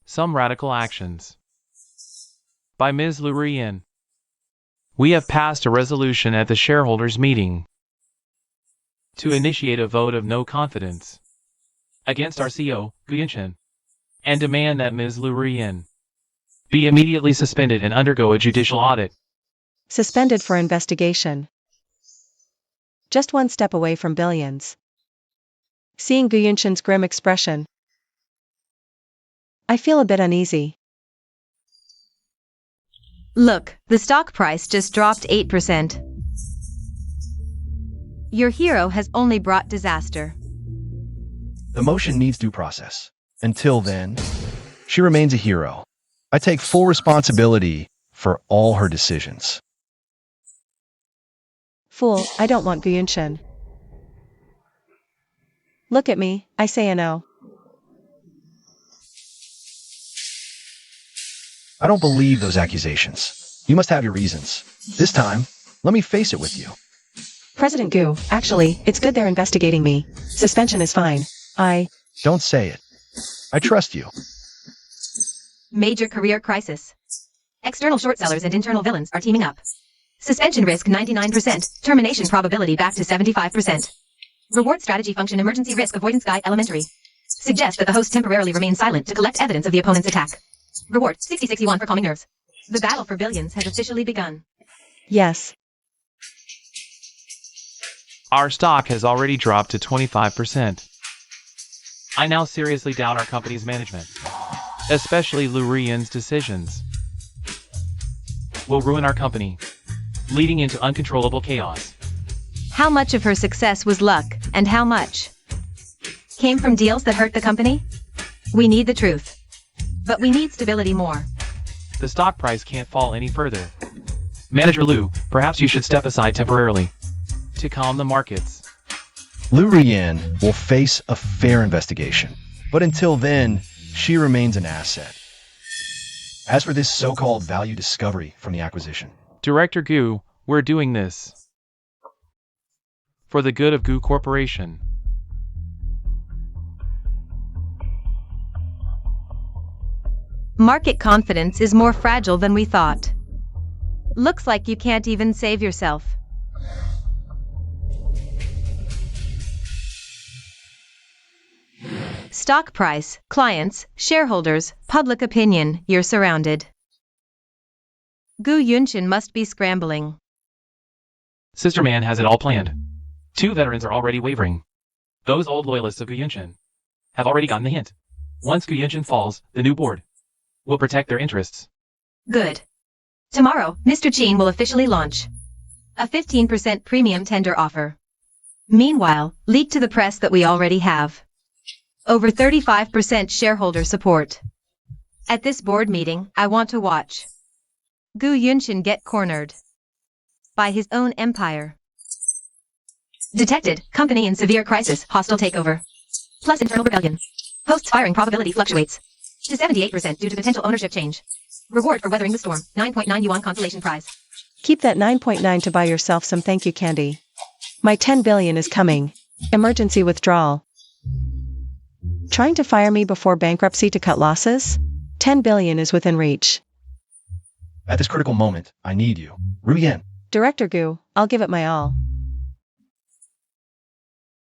some radical actions. By Ms. Lurian. We have passed a resolution at the shareholders' meeting to initiate a vote of no confidence against our CEO, Gu Yunshin, and demand that Ms. Lu Ruiyan be immediately suspended and undergo a judicial audit. Suspended for investigation. Just one step away from billions. Seeing Gu Yunshin's grim expression, I feel a bit uneasy. Look, the stock price just dropped 8%. Your hero has only brought disaster. The motion needs due process. Until then, she remains a hero. I take full responsibility for all her decisions. Fool, I don't want Gu Yunshin. Look at me, I say a no. I don't believe those accusations. You must have your reasons. This time, let me face it with you. President Gu, actually, it's good they're investigating me. Suspension is fine. Don't say it. I trust you. Major career crisis. External short sellers and internal villains are teaming up. Suspension risk 99%, termination probability back to 75%. Reward strategy function emergency risk avoidance guide elementary. Suggest that the host temporarily remain silent to collect evidence of the opponent's attack. Reward 6061 for calming nerves. The battle for billions has officially begun. Yes. Our stock has already dropped to 25%. I now seriously doubt our company's management, especially Lu Ruiyan's decisions will ruin our company, leading into uncontrollable chaos. How much of her success was luck, and how much came from deals that hurt the company? We need the truth. But we need stability more. The stock price can't fall any further. Manager Lu, perhaps you should step aside temporarily to calm the markets. Lu Ruiyan will face a fair investigation, but until then, she remains an asset. As for this so-called value discovery from the acquisition, Director Gu, we're doing this for the good of Gu Corporation. Market confidence is more fragile than we thought. Looks like you can't even save yourself. Stock price, clients, shareholders, public opinion, you're surrounded. Gu Yunshin must be scrambling. Sister Man has it all planned. 2 veterans are already wavering. Those old loyalists of Gu Yunshin have already gotten the hint. Once Gu Yunshin falls, the new board will protect their interests. Good. Tomorrow, Mr. Chin will officially launch a 15% premium tender offer. Meanwhile, leak to the press that we already have over 35% shareholder support. At this board meeting, I want to watch Gu Yunshin get cornered by his own empire. Detected, company in severe crisis, hostile takeover. Plus internal rebellion. Host's firing probability fluctuates to 78% due to potential ownership change. Reward for weathering the storm, 9.9 yuan consolation prize. Keep that 9.9 to buy yourself some thank you candy. My 10 billion is coming. Emergency withdrawal. Trying to fire me before bankruptcy to cut losses? 10 billion is within reach. at this critical moment, I need you. Ruiyan, Director Gu, I'll give it my all.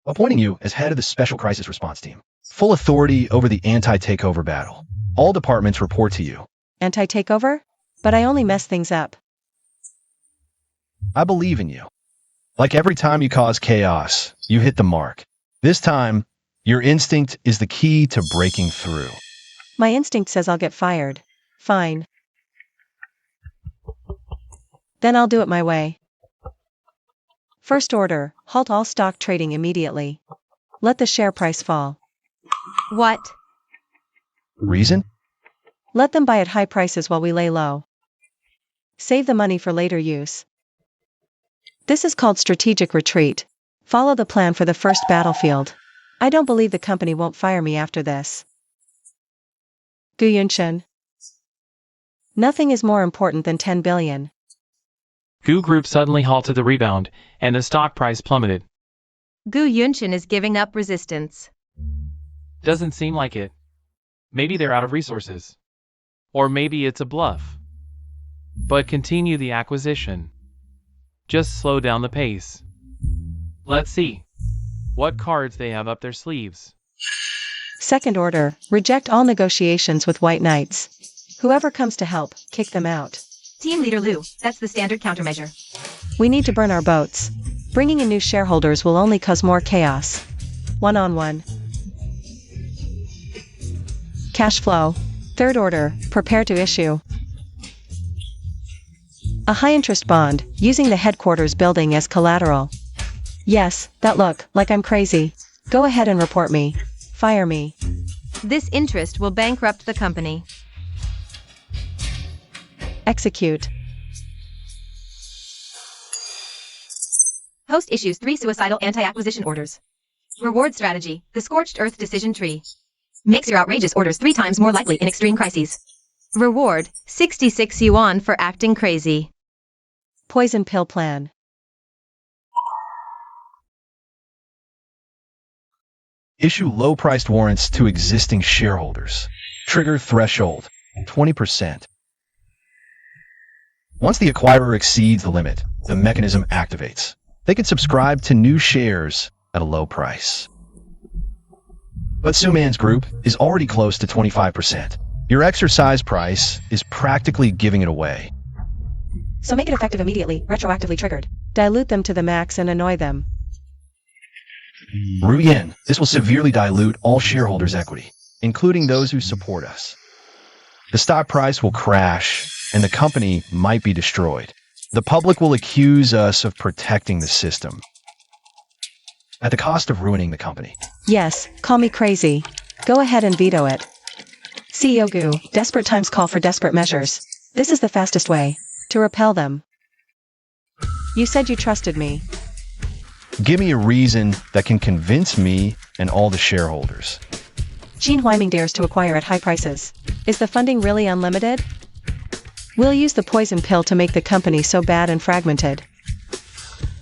appointing you as head of the Special Crisis Response Team. Full authority over the anti-takeover battle. All departments report to you. Anti-takeover? But I only mess things up. I believe in you. Like every time you cause chaos, you hit the mark. This time, your instinct is the key to breaking through. My instinct says I'll get fired. Fine. Then I'll do it my way. First order, halt all stock trading immediately. Let the share price fall. What? Reason? Let them buy at high prices while we lay low. Save the money for later use. This is called strategic retreat. Follow the plan for the first battlefield. I don't believe the company won't fire me after this. Gu Yunshin. Nothing is more important than 10 billion. Gu Group suddenly halted the rebound, and the stock price plummeted. Gu Yunshin is giving up resistance. Doesn't seem like it. Maybe they're out of resources. Or maybe it's a bluff. But continue the acquisition. Just slow down the pace. Let's see. what cards they have up their sleeves. Second order, reject all negotiations with white knights. Whoever comes to help, kick them out. Team Leader Lou, that's the standard countermeasure. We need to burn our boats. Bringing in new shareholders will only cause more chaos. One-on-one. Cash flow. Third order, prepare to issue a high-interest bond, using the headquarters building as collateral. Yes, that look like I'm crazy. Go ahead and report me. Fire me. This interest will bankrupt the company. Execute. Host issues 3 suicidal anti-acquisition orders. Reward strategy, the Scorched Earth Decision Tree. Makes your outrageous orders 3 times more likely in extreme crises. Reward, 66 yuan for acting crazy. Poison pill plan. Issue low-priced warrants to existing shareholders. Trigger threshold, 20%. Once the acquirer exceeds the limit, the mechanism activates. They can subscribe to new shares at a low price. But Suman's group is already close to 25%. Your exercise price is practically giving it away. So make it effective immediately, retroactively triggered. Dilute them to the max and annoy them. Ruyen, this will severely dilute all shareholders' equity, including those who support us. The stock price will crash, and the company might be destroyed. The public will accuse us of protecting the system, at the cost of ruining the company. Yes, call me crazy. Go ahead and veto it. CEO Gu, desperate times call for desperate measures. This is the fastest way to repel them. You said you trusted me. Give me a reason that can convince me and all the shareholders. Gene Huiming dares to acquire at high prices. Is the funding really unlimited? We'll use the poison pill to make the company so bad and fragmented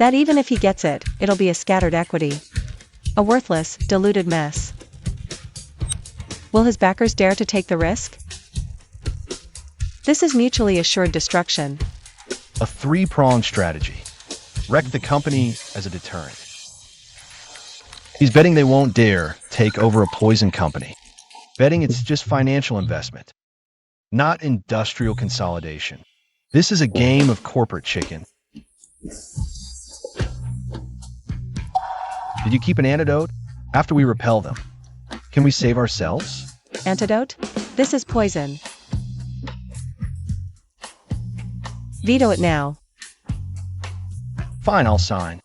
that even if he gets it, it'll be a scattered equity. A worthless, diluted mess. Will his backers dare to take the risk? This is mutually assured destruction. A 3-pronged strategy. Wreck the company as a deterrent. He's betting they won't dare take over a poison company. Betting it's just financial investment, not industrial consolidation. This is a game of corporate chicken. Did you keep an antidote? After we repel them, can we save ourselves? Antidote? This is poison. Veto it now. Fine, I'll sign.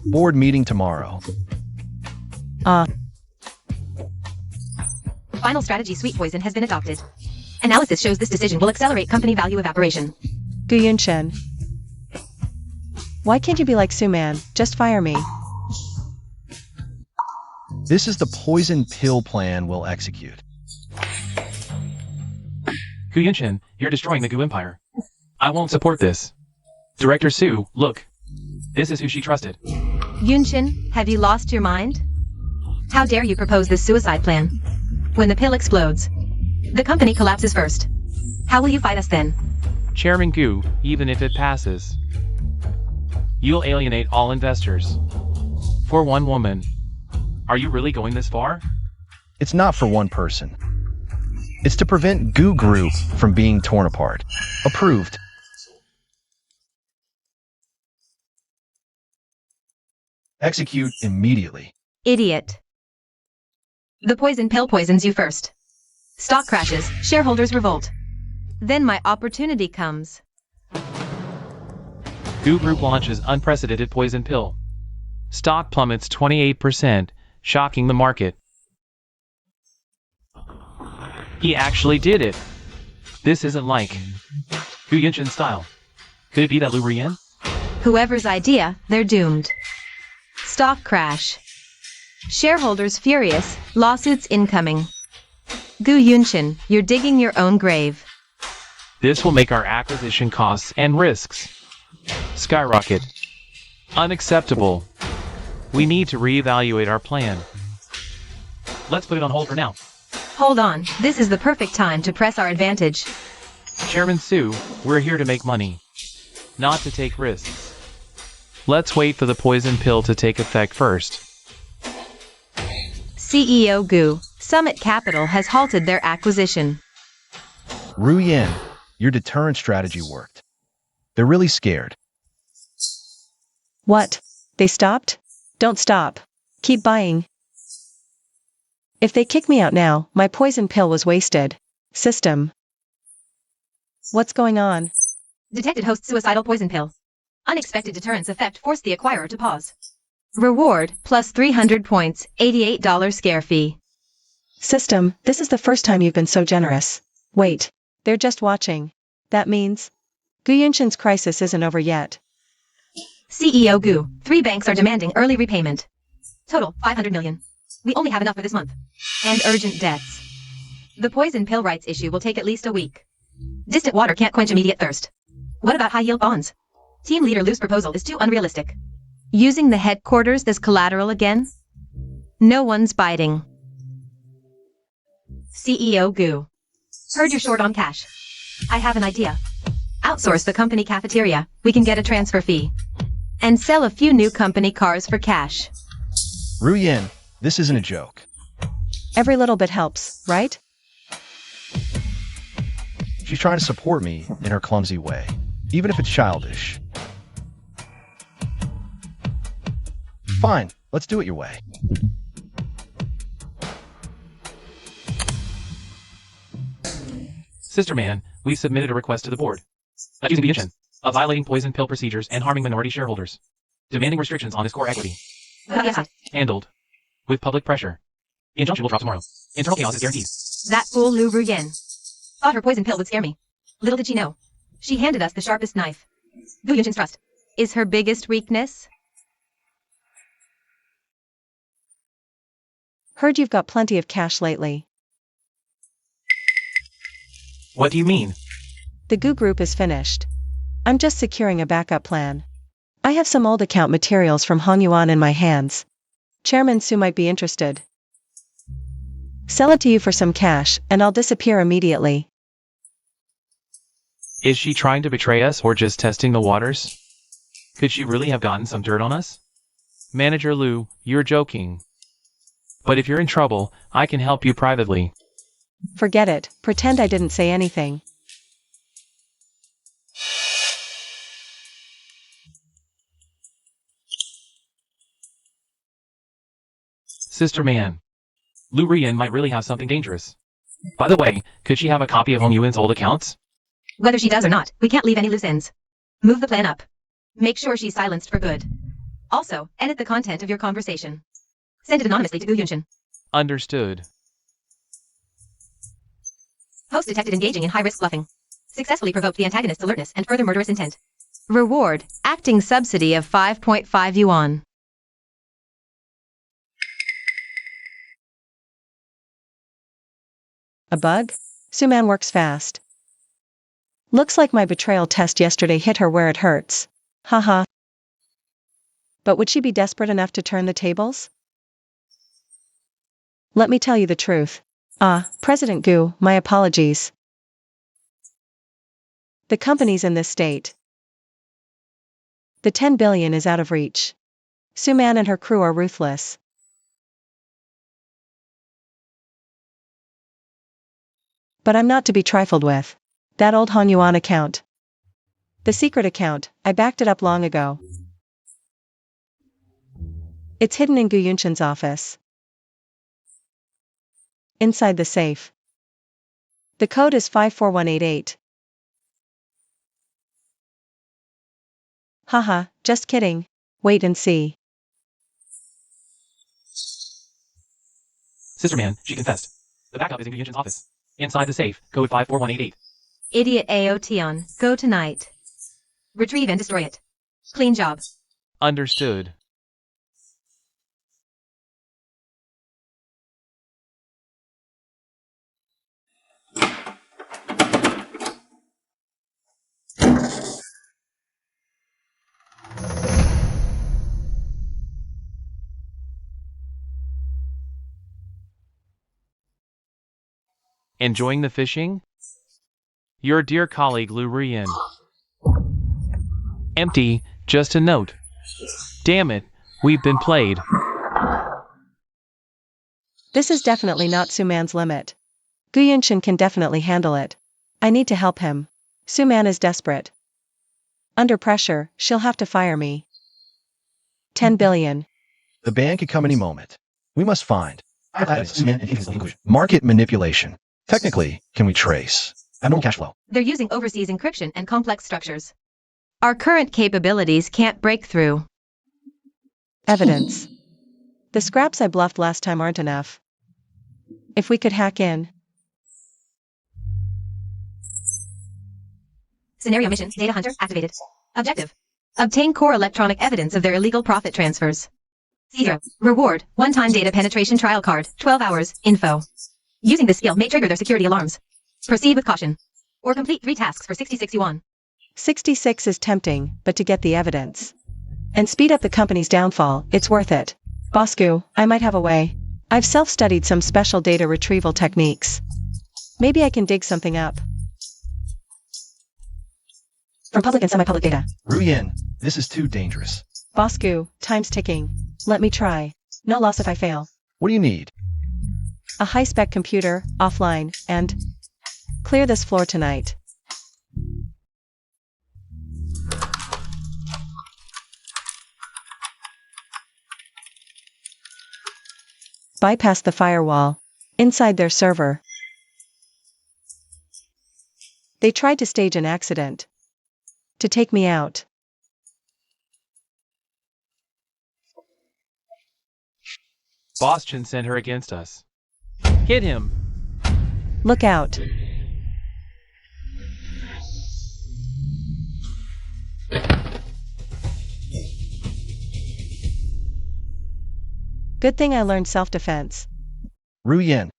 Board meeting tomorrow. Final strategy sweet poison has been adopted. Analysis shows this decision will accelerate company value evaporation. Gu Yunshen. Why can't you be like Suman? Just fire me. This is the poison pill plan we'll execute. Gu Yunshin, you're destroying the Gu Empire. I won't support this. Director Su, look. This is who she trusted. Yunshin, have you lost your mind? How dare you propose this suicide plan? When the pill explodes, the company collapses first. How will you fight us then? Chairman Gu, even if it passes, you'll alienate all investors. For one woman. Are you really going this far? It's not for one person. It's to prevent Gu Group from being torn apart. Approved. Execute immediately. Idiot. The poison pill poisons you first. Stock crashes, shareholders revolt. Then my opportunity comes. Gu Group launches unprecedented poison pill. Stock plummets 28%, shocking the market. He actually did it. This isn't like Gu Yunshin style. Could it be that Lu Rian? Whoever's idea, they're doomed. Stock crash. Shareholders furious, lawsuits incoming. Gu Yunshin, you're digging your own grave. This will make our acquisition costs and risks skyrocket. Unacceptable. We need to reevaluate our plan. Let's put it on hold for now. Hold on, this is the perfect time to press our advantage. Chairman Su, we're here to make money, not to take risks. Let's wait for the poison pill to take effect first. CEO Gu, Summit Capital has halted their acquisition. Ru Yin, your deterrent strategy worked. They're really scared. What? They stopped? Don't stop. Keep buying. If they kick me out now, my poison pill was wasted. System. What's going on? Detected host suicidal poison pill. Unexpected deterrence effect forced the acquirer to pause. Reward, plus 300 points, $88 scare fee. System, this is the first time you've been so generous. Wait, they're just watching. That means Gu Yunshin's crisis isn't over yet. CEO Gu, 3 banks are demanding early repayment. Total, 500 million. We only have enough for this month. And urgent debts. The poison pill rights issue will take at least a week. Distant water can't quench immediate thirst. What about high-yield bonds? Team leader Lu's proposal is too unrealistic. Using the headquarters as collateral again? No one's biting. CEO Gu. Heard you're short on cash. I have an idea. Outsource the company cafeteria, we can get a transfer fee. And sell a few new company cars for cash. Ru Yin, this isn't a joke. Every little bit helps, right? She's trying to support me in her clumsy way, even if it's childish. Fine, let's do it your way. Sister Man, we submitted a request to the board, accusing Gu Yunshin of violating poison pill procedures and harming minority shareholders, demanding restrictions on his core equity. Handled. With public pressure. The injunction will drop tomorrow. Internal chaos is guaranteed. That fool Lu Ruyen. Thought her poison pill would scare me. Little did she know. She handed us the sharpest knife. Gu Yunshin's trust is her biggest weakness. Heard you've got plenty of cash lately. What do you mean? The Gu Group is finished. I'm just securing a backup plan. I have some old account materials from Hongyuan in my hands. Chairman Su might be interested. Sell it to you for some cash, and I'll disappear immediately. Is she trying to betray us or just testing the waters? Could she really have gotten some dirt on us? Manager Lu, you're joking. But if you're in trouble, I can help you privately. Forget it, pretend I didn't say anything. Sister Man. Lu Rian might really have something dangerous. By the way, could she have a copy of Hong Yuan's old accounts? Whether she does or not, we can't leave any loose ends. Move the plan up. Make sure she's silenced for good. Also, edit the content of your conversation. Send it anonymously to Gu Yunshin. Understood. Host detected engaging in high-risk bluffing. Successfully provoked the antagonist's alertness and further murderous intent. Reward, acting subsidy of 5.5 yuan. A bug? Suman works fast. Looks like my betrayal test yesterday hit her where it hurts. Haha. But would she be desperate enough to turn the tables? Let me tell you the truth. President Gu, my apologies. The company's in this state. The 10 billion is out of reach. Suman and her crew are ruthless. But I'm not to be trifled with. That old Hanyuan account. The secret account, I backed it up long ago. It's hidden in Gu Yunshin's office. Inside the safe. The code is 54188. Haha, just kidding. Wait and see. Sister Man, she confessed. The backup is in Gu Yunshin's office. Inside the safe, code 54188. Idiot Aotion, go tonight. Retrieve and destroy it. Clean job. Understood. Enjoying the fishing? Your dear colleague Lu Rian. Empty, just a note. Damn it, we've been played. This is definitely not Suman's limit. Gu Yunshin can definitely handle it. I need to help him. Suman is desperate. Under pressure, she'll have to fire me. 10 billion. The ban could come any moment. We must find. Market manipulation. Technically, can we trace? Abnormal cash flow. They're using overseas encryption and complex structures. Our current capabilities can't break through. Evidence. The scraps I bluffed last time aren't enough. If we could hack in. Scenario mission, Data Hunter, activated. Objective. Obtain core electronic evidence of their illegal profit transfers. 0. Reward, one-time data penetration trial card, 12 hours, info. Using this skill may trigger their security alarms. Proceed with caution. Or complete 3 tasks for 66 yuan. 66 is tempting, but to get the evidence. And speed up the company's downfall, it's worth it. Bosku, I might have a way. I've self-studied some special data retrieval techniques. Maybe I can dig something up. From public and semi-public data. Ruyin, this is too dangerous. Bosku, time's ticking. Let me try. No loss if I fail. What do you need? A high-spec computer, offline, and clear this floor tonight. Bypass the firewall. Inside their server. They tried to stage an accident. To take me out. Boston sent her against us. Hit him. Look out. Good thing I learned self-defense. Ruyin.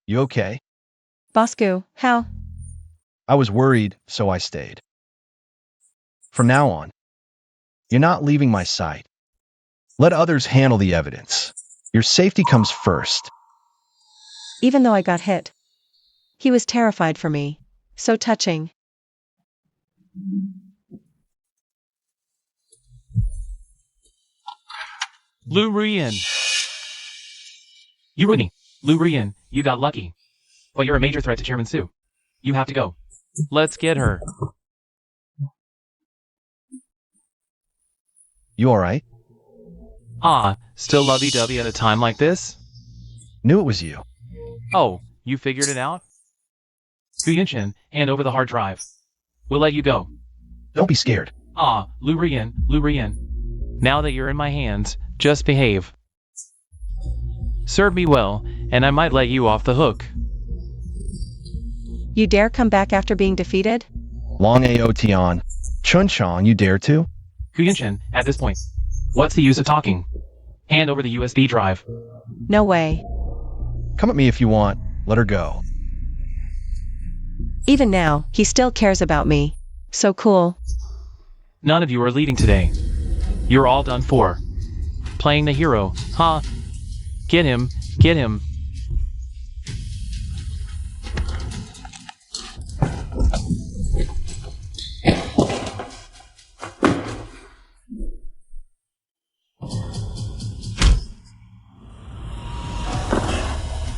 You okay? Bosku, how? I was worried, so I stayed. From now on, you're not leaving my sight. Let others handle the evidence. Your safety comes first. Even though I got hit. He was terrified for me. So touching. Lu Rian. You ruined me. Lu Rian, you got lucky. But you're a major threat to Chairman Su. You have to go. Let's get her. You alright? Still lovey-dovey at a time like this? Knew it was you. Oh, you figured it out? Gu Yunshin, hand over the hard drive. We'll let you go. Don't be scared. Lu Rian, Lu Rian. Now that you're in my hands, just behave. Serve me well, and I might let you off the hook. You dare come back after being defeated? Long Ao Tian. Chun Chong, you dare to? Gu Yunshin, at this point, what's the use of talking? Hand over the USB drive. No way. Come at me if you want. Let her go. Even now, he still cares about me. So cool. None of you are leading today. You're all done for. Playing the hero, huh? Get him, get him.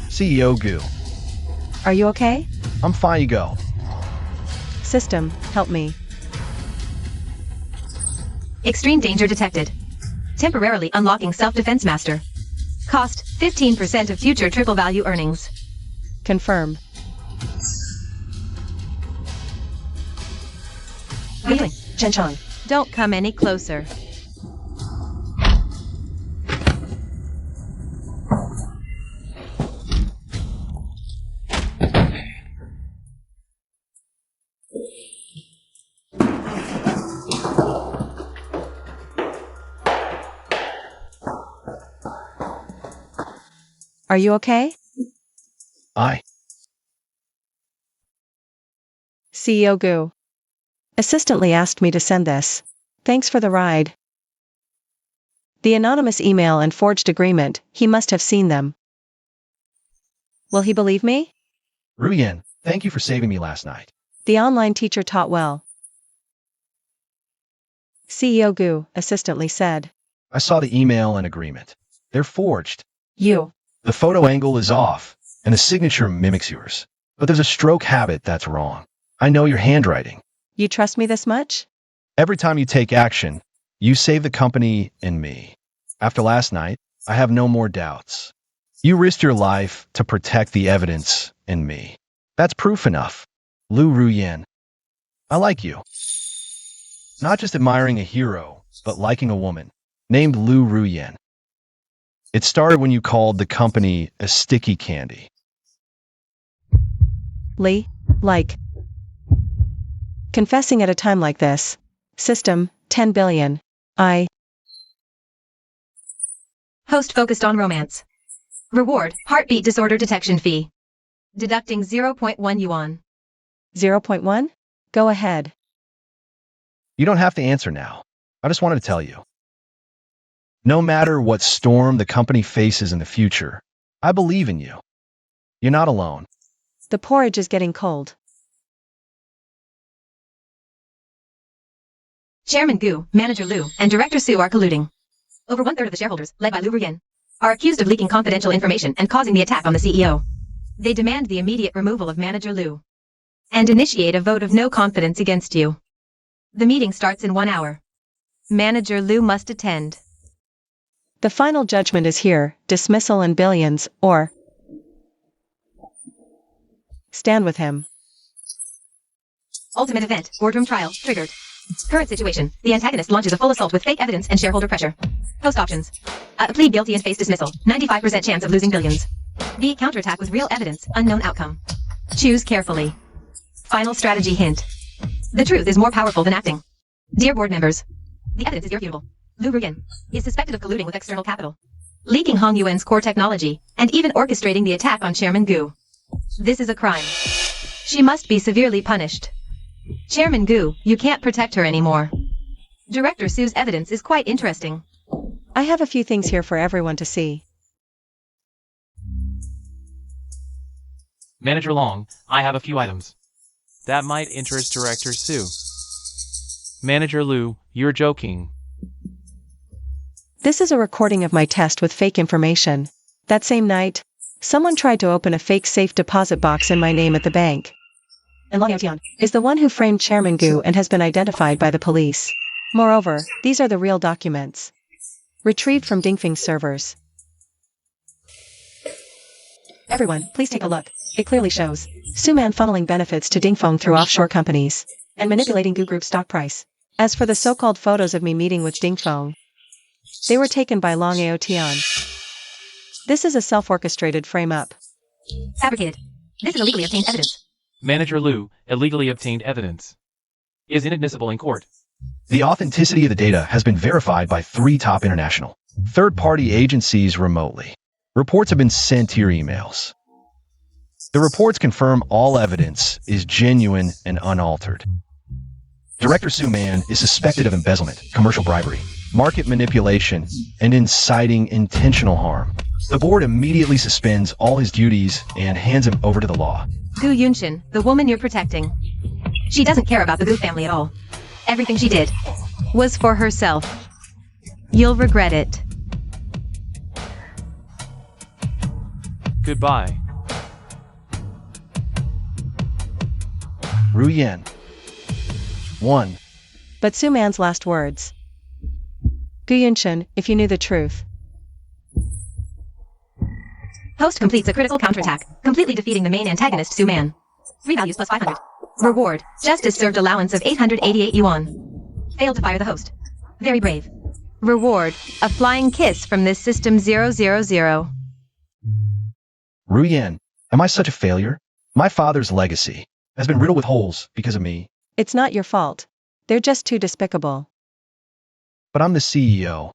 CEO Gu. Are you okay? I'm fine, you go. System, help me. Extreme danger detected. Temporarily unlocking self-defense master. Cost 15% of future triple value earnings. Confirm. What are you doing? Chen Chong. Don't come any closer. Are you okay? CEO Gu. Assistantly asked me to send this. Thanks for the ride. The anonymous email and forged agreement, he must have seen them. Will he believe me? Ruyin, thank you for saving me last night. The online teacher taught well. CEO Gu assistantly said. I saw the email and agreement. They're forged. You. The photo angle is off, and the signature mimics yours. But there's a stroke habit that's wrong. I know your handwriting. You trust me this much? Every time you take action, you save the company and me. After last night, I have no more doubts. You risked your life to protect the evidence and me. That's proof enough. Lu Ruyan. I like you. Not just admiring a hero, but liking a woman named Lu Ruyan. It started when you called the company a sticky candy. Lee, like. Confessing at a time like this. System, 10 billion. Host focused on romance. Reward, heartbeat disorder detection fee. Deducting 0.1 yuan. 0.1? Go ahead. You don't have to answer now. I just wanted to tell you. No matter what storm the company faces in the future, I believe in you. You're not alone. The porridge is getting cold. Chairman Gu, Manager Lu, and Director Su are colluding. Over 1/3 of the shareholders, led by Lu Ruyan, are accused of leaking confidential information and causing the attack on the CEO. They demand the immediate removal of Manager Lu and initiate a vote of no confidence against you. The meeting starts in 1 hour. Manager Lu must attend. The final judgment is here, dismissal and billions, or stand with him. Ultimate event, boardroom trial, triggered. Current situation, the antagonist launches a full assault with fake evidence and shareholder pressure. Post options. Plead guilty and face dismissal, 95% chance of losing billions. B. Counterattack with real evidence, unknown outcome. Choose carefully. Final strategy hint. The truth is more powerful than acting. Dear board members, the evidence is irrefutable. Lu Ruyan is suspected of colluding with external capital, leaking Hong Yuan's core technology, and even orchestrating the attack on Chairman Gu. This is a crime. She must be severely punished. Chairman Gu, you can't protect her anymore. Director Su's evidence is quite interesting. I have a few things here for everyone to see. Manager Long, I have a few items that might interest Director Su. Manager Lu, you're joking. This is a recording of my test with fake information. That same night, someone tried to open a fake safe deposit box in my name at the bank. And Long Yaotian is the one who framed Chairman Gu and has been identified by the police. Moreover, these are the real documents. Retrieved from Dingfeng's servers. Everyone, please take a look. It clearly shows Suman funneling benefits to Dingfeng through offshore companies and manipulating Gu Group's stock price. As for the so-called photos of me meeting with Dingfeng, they were taken by Long Aotian. This is a self-orchestrated frame-up. Fabricated. This is illegally obtained evidence. Manager Lu, illegally obtained evidence is inadmissible in court. The authenticity of the data has been verified by 3 top international third-party agencies remotely. Reports have been sent to your emails. The reports confirm all evidence is genuine and unaltered. Director Su Man is suspected of embezzlement, commercial bribery, market manipulation, and inciting intentional harm. The board immediately suspends all his duties and hands him over to the law. Gu Yunshin, the woman you're protecting. She doesn't care about the Gu family at all. Everything she did was for herself. You'll regret it. Goodbye. Ruyan. 1. But Suman's last words. Gu Yunshin, if you knew the truth. Host completes a critical counterattack, completely defeating the main antagonist Su Man. 3 values plus 500. Reward, justice served allowance of 888 yuan. Failed to fire the host. Very brave. Reward, a flying kiss from this system 000. Ruyan, am I such a failure? My father's legacy has been riddled with holes because of me. It's not your fault. They're just too despicable. But I'm the CEO.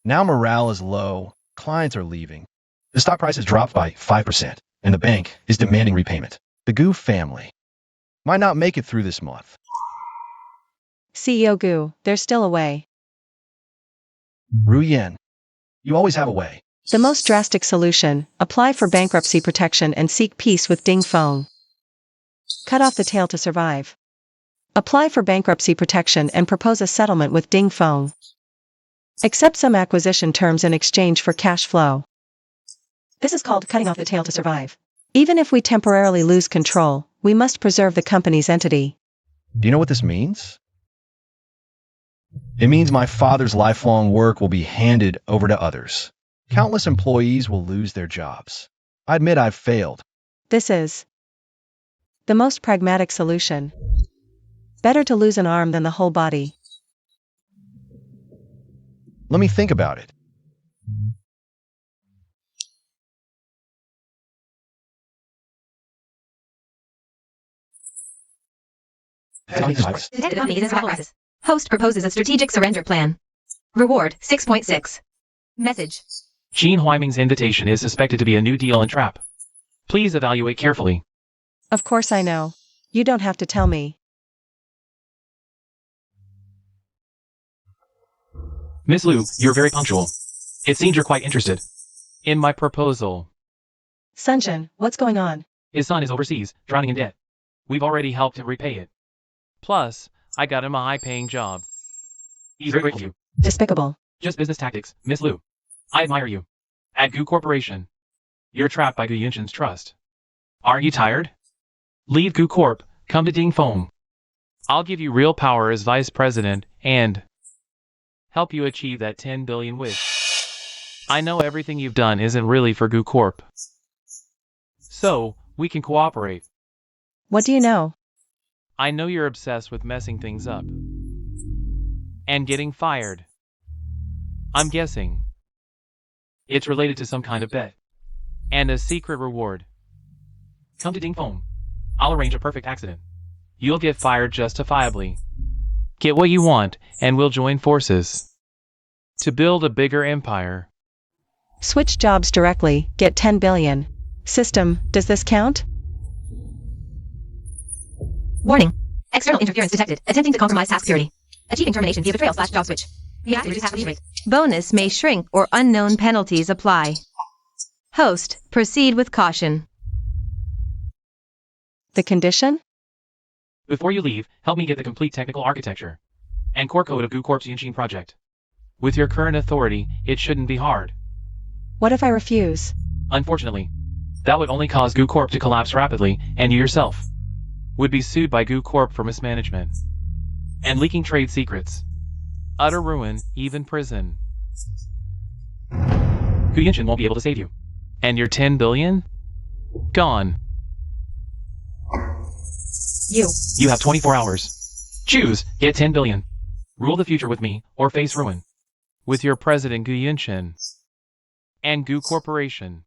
Now morale is low, clients are leaving. The stock price has dropped by 5%, and the bank is demanding repayment. The Gu family might not make it through this month. CEO Gu, there's still a way. Ruyan, you always have a way. The most drastic solution, apply for bankruptcy protection and seek peace with Dingfeng. Cut off the tail to survive. Apply for bankruptcy protection and propose a settlement with Ding Feng. Accept some acquisition terms in exchange for cash flow. This is called cutting off the tail to survive. Even if we temporarily lose control, we must preserve the company's entity. Do you know what this means? It means my father's lifelong work will be handed over to others. Countless employees will lose their jobs. I admit I've failed. This is the most pragmatic solution. Better to lose an arm than the whole body. Let me think about it. Detected company is in survival crisis. Host proposes a strategic surrender plan. Reward 6.6. Message. Gene Huiming's invitation is suspected to be a New Deal and trap. Please evaluate carefully. Of course I know. You don't have to tell me. Miss Liu, you're very punctual. It seems you're quite interested in my proposal. Sunjin, what's going on? His son is overseas, drowning in debt. We've already helped him repay it. Plus, I got him a high-paying job. He's very grateful to you. Despicable. Just business tactics, Miss Liu. I admire you. At Gu Corporation, you're trapped by Gu Yunshin's trust. Aren't you tired? Leave Gu Corp, come to Ding Feng. I'll give you real power as vice president and help you achieve that 10 billion wish. I know everything you've done isn't really for Gu Corp. So, we can cooperate. What do you know? I know you're obsessed with messing things up. And getting fired. I'm guessing it's related to some kind of bet. And a secret reward. Come to Ding Feng. I'll arrange a perfect accident. You'll get fired justifiably. Get what you want, and we'll join forces to build a bigger empire. Switch jobs directly, get 10 billion. System, does this count? Warning. External interference detected. Attempting to compromise task purity. Achieving termination via betrayal/job switch. You have to reduce half leave rate. Bonus may shrink or unknown penalties apply. Host, proceed with caution. The condition? Before you leave, help me get the complete technical architecture and core code of Gu Corp's Yunshin project. With your current authority, it shouldn't be hard. What if I refuse? Unfortunately, that would only cause Gu Corp to collapse rapidly, and you yourself would be sued by Gu Corp for mismanagement and leaking trade secrets. Utter ruin, even prison. Gu Yunshin won't be able to save you. And your 10 billion? Gone. You have 24 hours. Choose, get 10 billion. Rule the future with me, or face ruin. With your president Gu Yunshin. And Gu Corporation.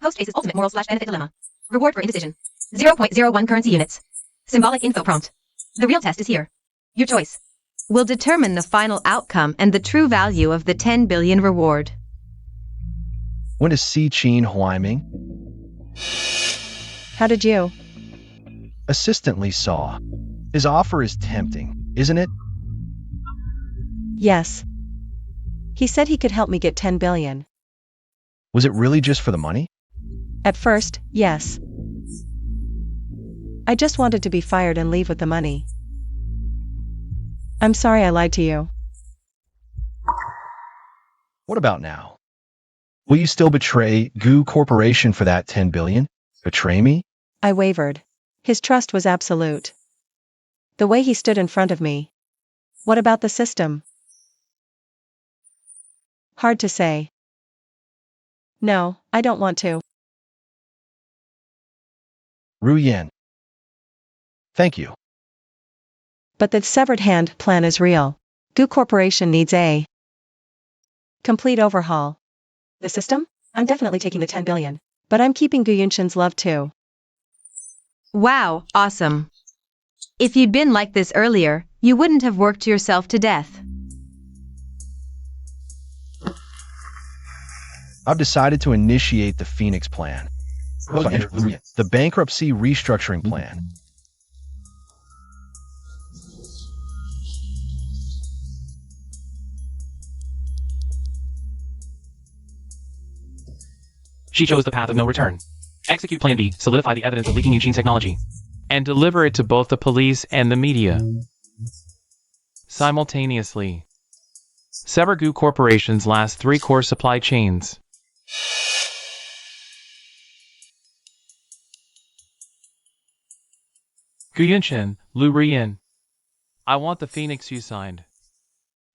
Host faces ultimate moral/benefit dilemma. Reward for indecision. 0.01 currency units. Symbolic info prompt. The real test is here. Your choice will determine the final outcome and the true value of the 10 billion reward. When to see Gene Huiming? How did you? Assistantly saw. His offer is tempting, isn't it? Yes. He said he could help me get 10 billion. Was it really just for the money? At first, yes. I just wanted to be fired and leave with the money. I'm sorry I lied to you. What about now? Will you still betray Gu Corporation for that 10 billion? Betray me? I wavered. His trust was absolute. The way he stood in front of me. What about the system? Hard to say. No, I don't want to. Ru Yan. Thank you. But the severed hand plan is real. Gu Corporation needs a complete overhaul. The system? I'm definitely taking the 10 billion. But I'm keeping Gu Yunshin's love too. Wow, awesome. If you'd been like this earlier, you wouldn't have worked yourself to death. I've decided to initiate the Phoenix Plan. The bankruptcy restructuring plan. She chose the path of no return. Execute Plan B, solidify the evidence of leaking Eugene's technology, and deliver it to both the police and the media. Simultaneously. Sever Goo Corporation's last 3 core supply chains. Gu Yunshin, Lu Ruyan. I want the Phoenix you signed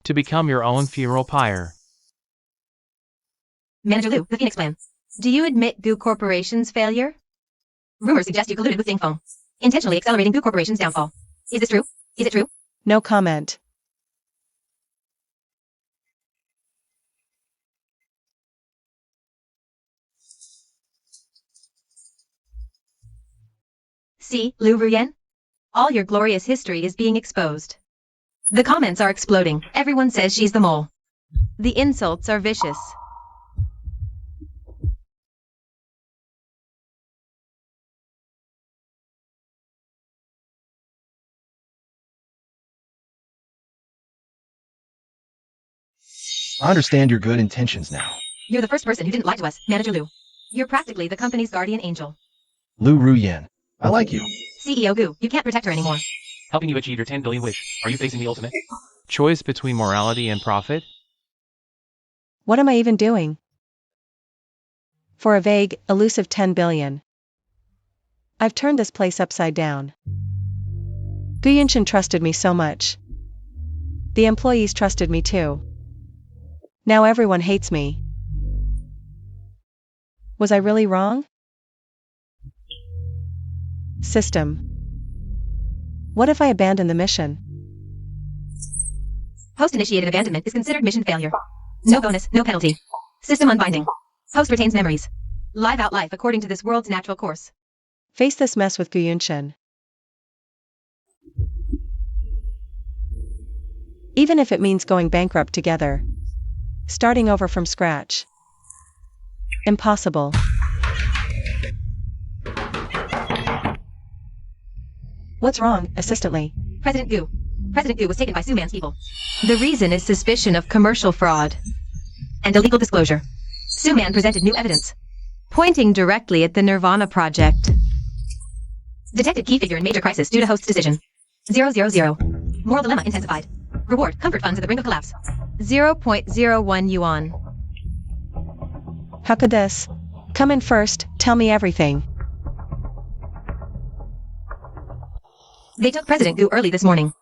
to become your own funeral pyre. Manager Liu, the Phoenix plan. Do you admit Goo Corporation's failure? Rumors suggest you colluded with Dingfeng, intentionally accelerating Goo Corporation's downfall. Is this true? Is it true? No comment. See, Lu Ruyan? All your glorious history is being exposed. The comments are exploding. Everyone says she's the mole. The insults are vicious. I understand your good intentions now. You're the first person who didn't lie to us, Manager Liu. You're practically the company's guardian angel. Lu Ruyan, I like you. CEO Goo, you can't protect her anymore. Helping you achieve your 10 billion wish. Are you facing the ultimate choice between morality and profit? What am I even doing? For a vague, elusive 10 billion. I've turned this place upside down. Gu Yunshin trusted me so much. The employees trusted me too. Now everyone hates me. Was I really wrong? System. What if I abandon the mission? Host-initiated abandonment is considered mission failure. No bonus, no penalty. System unbinding. Host retains memories. Live out life according to this world's natural course. Face this mess with Gu Yunshin. Even if it means going bankrupt together. Starting over from scratch. Impossible. What's wrong, assistantly? President Goo. President Goo was taken by Suman's people. The reason is suspicion of commercial fraud and illegal disclosure. Suman presented new evidence, pointing directly at the Nirvana project. Detected key figure in major crisis due to host's decision. 000. Moral dilemma intensified. Reward, comfort funds at the brink of collapse. 0.01 yuan. How could this? Come in first, tell me everything. They took President Goo early this morning.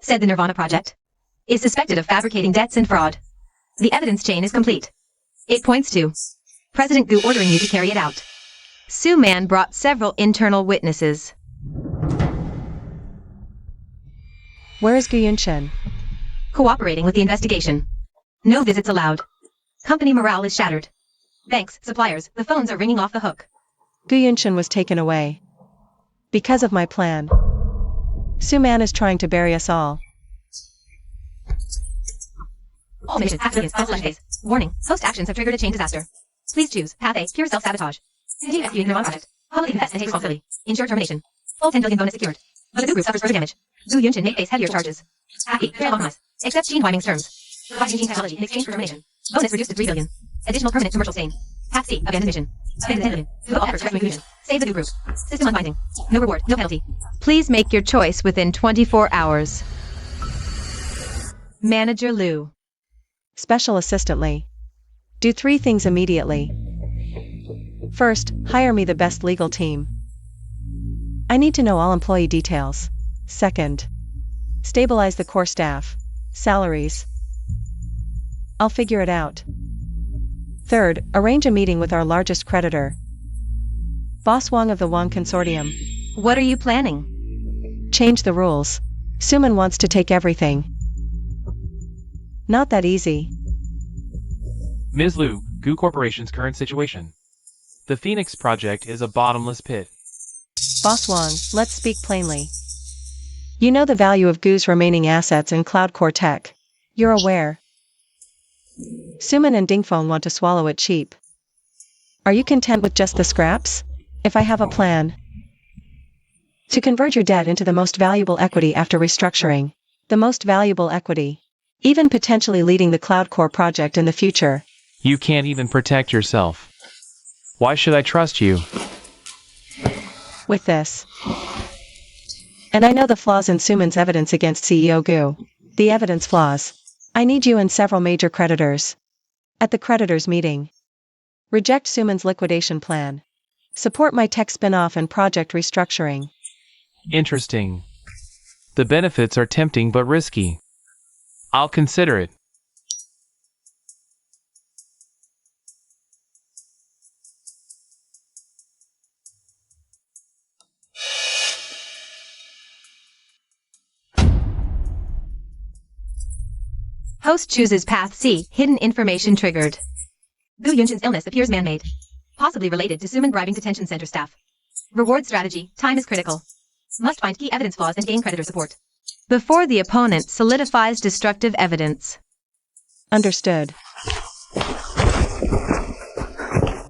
Said the Nirvana project is suspected of fabricating debts and fraud. The evidence chain is complete. It points to President Goo ordering you to carry it out. Suman brought several internal witnesses. Where is Gu Yunshin? Cooperating with the investigation. No visits allowed. Company morale is shattered. Banks, suppliers, the phones are ringing off the hook. Gu Yunshin was taken away. Because of my plan. Suman is trying to bury us all. All missions, activities, phase. Warning, host actions have triggered a chain disaster. Please choose Path A, pure self-sabotage. Continue executing the Nirvana project. Publicly confess and take responsibility. Ensure termination. Full 10 billion bonus secured. But the Goo group suffers further damage. Gu Yunshin may face heavier charges. Path B, fair compromise. Accept Gene Winding's terms. Provide gene technology in exchange for termination. Bonus reduced to 3 billion. Additional permanent commercial stain. Path C, abandoned mission. Abandoned 10 billion. Devote all efforts to inclusion. Save the Goo group. System unbinding. No reward, no penalty. Please make your choice within 24 hours. Manager Liu. Special assistantly. Do 3 things immediately. First, hire me the best legal team. I need to know all employee details. Second, stabilize the core staff. Salaries. I'll figure it out. Third, arrange a meeting with our largest creditor. Boss Wang of the Wang Consortium. What are you planning? Change the rules. Suman wants to take everything. Not that easy. Ms. Liu, Goo Corporation's current situation. The Phoenix project is a bottomless pit. Boss Wang, let's speak plainly. You know the value of Goo's remaining assets in cloud core tech. You're aware. Suman and Dingfeng want to swallow it cheap. Are you content with just the scraps? If I have a plan to convert your debt into the most valuable equity after restructuring, the most valuable equity, even potentially leading the cloud core project in the future. You can't even protect yourself. Why should I trust you? With this. And I know the flaws in Suman's evidence against CEO Gu. The evidence flaws. I need you and several major creditors. At the creditors meeting. Reject Suman's liquidation plan. Support my tech spin-off and project restructuring. Interesting. The benefits are tempting but risky. I'll consider it. Host chooses path C, hidden information triggered. Gu Yunshin's illness appears man-made. Possibly related to Suman bribing detention center staff. Reward strategy, time is critical. Must find key evidence flaws and gain creditor support. Before the opponent solidifies destructive evidence. Understood.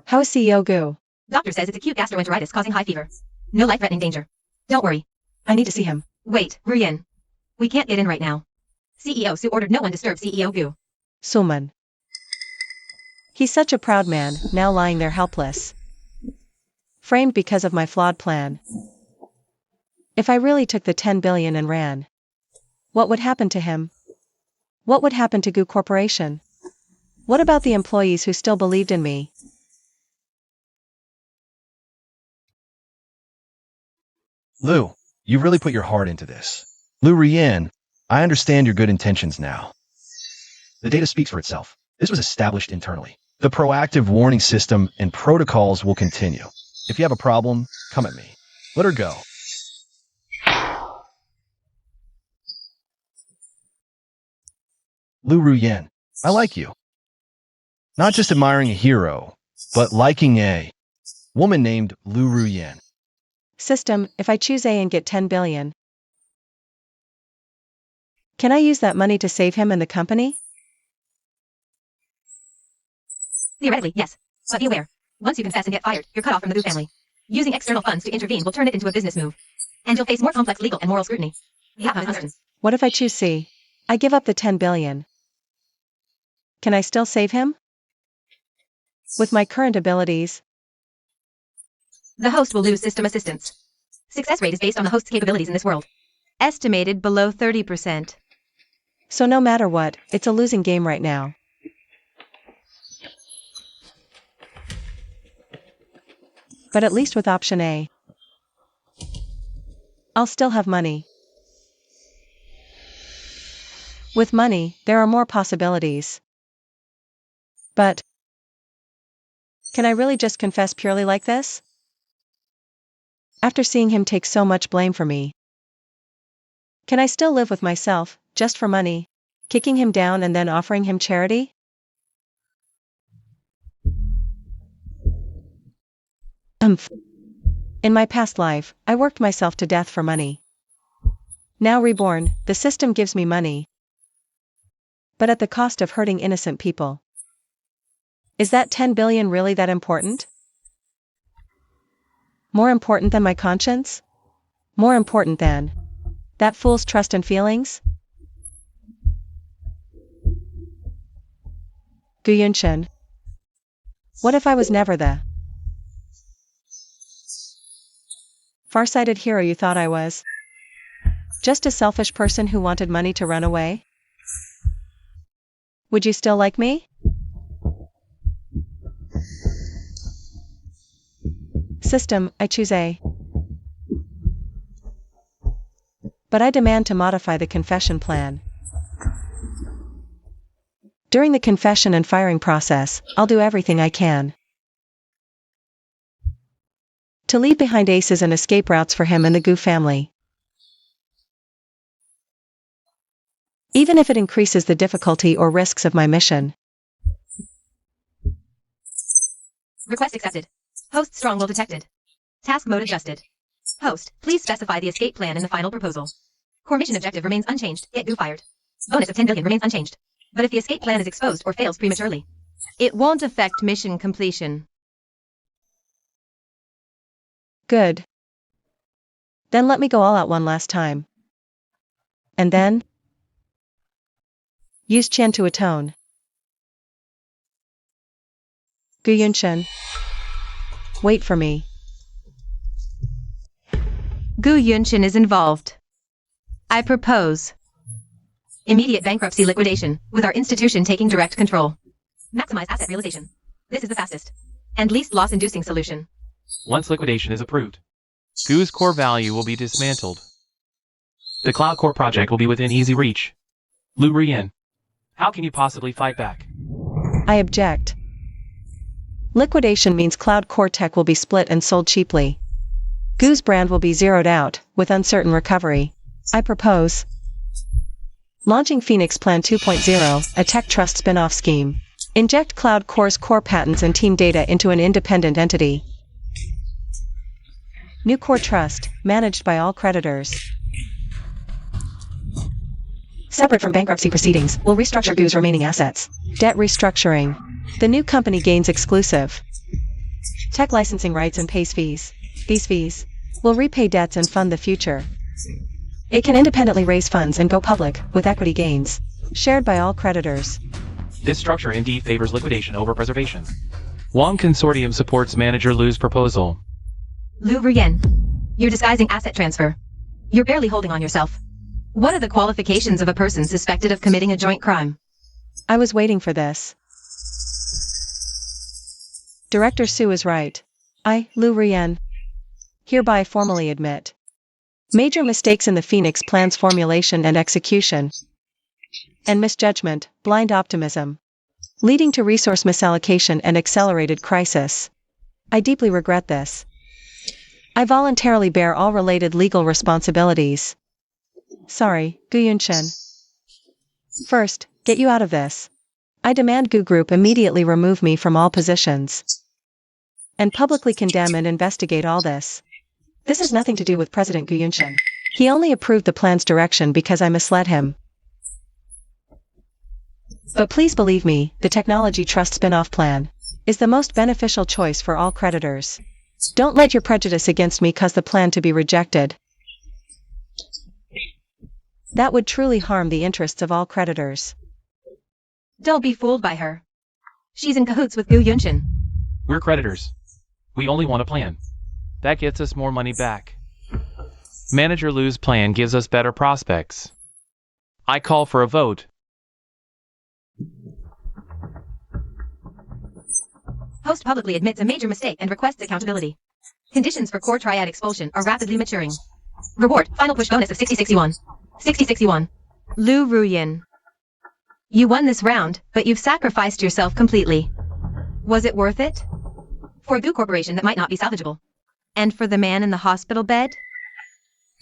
How is CEO Gu? Doctor says it's acute gastroenteritis causing high fever. No life-threatening danger. Don't worry. I need to see him. Wait, Ruyen. We can't get in right now. CEO Su ordered no one disturb CEO Gu. Suman. He's such a proud man, now lying there helpless. Framed because of my flawed plan. If I really took the 10 billion and ran, what would happen to him? What would happen to Gu Corporation? What about the employees who still believed in me? Lu, you really put your heart into this. Lu Rian, I understand your good intentions now. The data speaks for itself. This was established internally. The proactive warning system and protocols will continue. If you have a problem, come at me. Let her go. Lu Ruyen, I like you. Not just admiring a hero, but liking a woman named Lu Ruyen. System, if I choose A and get 10 billion, can I use that money to save him and the company? Theoretically, yes. But be aware. Once you confess and get fired, you're cut off from the Gu family. Using external funds to intervene will turn it into a business move. And you'll face more complex legal and moral scrutiny. What if I choose C? I give up the 10 billion. Can I still save him? With my current abilities, the host will lose system assistance. Success rate is based on the host's capabilities in this world. Estimated below 30%. So no matter what, it's a losing game right now. But at least with option A, I'll still have money. With money, there are more possibilities. But can I really just confess purely like this? After seeing him take so much blame for me, can I still live with myself, just for money, kicking him down and then offering him charity? In my past life, I worked myself to death for money. Now reborn, the system gives me money, but at the cost of hurting innocent people. Is that 10 billion really that important? More important than my conscience? More important than that fool's trust and feelings? Gu Yunshin. What if I was never the far-sighted hero you thought I was? Just a selfish person who wanted money to run away? Would you still like me? System, I choose A. But I demand to modify the confession plan. During the confession and firing process, I'll do everything I can to leave behind aces and escape routes for him and the Gu family. Even if it increases the difficulty or risks of my mission. Request accepted. Host strong will detected. Task mode adjusted. Host, please specify the escape plan in the final proposal. Core mission objective remains unchanged, get Gu fired. Bonus of 10 billion remains unchanged. But if the escape plan is exposed or fails prematurely, it won't affect mission completion. Good. Then let me go all out one last time. And then use Qian to atone. Gu Yunshin. Wait for me. Gu Yunshin is involved. I propose immediate bankruptcy liquidation, with our institution taking direct control. Maximize asset realization. This is the fastest and least loss-inducing solution. Once liquidation is approved, Gu's core value will be dismantled. The Cloud Core project will be within easy reach. Lu Rian, how can you possibly fight back? I object. Liquidation means Cloud Core tech will be split and sold cheaply. Gu's brand will be zeroed out, with uncertain recovery. I propose launching Phoenix Plan 2.0, a tech trust spin-off scheme. Inject Cloud Core's core patents and team data into an independent entity. New core trust, managed by all creditors. Separate from bankruptcy proceedings, will restructure Gu's remaining assets. Debt restructuring. The new company gains exclusive tech licensing rights and pays fees. These fees will repay debts and fund the future. It can independently raise funds and go public, with equity gains shared by all creditors. This structure indeed favors liquidation over preservation. Wang Consortium supports Manager Lu's proposal. Lu Rian, you're disguising asset transfer. You're barely holding on yourself. What are the qualifications of a person suspected of committing a joint crime? I was waiting for this. Director Su is right. I, Lu Rian, hereby formally admit major mistakes in the Phoenix Plan's formulation and execution, and misjudgment, blind optimism, leading to resource misallocation and accelerated crisis. I deeply regret this. I voluntarily bear all related legal responsibilities. Sorry, Gu Yunshin. First, get you out of this. I demand Gu Group immediately remove me from all positions and publicly condemn and investigate all this. This has nothing to do with President Gu Yunshin. He only approved the plan's direction because I misled him. But please believe me, the Technology Trust spin-off plan is the most beneficial choice for all creditors. Don't let your prejudice against me cause the plan to be rejected. That would truly harm the interests of all creditors. Don't be fooled by her. She's in cahoots with Gu Yunshin. We're creditors. We only want a plan. That gets us more money back. Manager Lu's plan gives us better prospects. I call for a vote. Host publicly admits a major mistake and requests accountability. Conditions for core triad expulsion are rapidly maturing. Reward, final push bonus of 6061. 6061. Lu Ruyin. You won this round, but you've sacrificed yourself completely. Was it worth it? For a Gu corporation that might not be salvageable. And for the man in the hospital bed?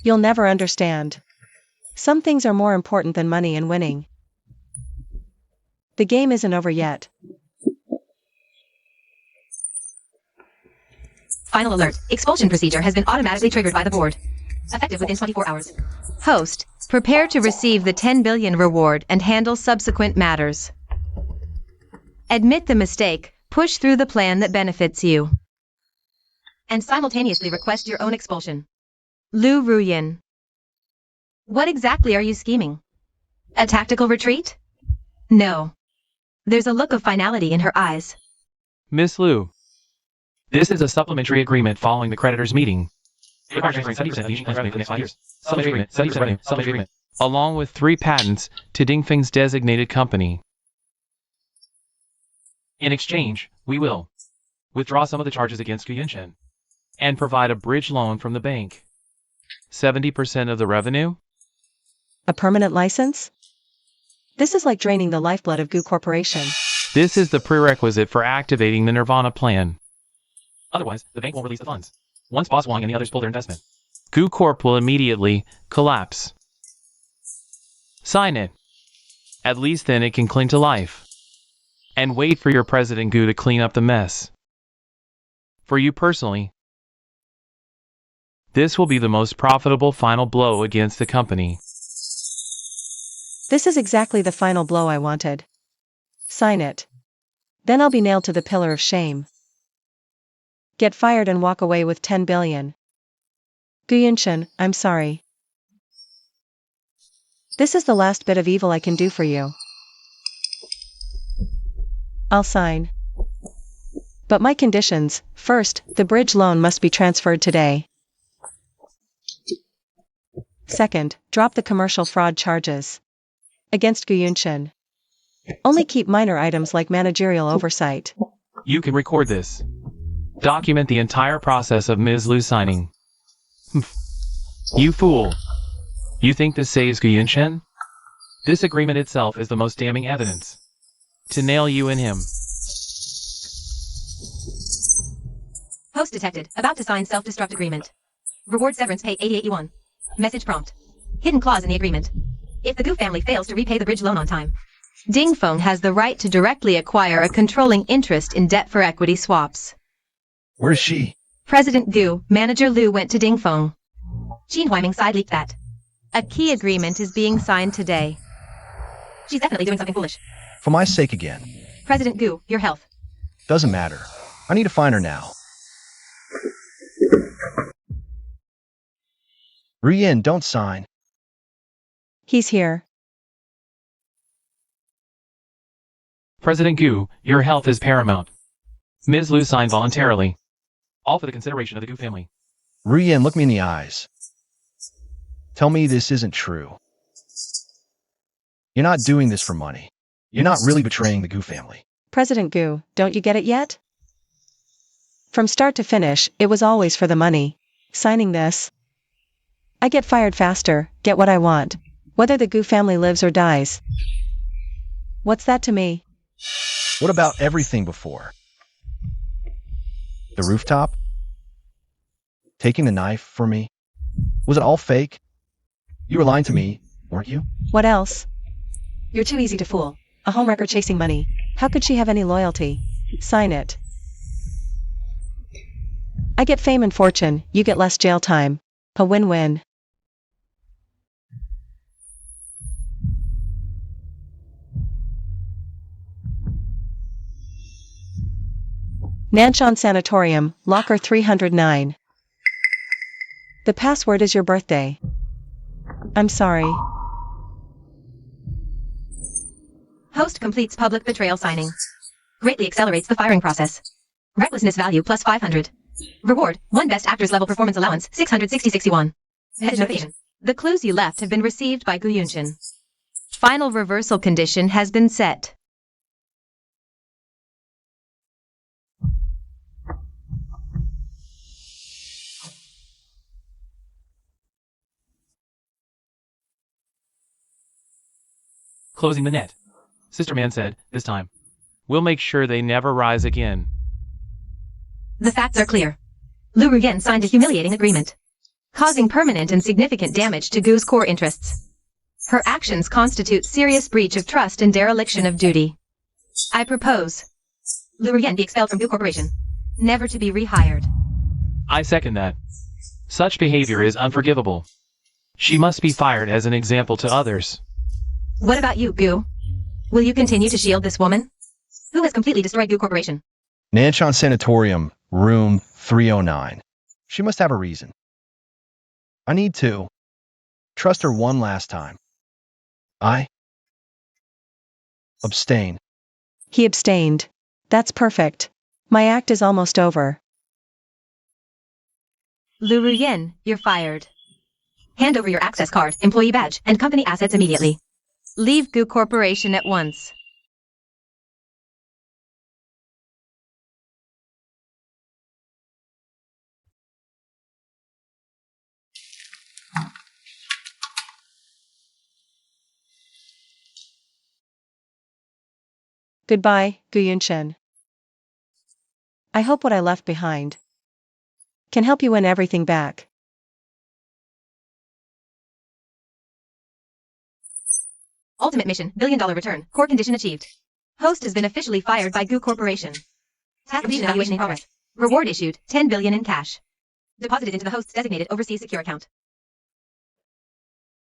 You'll never understand. Some things are more important than money and winning. The game isn't over yet. Final alert. Expulsion procedure has been automatically triggered by the board. Effective within 24 hours. Host, prepare to receive the 10 billion reward and handle subsequent matters. Admit the mistake, push through the plan that benefits you, and simultaneously request your own expulsion. Lu Ruyin. What exactly are you scheming? A tactical retreat? No. There's a look of finality in her eyes. Miss Lu, this is a supplementary agreement following the creditors' meeting. Along with 3 patents to Dingfeng's designated company. In exchange, we will withdraw some of the charges against Gu Yunshin and provide a bridge loan from the bank. 70% of the revenue? A permanent license? This is like draining the lifeblood of Gu Corporation. This is the prerequisite for activating the Nirvana plan. Otherwise, the bank won't release the funds. Once Boss Wang and the others pull their investment, Gu Corp will immediately collapse. Sign it. At least then it can cling to life. And wait for your President Gu to clean up the mess. For you personally, this will be the most profitable final blow against the company. This is exactly the final blow I wanted. Sign it. Then I'll be nailed to the pillar of shame. Get fired and walk away with 10 billion. Gu Yunshin, I'm sorry. This is the last bit of evil I can do for you. I'll sign. But my conditions: first, the bridge loan must be transferred today. Second, drop the commercial fraud charges against Guyunshin. Only keep minor items like managerial oversight. You can record this. Document the entire process of Ms. Liu signing. You fool. You think this saves Guyunshin? This agreement itself is the most damning evidence to nail you and him. Host detected. About to sign self-destruct agreement. Reward severance pay 88 yuan. Message prompt. Hidden clause in the agreement. If the Gu family fails to repay the bridge loan on time, Dingfeng has the right to directly acquire a controlling interest in debt for equity swaps. Where's she? President Gu, Manager Liu went to Dingfeng. Qin Huaiming side-leaked that a key agreement is being signed today. She's definitely doing something foolish. For my sake again. President Gu, your health. Doesn't matter. I need to find her now. Ruyen, don't sign. He's here. President Gu, your health is paramount. Ms. Liu signed voluntarily. All for the consideration of the Gu family. Ruyen, look me in the eyes. Tell me this isn't true. You're not doing this for money. You're not really betraying the Gu family. President Gu, don't you get it yet? From start to finish, it was always for the money. Signing this, I get fired faster, get what I want, whether the Gu family lives or dies. What's that to me? What about everything before? The rooftop? Taking the knife for me? Was it all fake? You were lying to me, weren't you? What else? You're too easy to fool. A homewrecker chasing money. How could she have any loyalty? Sign it. I get fame and fortune, you get less jail time. A win-win. Nanshan Sanatorium, Locker 309. The password is your birthday. I'm sorry. Host completes public betrayal signing. Greatly accelerates the firing process. Recklessness value plus 500. Reward, 1 best actors level performance allowance, 666 yuan. Message notification. The clues you left have been received by Gu Yunshin. Final reversal condition has been set. Closing the net. Sister Man said, this time, we'll make sure they never rise again. The facts are clear. Liu Ruyen signed a humiliating agreement, causing permanent and significant damage to Gu's core interests. Her actions constitute serious breach of trust and dereliction of duty. I propose Liu Ruyen be expelled from Gu Corporation, never to be rehired. I second that. Such behavior is unforgivable. She must be fired as an example to others. What about you, Gu? Will you continue to shield this woman? Who has completely destroyed Gu Corporation? Nanshan Sanatorium, room 309. She must have a reason. I need to trust her one last time. I abstain. He abstained. That's perfect. My act is almost over. Liu Ruyen, you're fired. Hand over your access card, employee badge, and company assets immediately. Leave Gu Corporation at once. Goodbye, Gu Yunshin. I hope what I left behind can help you win everything back. Ultimate mission, $1 billion return, core condition achieved. Host has been officially fired by Gu Corporation. Task completion evaluation in progress. Reward issued, 10 billion in cash. Deposited into the host's designated overseas secure account.